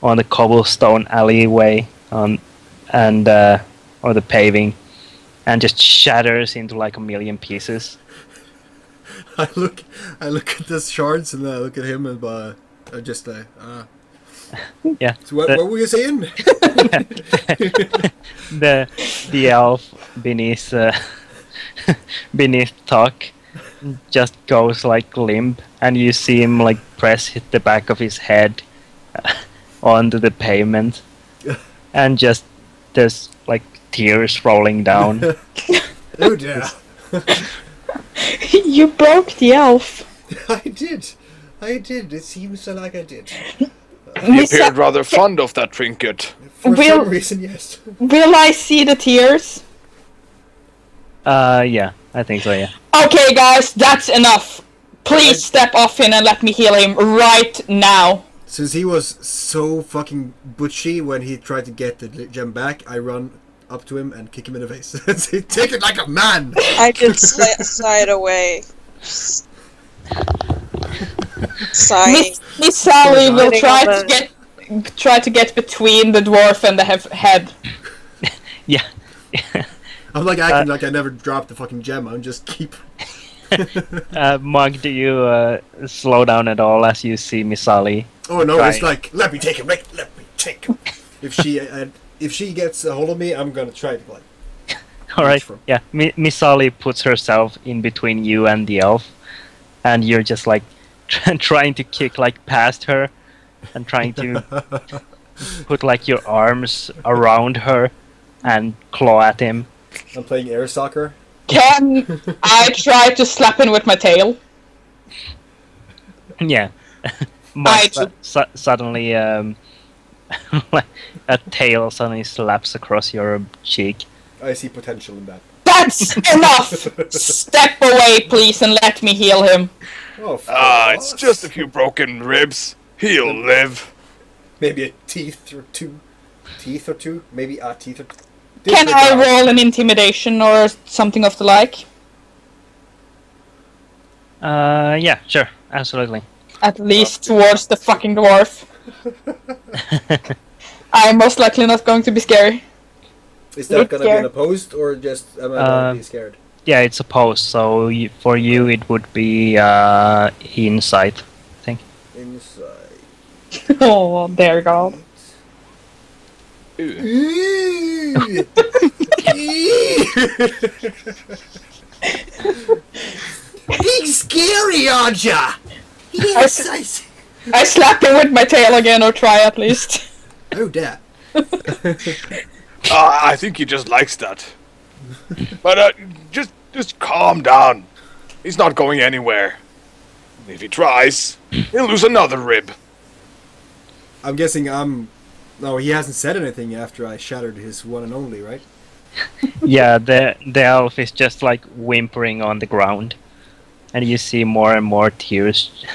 on the cobblestone alleyway or the paving, and just shatters into like a million pieces. I look at the shards and I look at him and I just Yeah. So what were you saying? The elf beneath beneath Tuck just goes like limp, and you see him like hit the back of his head onto the pavement, and just there's like tears rolling down. Oh dear. You broke the elf. I did. It seems like I did. He appeared rather fond of that trinket. For some reason, yes. Will I see the tears? Yeah, I think so, yeah. Okay, guys, that's enough. Please step off him and let me heal him right now. Since he was so fucking butchy when he tried to get the gem back, I run up to him and kick him in the face. Take it like a man! I just slide away. Sighing. Miss Sally will Sitting on try to get between the dwarf and the head. Yeah. I'm like acting like I never dropped the fucking gem. I'm just keep. Mugg, do you slow down at all as you see Misali? Oh no! Try. It's like let me take him. Let me take him. If she gets a hold of me, I'm gonna try to like. All right. From. Yeah. Misali puts herself in between you and the elf, and you're just like trying to kick like past her, and trying to put like your arms around her and claw at him. I'm playing air soccer. Can I try to slap him with my tail? Yeah. I Suddenly, a tail suddenly slaps across your cheek. I see potential in that. That's enough! Step away, please, and let me heal him. Oh, It's just a few broken ribs. He'll live. Maybe a teeth or two. Maybe a teeth or two. Can I roll an intimidation or something of the like? Yeah, sure, absolutely. At least towards the fucking dwarf. I'm most likely not going to be scary. Is that gonna be scared. an opposed or just am I gonna be scared? Yeah, it's opposed, so for you it would be insight, I think. Inside. Oh, there God. Big scary, aren't ya? Yes, I slap him with my tail again, or try at least. Oh, dear. I think he just likes that. But just calm down. He's not going anywhere. If he tries, he'll lose another rib. I'm guessing No, he hasn't said anything after I shattered his one and only, right? Yeah, the elf is just like whimpering on the ground, and you see more and more tears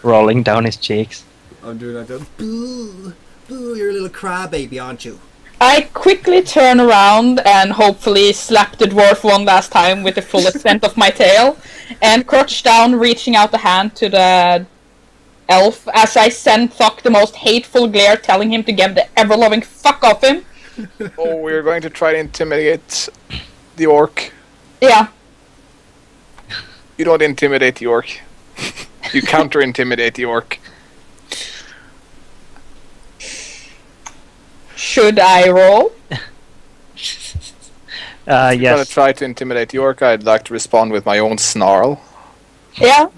rolling down his cheeks. I'm doing like that. Boo, you're a little crybaby, aren't you? I quickly turn around and hopefully slap the dwarf one last time with the full extent of my tail, and crouch down, reaching out the hand to the elf as I send Thuck the most hateful glare, telling him to get the ever-loving fuck off him. Oh, we're going to try to intimidate the orc. Yeah. You don't intimidate the orc. You counter-intimidate the orc. Should I roll? If you're going Yes. to try to intimidate the orc, I'd like to respond with my own snarl. Yeah.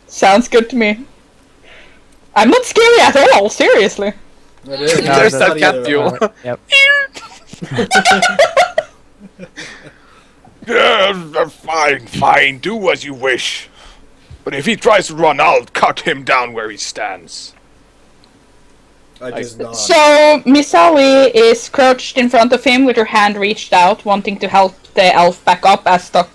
Sounds good to me. I'm not scary at all, seriously. There's that cat fuel. Yep. Yeah, fine. Do as you wish. But if he tries to run, I'll cut him down where he stands. I just nod. So, Miss Ali is crouched in front of him with her hand reached out, wanting to help the elf back up as Stuck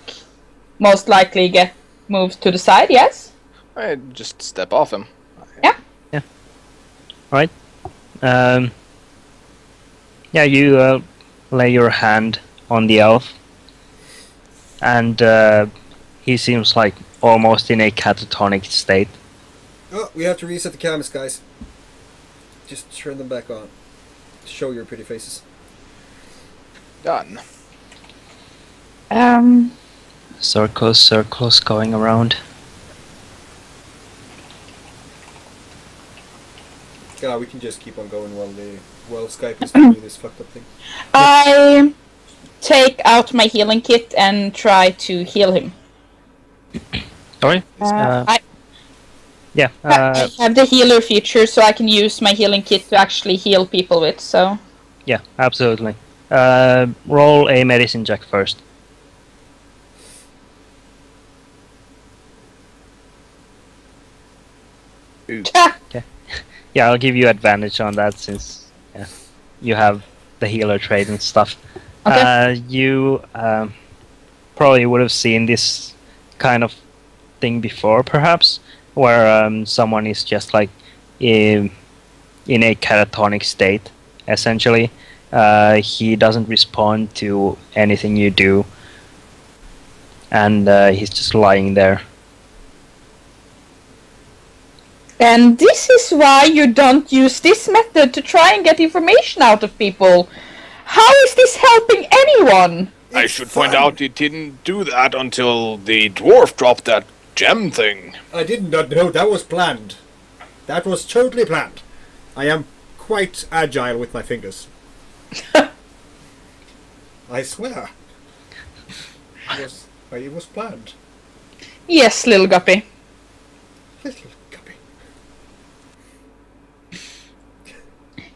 most likely get moved to the side, yes? I just step off him. Right. Yeah, you lay your hand on the elf, and he seems like almost in a catatonic state. Oh, we have to reset the cameras, guys. Just turn them back on. Show your pretty faces. Done. Circles going around. Yeah, we can just keep on going while Skype is doing this fucked up thing. I take out my healing kit and try to heal him. Sorry? I Yeah. I have the healer feature, so I can use my healing kit to actually heal people with, so... Yeah, absolutely. Roll a medicine check first. Yeah, I'll give you advantage on that since you have the healer trait and stuff. Okay. You probably would have seen this kind of thing before, perhaps, where someone is just like in a catatonic state, essentially. He doesn't respond to anything you do, and he's just lying there. And this is why you don't use this method to try and get information out of people. How is this helping anyone? I should point out he didn't do that until the dwarf dropped that gem thing. I did not know that was planned. That was totally planned. I am quite agile with my fingers. I swear. It was planned. Yes, little guppy. Little guppy.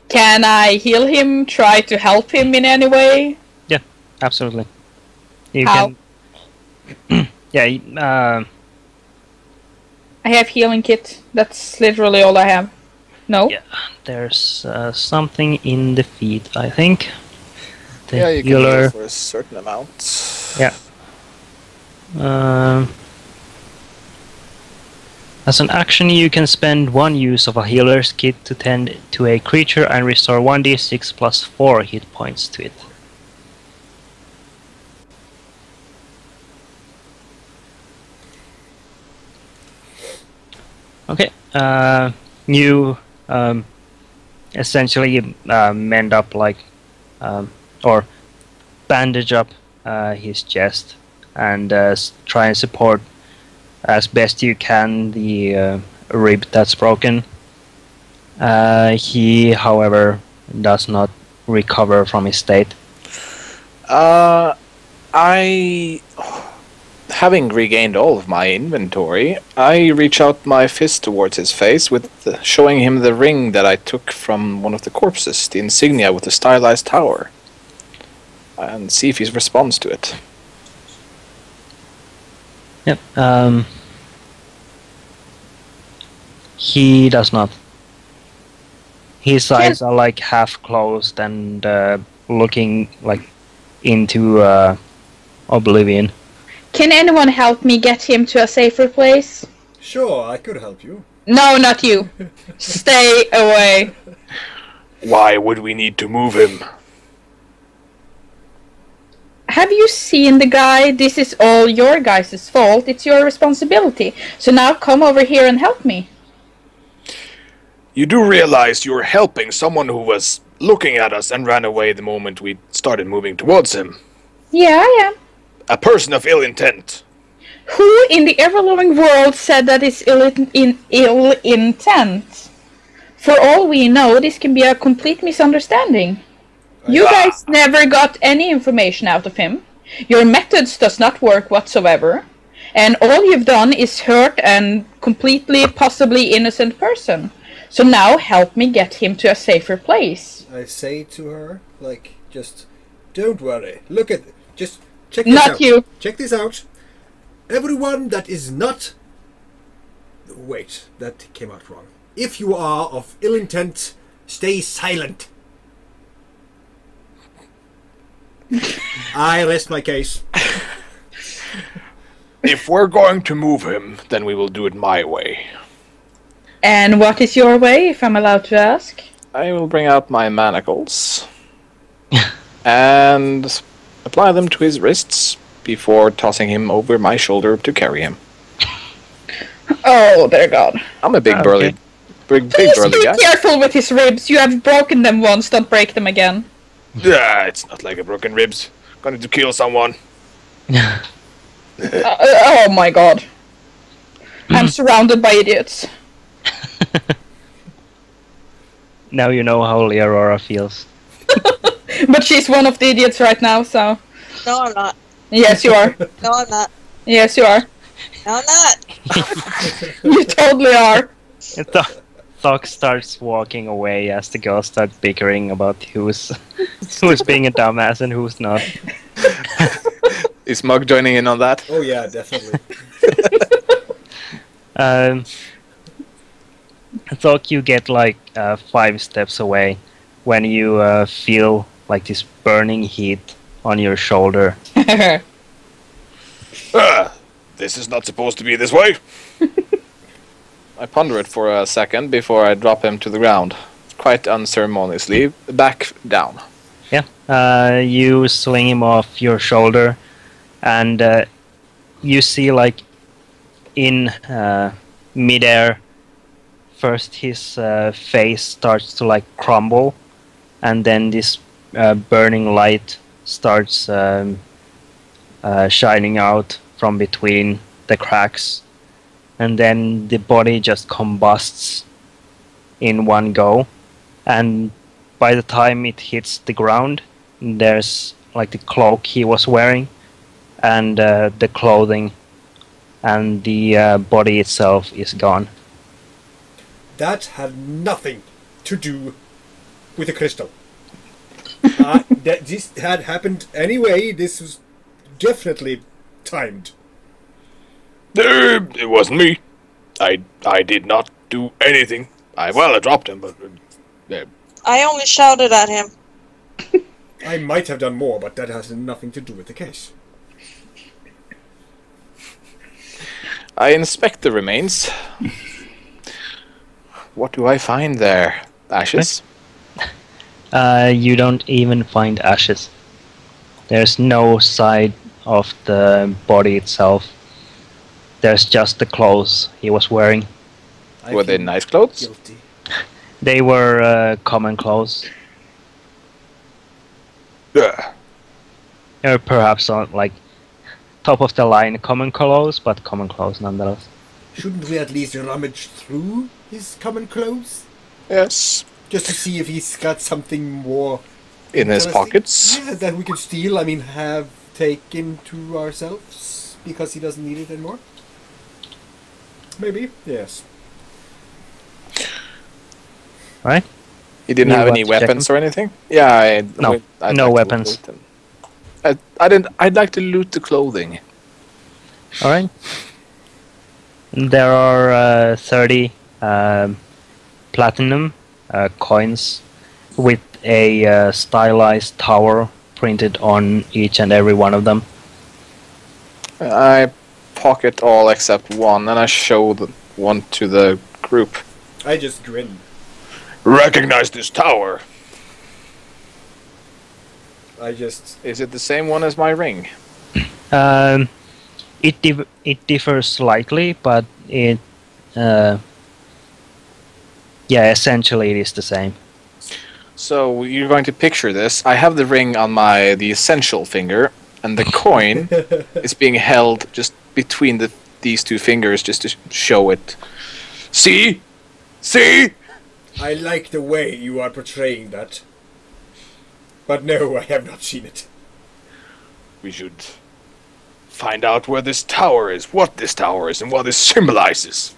Can I heal him, try to help him in any way? Yeah, absolutely. You How? can. Yeah. I have healing kit. That's literally all I have. No? Yeah, there's something in the feet, I think. The Yeah, you can healer. heal for a certain amount. Yeah. As an action, you can spend one use of a healer's kit to tend to a creature and restore 1d6 plus 4 hit points to it. Okay. You essentially mend up or bandage up his chest and try and support as best you can the rib that's broken. He, however, does not recover from his state. Having regained all of my inventory, I reach out my fist towards his face, showing him the ring that I took from one of the corpses, the insignia with the stylized tower, and see if he responds to it. Yep. He does not. His eyes are like half closed and looking like into oblivion. Can anyone help me get him to a safer place? Sure, I could help you. No, not you. Stay away. Why would we need to move him? Have you seen the guy? This is all your guys' fault. It's your responsibility. So now come over here and help me. You do realize you're helping someone who was looking at us and ran away the moment we started moving towards him. Yeah, I am. A person of ill intent. Who in the ever-loving world said that it's ill intent? For all we know, this can be a complete misunderstanding. You guys never got any information out of him. Your methods does not work whatsoever. And all you've done is hurt a completely, possibly innocent person. So now help me get him to a safer place. I say to her, just don't worry. Look at just check this out. Not you. Check this out. Everyone that is not... Wait, that came out wrong. If you are of ill intent, stay silent. I rest my case. If we're going to move him, then we will do it my way. And what is your way, if I'm allowed to ask? I will bring out my manacles and apply them to his wrists before tossing him over my shoulder to carry him. Oh, dear God. I'm a big burly Please burly be guy. careful with his ribs. You have broken them once, don't break them again. Yeah, it's not like a broken ribs. Going to kill someone. Oh my god. I'm surrounded by idiots. Now you know how Leorora feels. But she's one of the idiots right now, so... No, I'm not. Yes, you are. No, I'm not. Yes, you are. No, I'm not. You totally are. Thok starts walking away as the girls start bickering about who's being a dumbass and who's not. Is Mugg joining in on that? Oh yeah, definitely. Thok, you get like 5 steps away when you feel like this burning heat on your shoulder. This is not supposed to be this way. I ponder it for a second before I drop him to the ground. Quite unceremoniously, back down. Yeah. You swing him off your shoulder, and you see like in midair, first his face starts to like crumble, and then this burning light starts shining out from between the cracks, and then the body just combusts in one go, and by the time it hits the ground, there's like the cloak he was wearing, and the clothing, and the body itself is gone. That had nothing to do with the crystal. This had happened anyway. This was definitely timed. It wasn't me. I did not do anything. I dropped him, but... I only shouted at him. I might have done more, but that has nothing to do with the case. I inspect the remains. What do I find there? Ashes? You don't even find ashes. There's no side of the body itself. There's just the clothes he was wearing. Were they nice clothes? Guilty. They were common clothes. Or perhaps on like top of the line common clothes, but common clothes nonetheless. Shouldn't we at least rummage through his common clothes? Yes. Just to see if he's got something more In his interesting? pockets? Yeah, that we could steal, have taken to ourselves because he doesn't need it anymore? Maybe, yes. Right? He didn't You have want any to check weapons them? or anything? Yeah, No, I'd no like to weapons. loot them. I'd like to loot the clothing. Alright. There are 30 platinum coins with a stylized tower printed on each and every one of them. I pocket all except one, and I show the one to the group. I just grin. Recognize this tower. Is it the same one as my ring? It differs slightly, but it essentially it is the same. So you're going to picture this. I have the ring on the essential finger, and the coin is being held just between these two fingers, just to show it. See? See? I like the way you are portraying that. But no, I have not seen it. We should find out where this tower is, what this tower is, and what this symbolizes.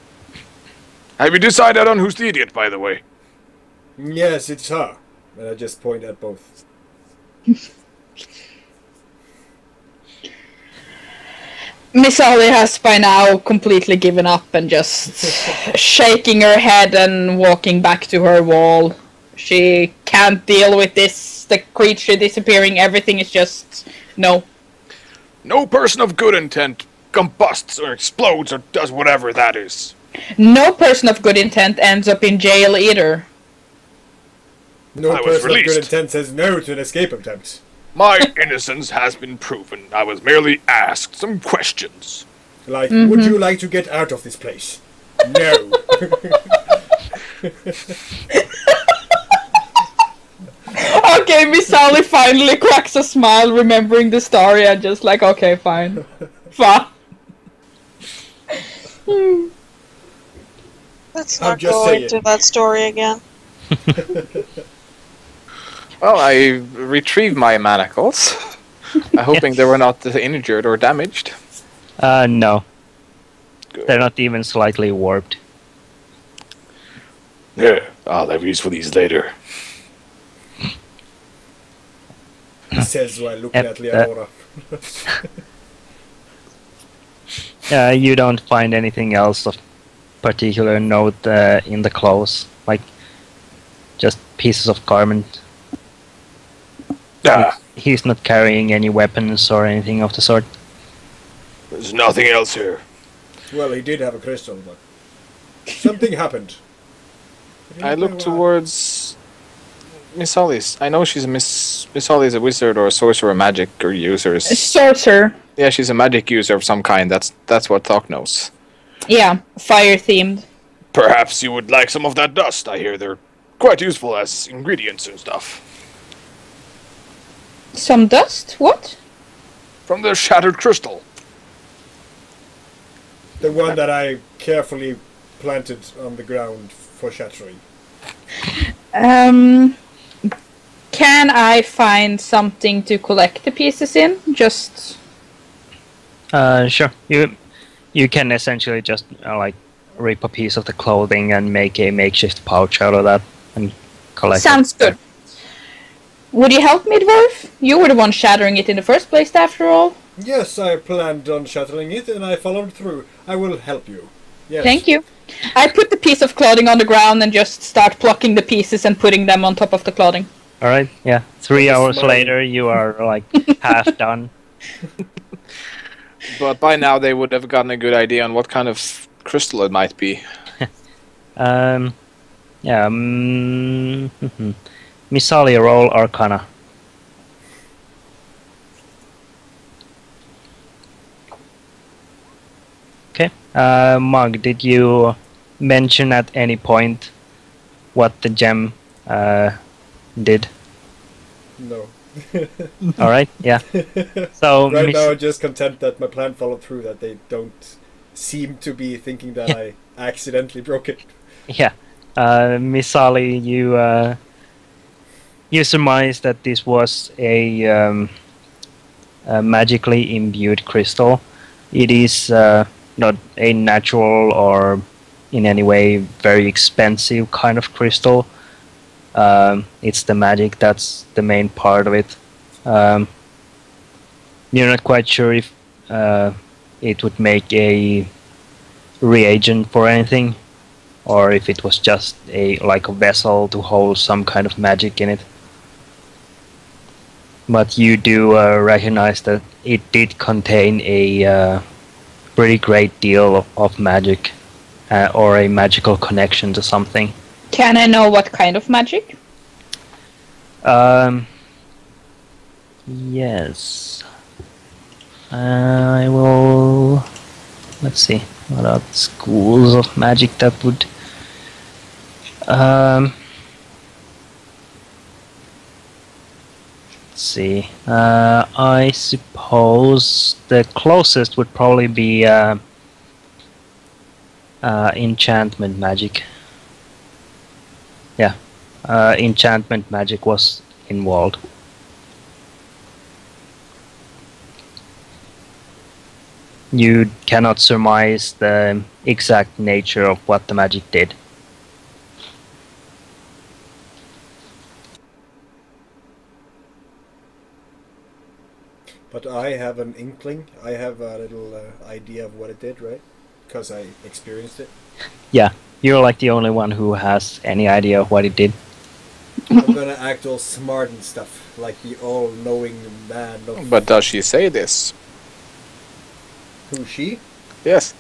Have you decided on who's the idiot, by the way? Yes, it's her. And I just point at both. Miss Ollie has by now completely given up and just shaking her head and walking back to her wall. She can't deal with this, the creature disappearing, everything is just... no. No person of good intent combusts or explodes or does whatever that is. No person of good intent ends up in jail either. No I was person of released. good intent says no to an escape attempt. My innocence has been proven. I was merely asked some questions. Like, would you like to get out of this place? No. Okay, Okay, Miss Sally finally cracks a smile, remembering the story, and just like, okay, fine. Fine. Let's I'm not just go saying. into that story again. Well, I retrieved my manacles, hoping they were not injured or damaged. No. Good. They're not even slightly warped. Yeah, I'll have use for these later. He says while looking Yep, at Leonora. You don't find anything else of particular note in the clothes, like just pieces of garment. Ah, He's not carrying any weapons or anything of the sort. there's nothing else here. Well, he did have a crystal, but something happened. I look towards Miss Hollis. I know she's Miss Holly is a wizard or a sorcerer, magic or user. Sorcerer. Yeah, she's a magic user of some kind. That's what Talk knows. Yeah, fire themed. Perhaps you would like some of that dust. I hear they're quite useful as ingredients and stuff. Some dust? What? From the shattered crystal. The one that I carefully planted on the ground for shattering. Can I find something to collect the pieces in? Just... Sure. You can essentially just like rip a piece of the clothing and make a makeshift pouch out of that and collect Sounds it. good. Would you help me, Dwarf? You were the one shattering it in the first place, after all. Yes, I planned on shattering it and I followed through. I will help you. Yes. Thank you. I put the piece of clothing on the ground and just start plucking the pieces and putting them on top of the clothing. Alright, yeah. 3 hours Smile. later, you are like half done. But by now they would have gotten a good idea on what kind of crystal it might be. Yeah. Misali, roll Arcana. Okay. Mugg, did you mention at any point what the gem did? No. Alright, yeah. So, Right now I'm just content that my plan followed through, that they don't seem to be thinking that I accidentally broke it. yeah. Misali, you surmise that this was a magically imbued crystal. It is not a natural or in any way very expensive kind of crystal. It's the magic that's the main part of it. You're not quite sure if it would make a reagent for anything, or if it was just like a vessel to hold some kind of magic in it. But you do recognize that it did contain a pretty great deal of magic, or a magical connection to something. Can I know what kind of magic? Yes. I will... Let's see. What are the schools of magic that would... Let's see. I suppose the closest would probably be enchantment magic. Yeah. Enchantment magic was involved. You cannot surmise the exact nature of what the magic did. But I have an inkling. I have a little idea of what it did, right? Because I experienced it. Yeah, you're like the only one who has any idea of what it did. I'm gonna act all smart and stuff, like the all-knowing man of... But does she say this? Who, she? Yes.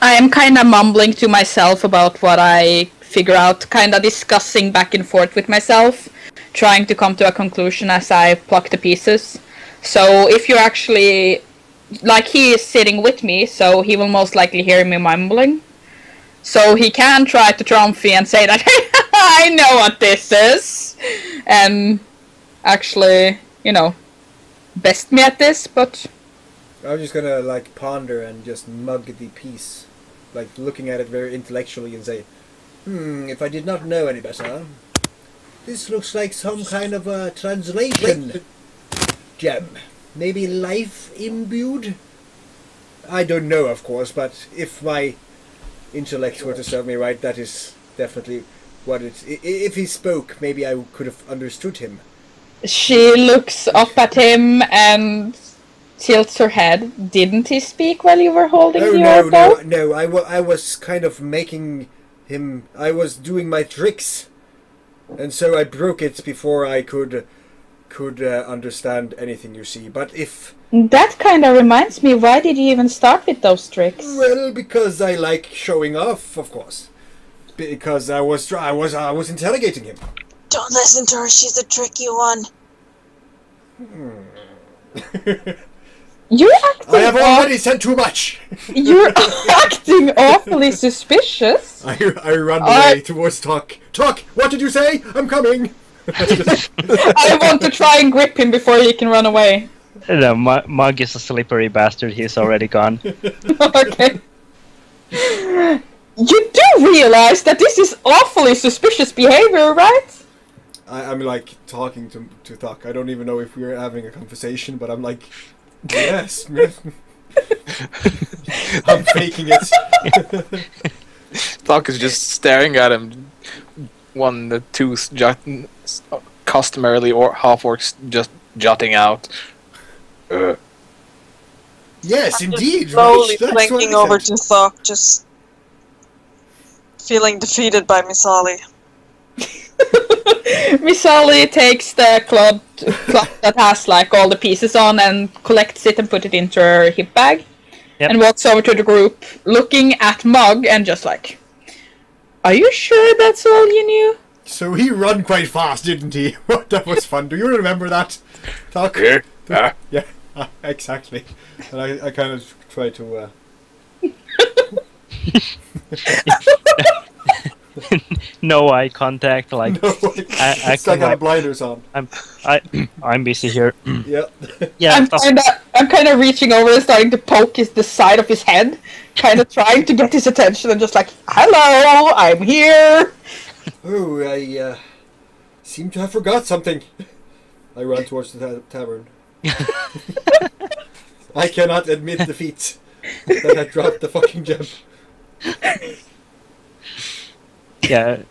I am kind of mumbling to myself about what I figure out, kind of discussing back and forth with myself, trying to come to a conclusion as I pluck the pieces. So if you're actually... Like, he is sitting with me, so he will most likely hear me mumbling. So he can try to trump me and say that, I know what this is! And actually, best me at this, but I'm just gonna like ponder and just mug the piece, like looking at it very intellectually and say, if I did not know any better, this looks like some kind of a translation gem. Maybe life imbued? I don't know, of course, but if my intellect were to serve me right, that is definitely what it... If he spoke, maybe I could have understood him. she looks up at him and tilts her head. Didn't he speak while you were holding your bow? No, I was kind of making him... I was doing my tricks, and so I broke it before I could understand anything, you see. But if... That kind of reminds me, why did you even start with those tricks? Well, because I like showing off, of course. Because I was interrogating him. Don't listen to her. She's the tricky one. You're acting. I have already said too much. You're acting awfully suspicious. I run away towards Tuck. Tuck, what did you say? I'm coming. I want to try and grip him before he can run away. No, Mugg is a slippery bastard. He's already gone. Okay. You do realize that this is awfully suspicious behavior, right? I'm like talking to Tuck. I don't even know if we're having a conversation, but I'm like, yes. I'm faking it. Doc is just staring at him. The two customarily half-orcs just jutting out. Yes, I'm indeed. just slowly That's flanking what I over said. to Thok, just feeling defeated by Misali. Misali takes the cloth that has like all the pieces on and collects it and put it into her hip bag. Yep. And walks over to the group, looking at Mugg and just like, are you sure that's all you knew? So he run quite fast, didn't he? That was fun. Do you remember that? Tuck? Yeah. Yeah, exactly. And I kind of try to... No eye contact. Like No, it's acting like I like have blinders on. I'm busy here. Yeah. Yeah. I'm kind of reaching over and starting to poke the side of his head, kind of trying to get his attention and just like, hello, I'm here. Oh, I seem to have forgot something. I run towards the tavern. I cannot admit defeat. That I dropped the fucking gem. Yeah.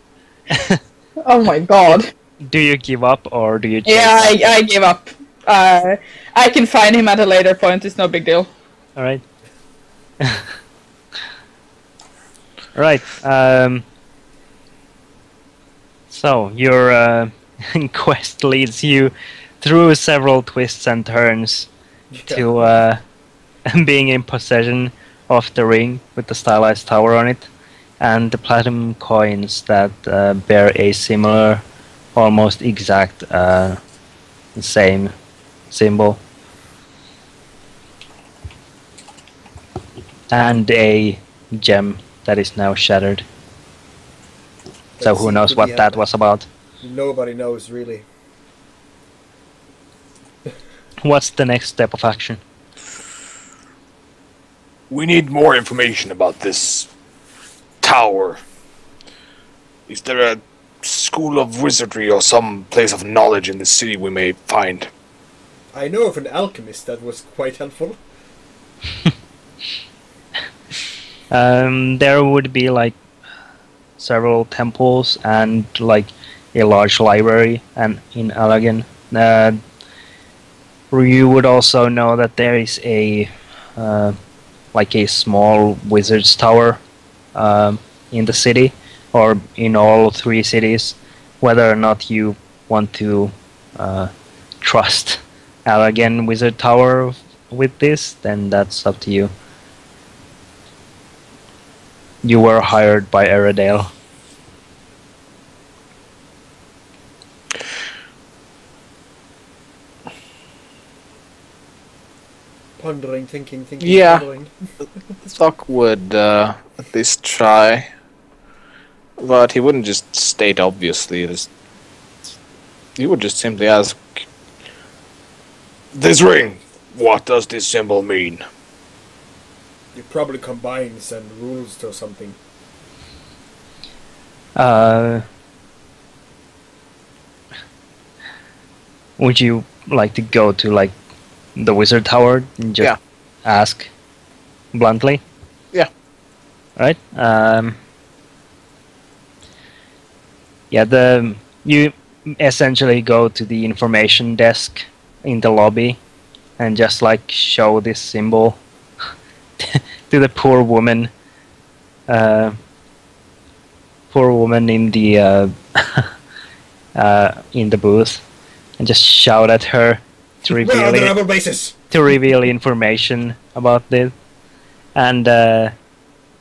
Oh my god. Do you give up or do you? Yeah, I give up. I can find him at a later point. It's no big deal. All right. Right. So your quest leads you through several twists and turns to being in possession of the ring with the stylized tower on it, and the platinum coins that bear a similar, almost exact, same symbol, and a gem that is now shattered. So who knows what that was about? Nobody knows, really. What's the next step of action? We need more information about this tower. Is there a school of wizardry or some place of knowledge in the city we may find? I know of an alchemist that was quite helpful. There would be like several temples and like a large library and in Alagan. You would also know that there is a like a small wizard's tower in the city, or in all three cities. Whether or not you want to trust Alagan Wizard Tower with this, then that's up to you. You were hired by Eredale. Pondering, thinking, Yeah. pondering. Thok would at least try, but he wouldn't just state obviously. He would just simply ask, This ring. What does this symbol mean? It probably combines and rules or something. Would you like to go to like the wizard tower and just ask bluntly? Yeah. Right. Yeah. You essentially go to the information desk in the lobby and just like show this symbol to the poor woman. Poor woman in the in the booth, and just shout at her to reveal information about this. And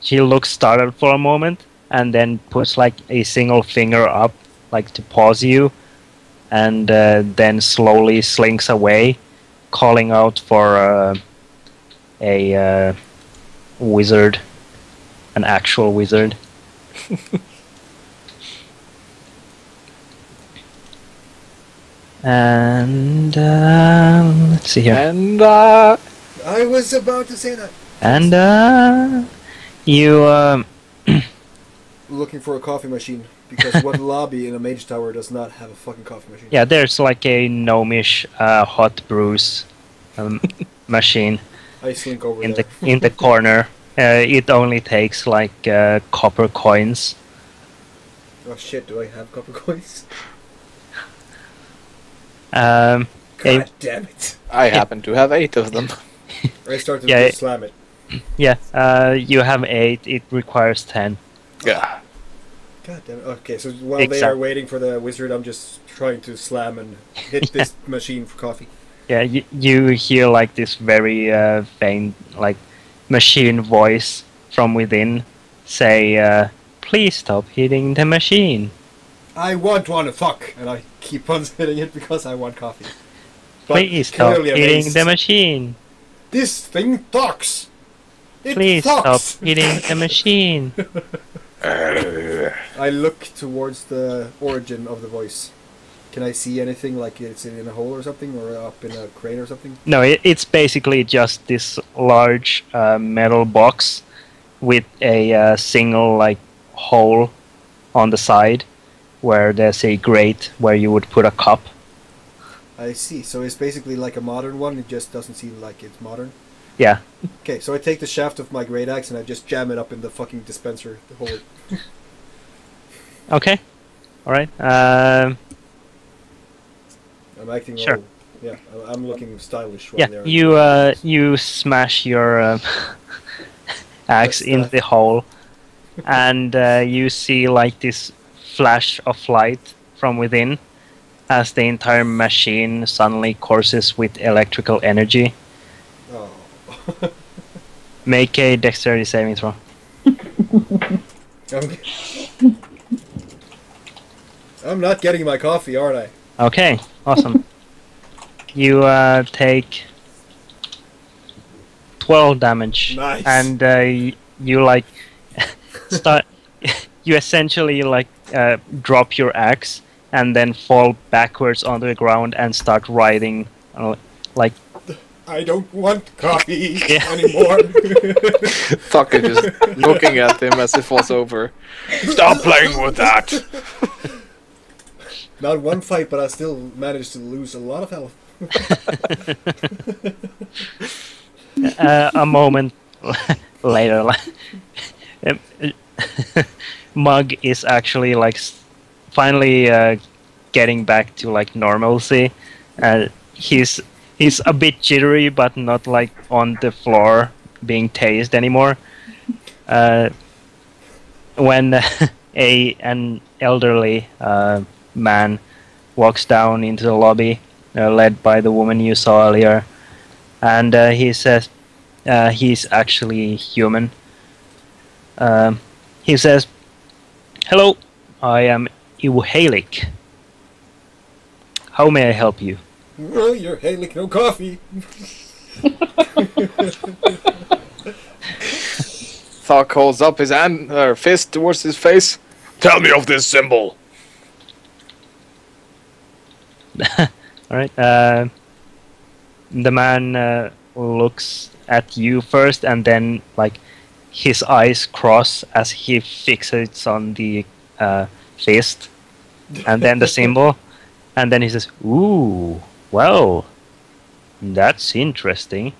she looks startled for a moment, and then puts like a single finger up, like to pause you, and then slowly slinks away, calling out for a wizard, an actual wizard. And let's see here. And I was about to say that. And you Looking for a coffee machine, because what lobby in a mage tower does not have a fucking coffee machine? yeah, there's like a gnomish hot brews machine I slink over in there. the corner. It only takes like copper coins. Oh shit, do I have copper coins? Um, God damn it. I happen to have 8 of them. I started Yeah, to slam it. yeah. You have 8. It requires 10. Yeah. God damn it. Okay, so while they are waiting for the wizard, I'm just trying to slam and hit this machine for coffee. Yeah, you hear like this very faint, like machine voice from within say, "Please stop hitting the machine." I want one, fuck! And I keep on hitting it because I want coffee. But Please stop clearly hitting amazed. the machine. This thing talks! It Please talks! stop hitting the machine. I look towards the origin of the voice. Can I see anything, like it's in a hole or something, or up in a crate or something? No, it's basically just this large metal box with a single like hole on the side where there's a grate where you would put a cup. I see. So it's basically like a modern one, it just doesn't seem like it's modern? Yeah. Okay, so I take the shaft of my great axe and I just jam it up in the fucking dispenser to hold it. Okay. All right. I'm acting Sure. all... Yeah, I'm looking stylish while they're... You smash your axe in the hole, and you see like this flash of light from within as the entire machine suddenly courses with electrical energy. Oh. Make a dexterity saving throw. I'm not getting my coffee, aren't I? Okay, awesome. You take 12 damage. Nice. And you like start. You essentially like drop your axe and then fall backwards onto the ground and start writhing, like. I don't want coffee Yeah. anymore. Tucker just looking at him as he falls over. Stop playing with that! Not one fight, but I still managed to lose a lot of health. A moment later, Mugg is actually like finally getting back to like normalcy. He's a bit jittery, but not like on the floor being tased anymore. When an elderly man walks down into the lobby, led by the woman you saw earlier, and he says he's actually human. He says, "Hello, I am Iwhalik. How may I help you?" Well, you're Halic, no coffee. Thok holds up his fist towards his face. Tell me of this symbol! All right. the man looks at you first, and then like his eyes cross as he fixates on the fist, and then the symbol, and then he says, "Ooh, well, that's interesting,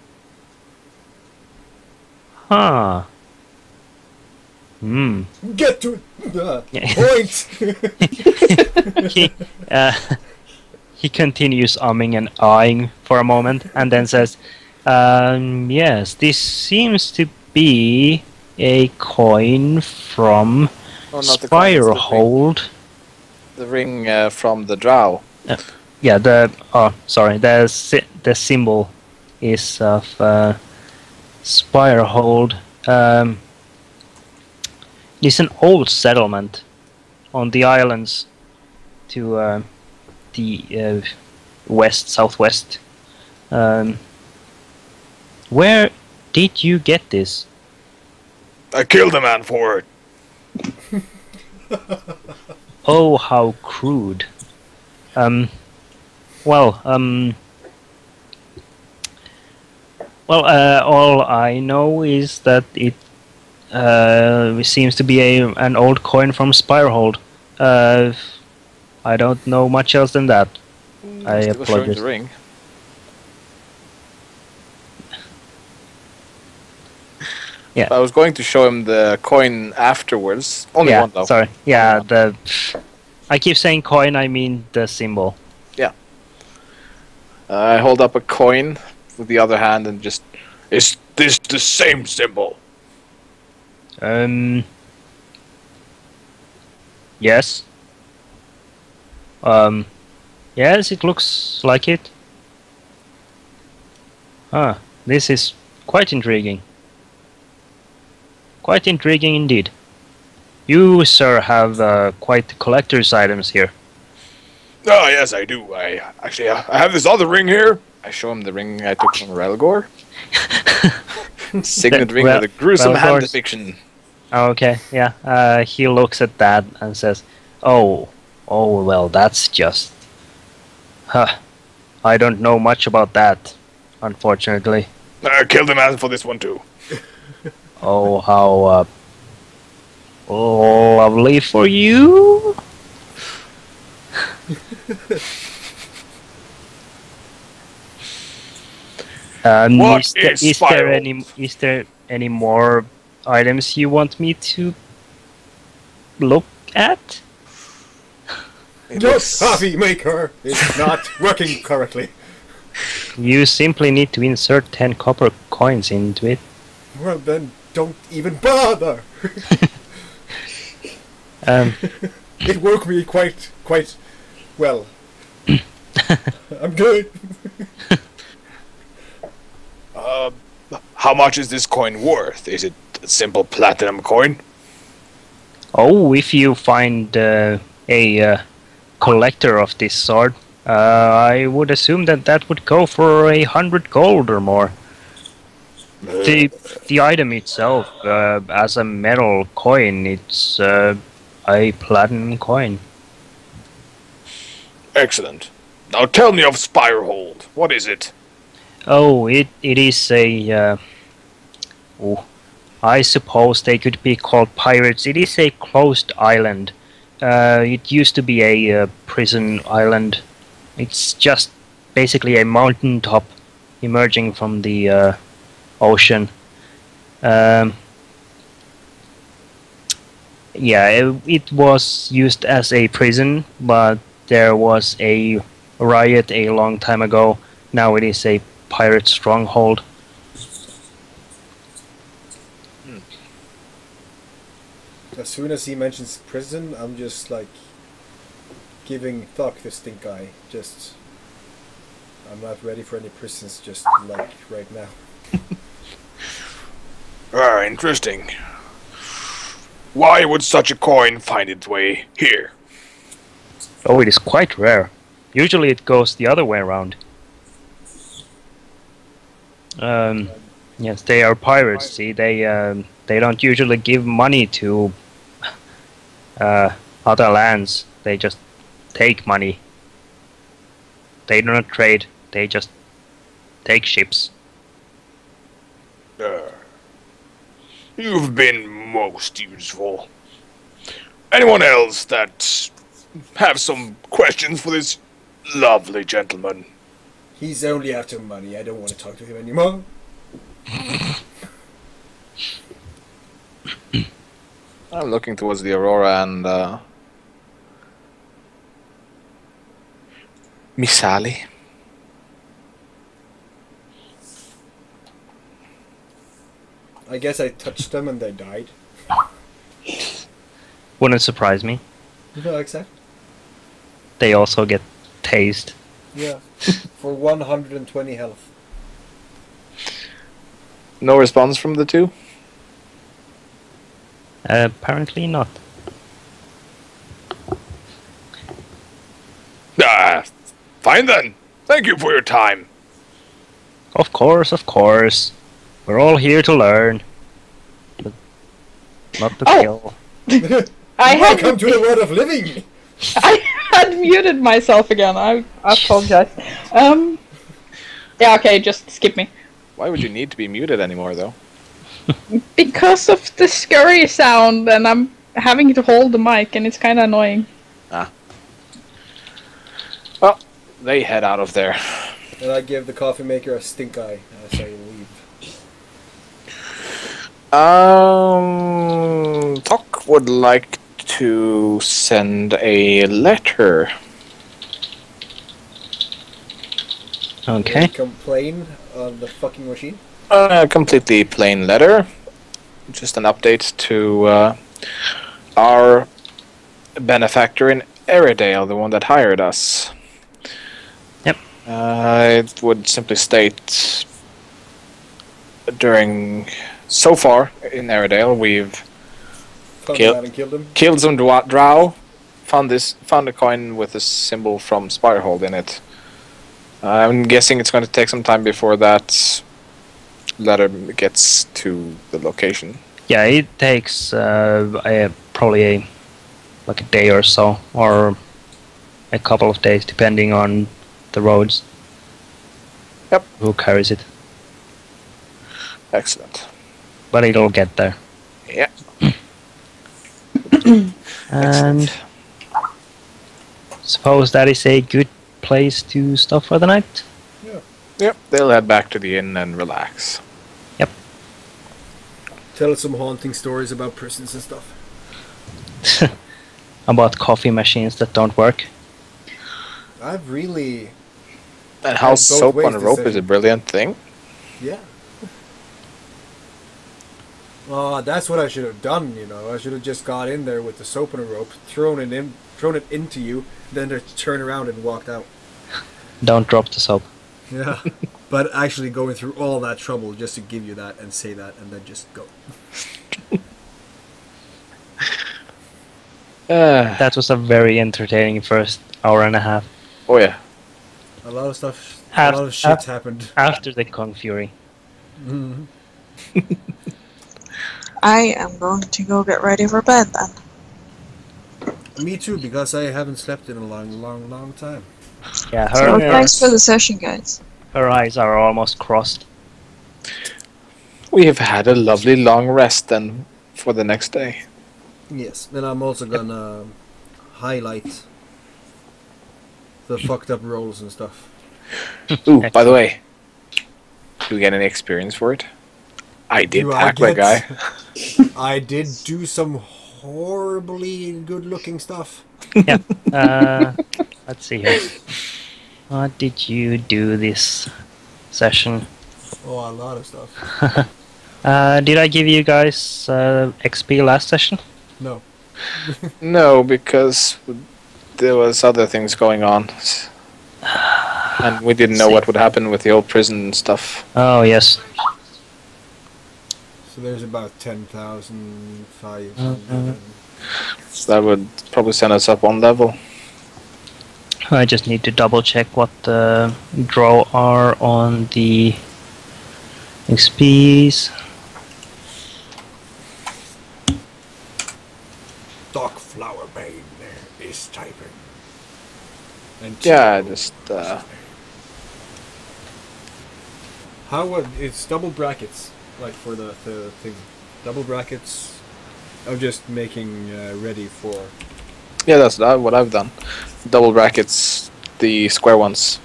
huh? Hmm." Get to Yeah. point. he, uh, he continues umming and ahhing for a moment, and then says, "Yes, this seems to be a coin from Oh, not the coin, it's the ring. Spirehold." The ring from the drow. Yeah, the symbol is of Spirehold. It's an old settlement on the islands to the southwest. Where did you get this? I killed a man for it. Oh, how crude. All I know is that it seems to be an old coin from Spirehold. I don't know much else than that. I Still showing apologize. the ring. Yeah. I was going to show him the coin afterwards. Only Yeah, one though. sorry. Yeah, Only I keep saying coin, I mean the symbol. I hold up a coin with the other hand and just. Is this the same symbol? Yes. Yes, it looks like it. Ah, this is quite intriguing. Quite intriguing indeed. You, sir, have quite collector's items here. Oh, yes, I do. I have this other ring here. I show him the ring I took from Relgor. Signet ring Rel- with a gruesome hand Relgor's- depiction. Okay, yeah. He looks at that and says, "Oh, well, that's just... Huh. I don't know much about that, unfortunately." I killed a man for this one too. Oh, how lovely for you. What is is there any more items you want me to look at? Your coffee maker is not working correctly. You simply need to insert 10 copper coins into it. Well then, don't even bother. It worked me quite well. I'm good. How much is this coin worth? Is it a simple platinum coin? Oh, if you find a collector of this sort, I would assume that would go for 100 gold or more. The item itself, as a metal coin, it's a platinum coin. Excellent. Now tell me of Spirehold. What is it? Oh, it is a... I suppose they could be called pirates. It is a closed island. It used to be a prison island. It's just basically a mountain top emerging from the ocean. It was used as a prison, but there was a riot a long time ago. Now it is a pirate stronghold. As soon as he mentions prison, I'm just like giving Thuck the stink eye. Just, I'm not ready for any prisons just like right now. Interesting. Why would such a coin find its way here? Oh, it is quite rare. Usually it goes the other way around. Yes, they are pirates. See, they don't usually give money to other lands. They just take money. They do not trade. They just take ships. You've been most useful. Anyone else that have some questions for this lovely gentleman? He's only after money. I don't want to talk to him anymore. I'm looking towards the Aurora and Miss Sally. I guess I touched them and they died. Wouldn't surprise me. No, exactly. They also get tased. Yeah. For 120 health. No response from the two? Apparently not. Fine then. Thank you for your time. Of course, of course. We're all here to learn. But not to kill. Welcome to the world of living! I had muted myself again. I apologize. Yeah, okay, just skip me. Why would you need to be muted anymore, though? Because of the scurry sound, and I'm having to hold the mic, and it's kind of annoying. Well, they head out of there. And I give the coffee maker a stink eye as I leave. Tok would like to send a letter. Okay. Complain on the fucking machine? A completely plain letter. Just an update to our benefactor in Airedale, the one that hired us. Yep. It would simply state so far in Airedale we've Found him out and killed him? killed some drow, found a coin with a symbol from Spirehold in it. I'm guessing it's going to take some time before that letter gets to the location. Yeah, it takes probably a day or so, or a couple of days, depending on the roads. Yep. Who carries it? Excellent. But it'll get there. Yeah. And suppose that is a good place to stop for the night. Yep. They'll head back to the inn and relax. Yep. Tell us some haunting stories about prisons and stuff. About coffee machines that don't work. I've really... And how both soap ways on a to rope say. is a brilliant thing. Yeah. That's what I should have done, you know. I should have just got in there with the soap and a rope, thrown it into you, then to turn around and walked out. Don't drop the soap. Yeah. But actually going through all that trouble just to give you that and say that and then just go. That was a very entertaining first hour and a half. Oh yeah. A lot of stuff, a lot of shit happened. After the Kong Fury. Mhm. I am going to go get ready for bed then. Me too, because I haven't slept in a long time. Yeah, So her thanks for the session, guys. eyes are almost crossed. We have had a lovely long rest then for the next day. Yes, and I'm also gonna highlight the fucked up rolls and stuff. Ooh, by the way, do we get any experience for it? I did Do pack my guy. I did do some horribly good-looking stuff. Yeah. Let's see here. What did you do this session? Oh, a lot of stuff. Did I give you guys XP last session? No. No, because there was other things going on. And we didn't know what would happen with the old prison and stuff. Oh, yes. So there's about 10,500. So that would probably send us up one level. I just need to double check what the draw are on the XPs. Doc Flowerbane there is typing. And Yeah, Tito just, is there. It's double brackets, like for the thing. Double brackets. I'm just making ready for. Yeah, that's what I've done. Double brackets, the square ones.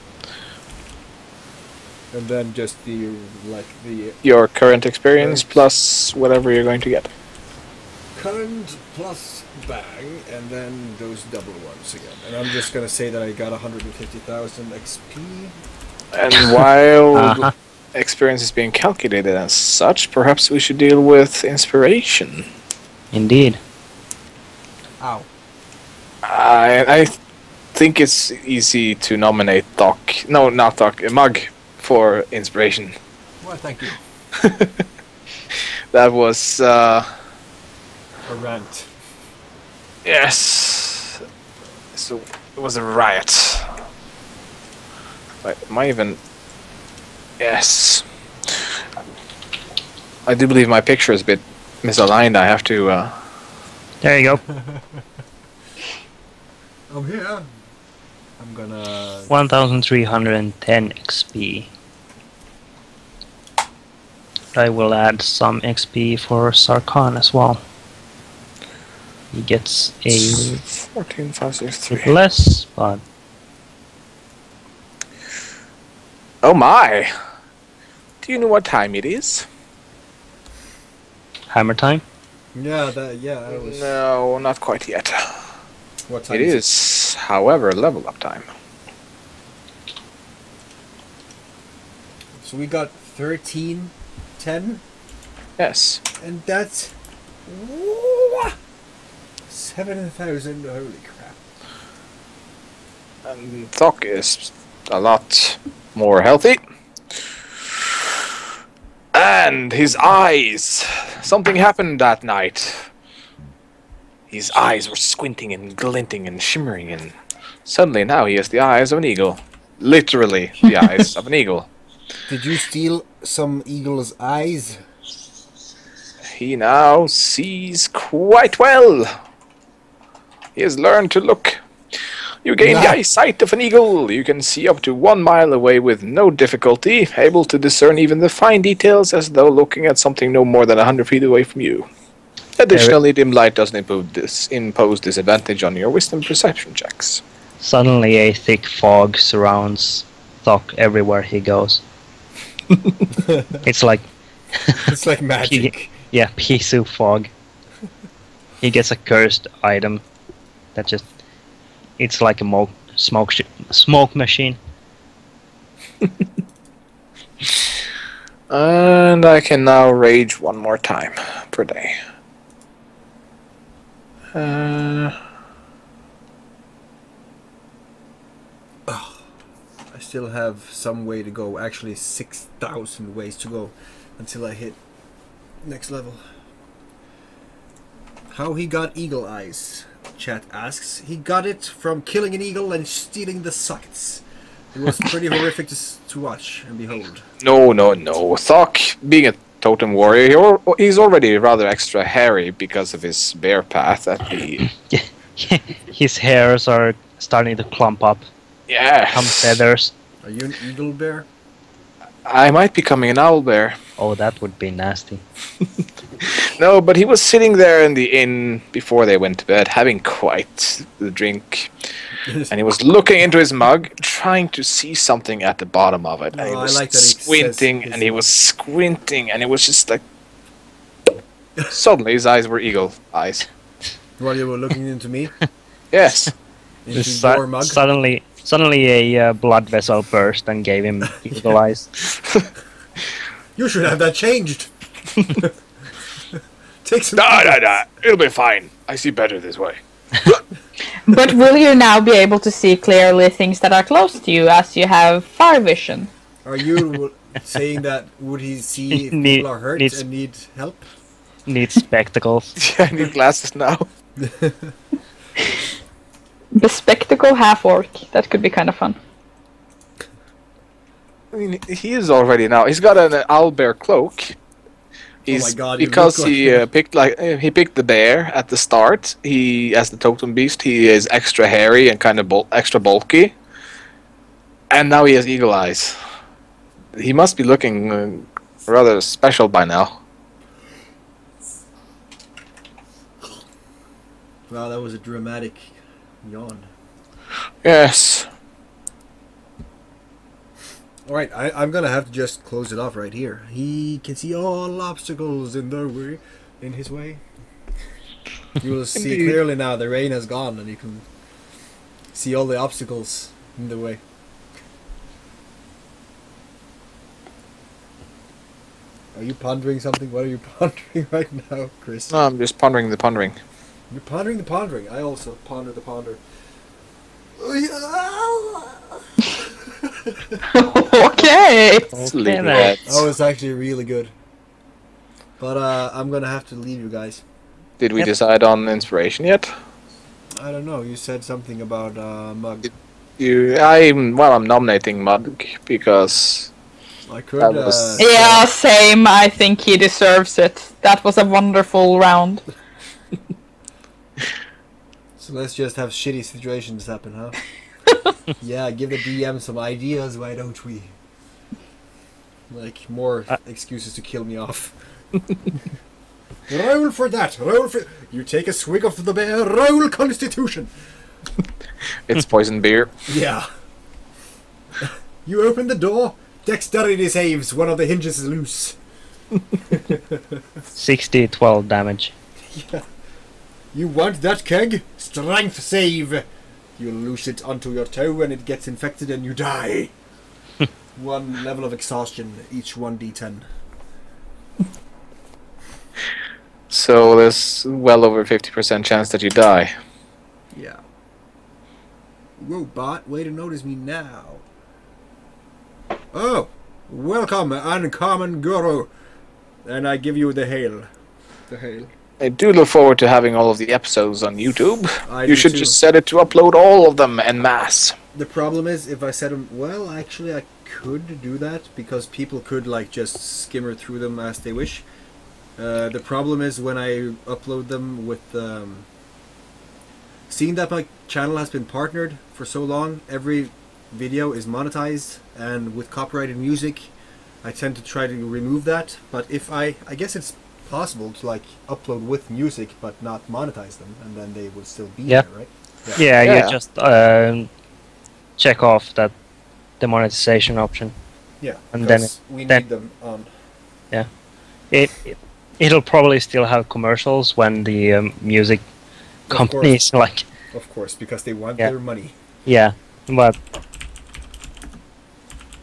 And then just the Your current experience plus whatever you're going to get. current plus bang, and then those double ones again. And I'm just gonna say that I got 150,000 XP. And while experience is being calculated as such, perhaps we should deal with inspiration. Indeed. Ow. I think it's easy to nominate Mugg for inspiration. Well, thank you. That was A rant. yes. So it was a riot. Wait, am I even? Yes. I do believe my picture is a bit misaligned. I have to. There you go. I'm here. I'm gonna. 1310 XP. I will add some XP for Sarkhan as well. He gets a 14, 5, 6, bit 3. less, but Oh my! Do you know what time it is? hammer time. Yeah, I was. No, not quite yet. What time It is, however, level up time. So we got 1310, Yes. and that's 7,000. Holy crap! And Thok is a lot more healthy. And his eyes! Something happened that night. His eyes were squinting and glinting and shimmering, and suddenly now he has the eyes of an eagle. Literally, the eyes of an eagle. Did you steal some eagle's eyes? He now sees quite well. He has learned to look. You gain the eyesight of an eagle. You can see up to 1 mile away with no difficulty, able to discern even the fine details as though looking at something no more than 100 feet away from you. Additionally, dim light doesn't impose disadvantage on your wisdom perception checks. Suddenly a thick fog surrounds Thok everywhere he goes. It's like It's like magic. yeah, Pisu fog. He gets a cursed item that just it's like a smoke machine. And I can now rage 1 more time per day. I still have some way to go. Actually, 6,000 ways to go until I hit next level. How he got eagle eyes? Chat asks. He got it from killing an eagle and stealing the sockets. It was pretty horrific to watch and behold. No. Thok, being a totem warrior, he's already rather extra hairy because of his bear path at the... His hairs are starting to clump up. Yeah. Some feathers. Are you an eagle bear? I might be becoming an owl bear. Oh, that would be nasty. No, but he was sitting there in the inn before they went to bed, having quite the drink. And he was looking into his mug, trying to see something at the bottom of it. And he was squinting, and he was squinting, and it was just like... Suddenly his eyes were eagle eyes. While you were looking into me? Yes. Into your mug? Suddenly a blood vessel burst and gave him eagle eyes. You should have that changed. Take some. No. It'll be fine. I see better this way. But will you now be able to see clearly things that are close to you as you have far vision? Are you saying that would he see if Need- people are hurt needs- and need help? Needs spectacles. Yeah, I need glasses now. Bespectacle half-orc. That could be kind of fun. I mean, he is already now. He's got an owlbear cloak. He's, my God, you because look he like he picked the bear at the start. He, as the totem beast, he is extra hairy and kind of extra bulky. And now he has eagle eyes. he must be looking rather special by now. Wow, that was a dramatic yawn. Yes. Alright, I'm gonna have to just close it off right here. He can see all obstacles in his way. You will see Indeed. clearly now the rain has gone and you can see all the obstacles in the way. Are you pondering something? What are you pondering right now, Chris? No, I'm just pondering the pondering. You're pondering the pondering. I also ponder the ponder. Okay. Sleepy then. heads. That was actually really good. But I'm gonna have to leave you guys. Did we Yep. decide on inspiration yet? I don't know. You said something about Mugg. I'm nominating Mugg because I could. That was- Yeah, same. I think he deserves it. That was a wonderful round. So let's just have shitty situations happen, huh? Yeah, give the DM some ideas, why don't we? Like, more excuses to kill me off. Roll for that! Roll for... You take a swig of the beer, roll Constitution! it's poison beer. Yeah. You open the door, dexterity saves, one of the hinges is loose. 60-12 damage. Yeah. You want that keg? Strength save! You loose it onto your toe and it gets infected and you die. 1 level of exhaustion, each 1d10. So there's well over 50% chance that you die. Yeah. Whoa, bot, way to notice me now. Oh, welcome, uncommon guru. And I give you the hail. The hail. I do look forward to having all of the episodes on YouTube. I You do should too. just set it to upload all of them en masse. The problem is, if I said them, well, actually, I could do that because people could like just skimmer through them as they wish. The problem is when I upload them with, seeing that my channel has been partnered for so long, every video is monetized, and with copyrighted music, I tend to try to remove that. But if I guess it's possible to like upload with music but not monetize them, and then they would still be Yeah. there, right? Yeah, Yeah. you just check off that the monetization option. Yeah, And then because we then- need them on. It'll probably still have commercials when the music Of companies like Of course, because they want Yeah. their money. yeah, but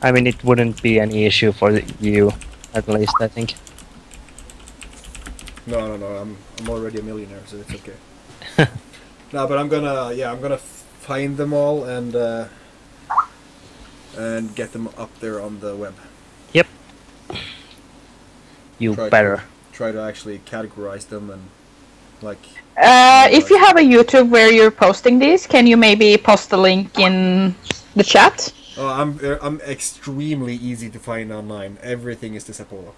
I mean it wouldn't be any issue for you, at least I think. No, I'm already a millionaire, so it's okay. No, but I'm gonna find them all and get them up there on the web. You Try to- better. Try to actually categorize them and like. If you have a YouTube where you're posting these, can you maybe post the link in the chat? Oh, I'm extremely easy to find online. Everything is the Sapola.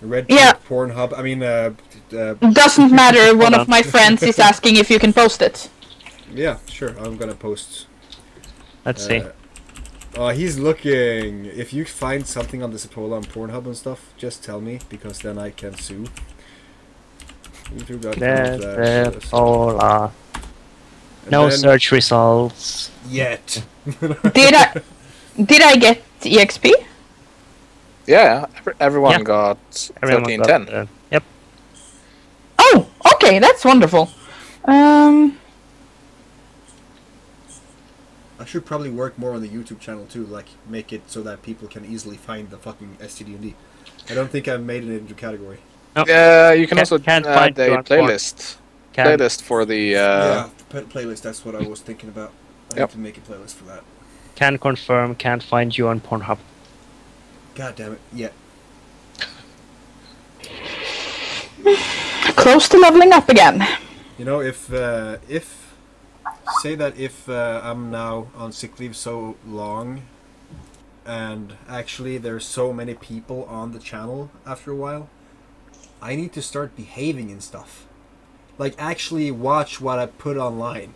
Red Yeah. Pornhub. I mean, Doesn't matter. One Hold of my friends is asking if you can post it. yeah, sure. I'm gonna post. Let's see. He's looking. If you find something on the Sapola on Pornhub and stuff, just tell me because then I can sue. Hola. And No then- search results. yet. Did I get EXP? Yeah, everyone Yeah. got Everyone 1310. got, yep. Oh, okay, that's wonderful. I should probably work more on the YouTube channel too, like make it so that people can easily find the fucking STD&D. I don't think I've made it into category. Yeah, you can Can't- also can't add find a you on playlist. Can- Playlist for the. Yeah, playlist. That's what I was thinking about. I Yep. need to make a playlist for that. Can confirm, can't find you on Pornhub. God damn it! Yeah. Close to leveling up again. You know, if say that if I'm now on sick leave so long, and actually there's so many people on the channel after a while, I need to start behaving and stuff. Like actually watch what I put online.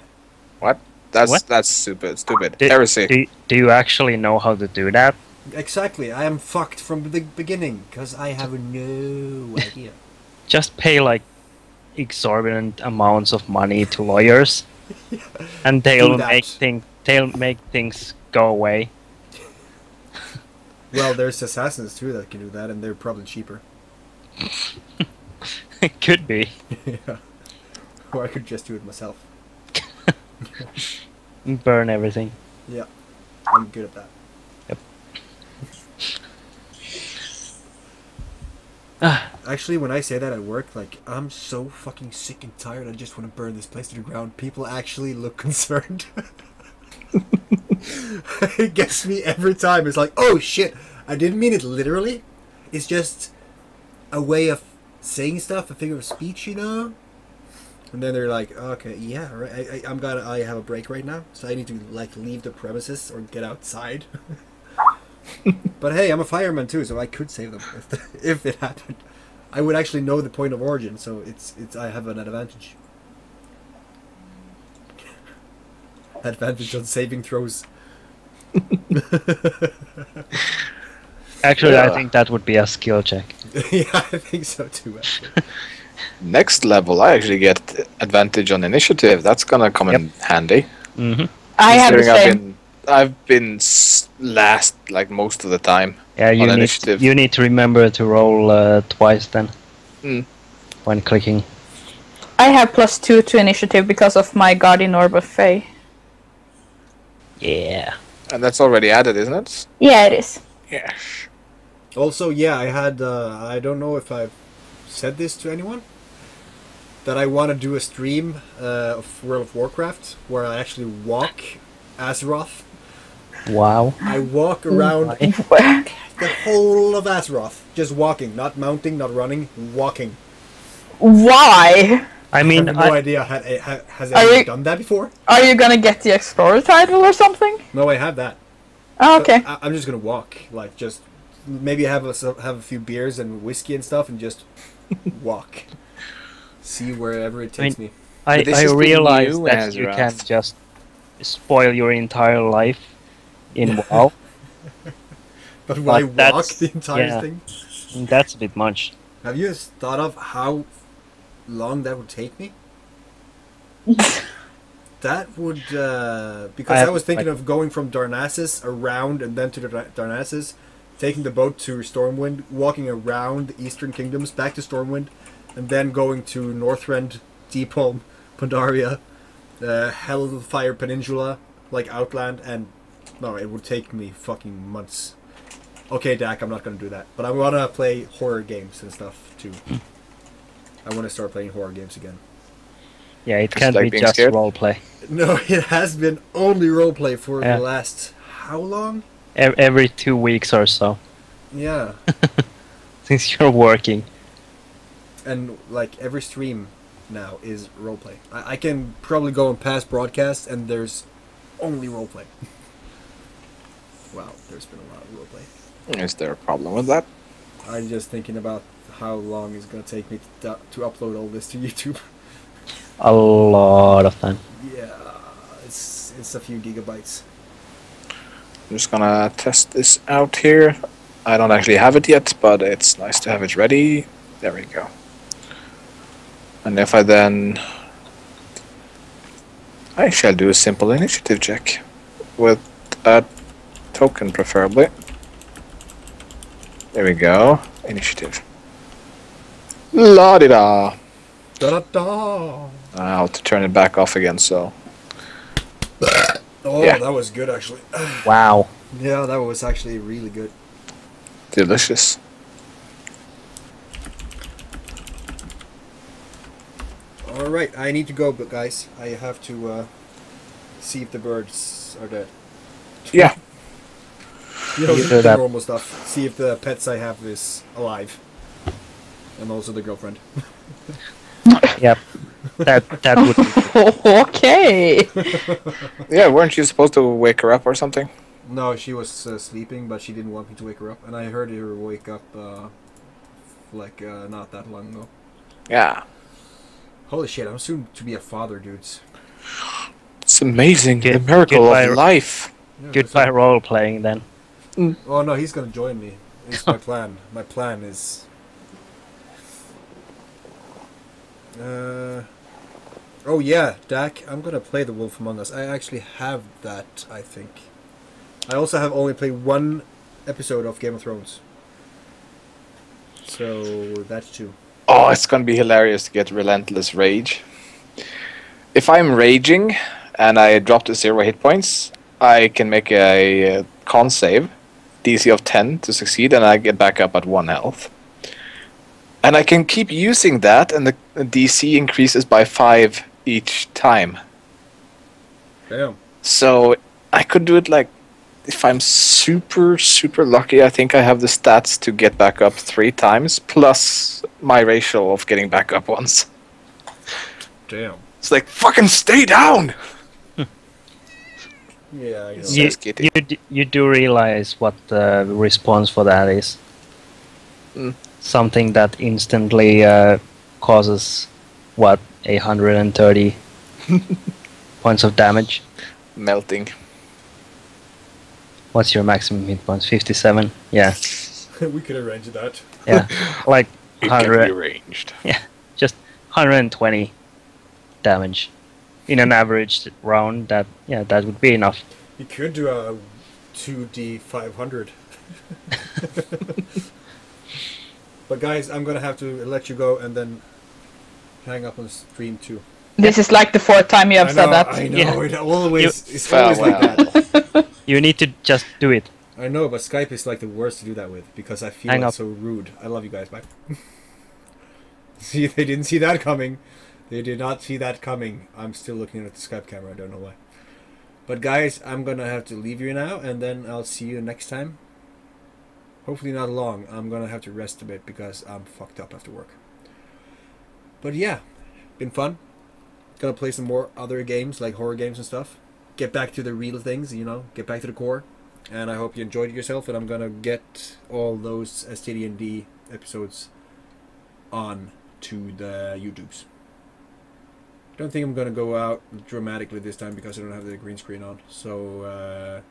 What? That's What? that's stupid. Do, Heresy. do you actually know how to do that? Exactly. I am fucked from the beginning because I have no idea. Just pay like exorbitant amounts of money to lawyers, and they'll that. make things go away. Well, there's assassins too that can do that, and they're probably cheaper. It could be. Yeah. Or I could just do it myself. Burn everything. Yeah. I'm good at that. Actually, when I say that at work, like, I'm so fucking sick and tired, I just want to burn this place to the ground. People actually look concerned. It gets me every time. It's like, oh shit, I didn't mean it literally. It's just a way of saying stuff, a figure of speech, you know? And then they're like, okay, yeah, right. I have a break right now, so I need to like leave the premises or get outside. But hey, I'm a fireman too, so I could save them if it happened. I would actually know the point of origin, so it's I have an advantage. Advantage on saving throws. Actually, Yeah. I think that would be a skill check. Yeah, I think so too. Actually. Next level, I actually get advantage on initiative. That's gonna come in handy. Mm-hmm. I have the Considering same. I've been last like most of the time. Yeah, On initiative. you need to remember to roll twice then. Mm. When clicking. I have +2 to initiative because of my Guardian Orb of Fae. Yeah. And that's already added, isn't it? Yeah, it is. Yeah. Also, yeah, I had. I don't know if I've said this to anyone. That I want to do a stream of World of Warcraft where I actually walk Azeroth. Wow. I walk around Why? the whole of Azeroth, just walking, not mounting, not running, walking. Why? I mean, I have no idea. Has Are anyone you- done that before? Are you gonna get the Explorer title or something? No, I have that. Oh, okay. But I'm just gonna walk, like just maybe have a few beers and whiskey and stuff, and just walk. See wherever it takes me. But this I is the realize new that you can Azeroth. just spoil your entire life in WoW. But why But that's- walk the entire yeah. thing? That's a bit much. Have you thought of how long that would take me? That would because I was thinking of going from Darnassus around and then to the Darnassus, taking the boat to Stormwind, walking around the Eastern Kingdoms back to Stormwind, and then going to Northrend, Deepholm, Pandaria, Hellfire Peninsula, like Outland, and no, it would take me fucking months. Okay, Dak, I'm not gonna do that, but I wanna play horror games and stuff too. I wanna start playing horror games again. Yeah, it Just can't like be being just scared? roleplay. No, it has been only roleplay for Yeah. the last how long? Every 2 weeks or so, Yeah, since you're working. and like every stream now is roleplay. I can probably go on past broadcasts and there's only roleplay. Wow, there's been a lot of roleplay. Is there a problem with that? I'm just thinking about how long it's gonna take me to upload all this to YouTube. A lot of time. Yeah, it's a few gigabytes. I'm just gonna test this out here. I don't actually have it yet, but it's nice to have it ready. There we go. And if I then... I shall do a simple initiative check. With a token, preferably. There we go. Initiative. La-di-da! Da-da-da! I'll have to turn it back off again, so... Oh, Yeah. that was good actually. Wow. Yeah, that was actually really good. Delicious. Alright, I need to go, but guys, I have to see if the birds are dead. Yeah. You know, You the do that. normal stuff. See if the pets I have is alive. And also the girlfriend. Yep. That would be Okay. Yeah, weren't you supposed to wake her up or something? No, she was sleeping, but she didn't want me to wake her up. And I heard her wake up not that long ago. Yeah. Holy shit, I'm soon to be a father, dudes. It's amazing. Good- the miracle goodbye. of life. Yeah, goodbye role playing then. Oh no, he's gonna join me. It's my plan. My plan is. Oh yeah, Dak. I'm gonna play The Wolf Among Us. I actually have that. I think. I also have only played one episode of Game of Thrones. So that's two. Oh, it's gonna be hilarious to get Relentless Rage. If I'm raging and I drop to 0 hit points, I can make a con save, DC of 10 to succeed, and I get back up at 1 health. And I can keep using that, and the DC increases by 5 each time. Damn. So I could do it like, if I'm super, super lucky, I think I have the stats to get back up 3 times, plus my ratio of getting back up once. Damn. It's like, fucking stay down! Yeah, I know. So skitty. You do realize what the response for that is. Mm. Something that instantly causes, what, 130 points of damage? Melting. What's your maximum hit points? 57? Yeah. We could arrange that. Yeah. Like It can be 100. arranged. Yeah. Just 120 damage. In an average round, that would be enough. You could do a 2D 500. But guys, I'm gonna have to let you go and then hang up on stream too. This is like the 4th time you have said that. I know. Yeah. It always, it's Farewell. always like that. You need to just do it. I know, but Skype is like the worst to do that with because I feel Hang like up. so rude. I love you guys. Bye. See, they didn't see that coming. They did not see that coming. I'm still looking at the Skype camera. I don't know why. But guys, I'm gonna have to leave you now, and then I'll see you next time. Hopefully not long. I'm gonna have to rest a bit because I'm fucked up after work. But yeah, been fun. Gonna play some more other games like horror games and stuff. Get back to the real things, you know. Get back to the core. And I hope you enjoyed yourself. And I'm gonna get all those STD&D episodes on to the YouTubes. Don't think I'm gonna go out dramatically this time because I don't have the green screen on. So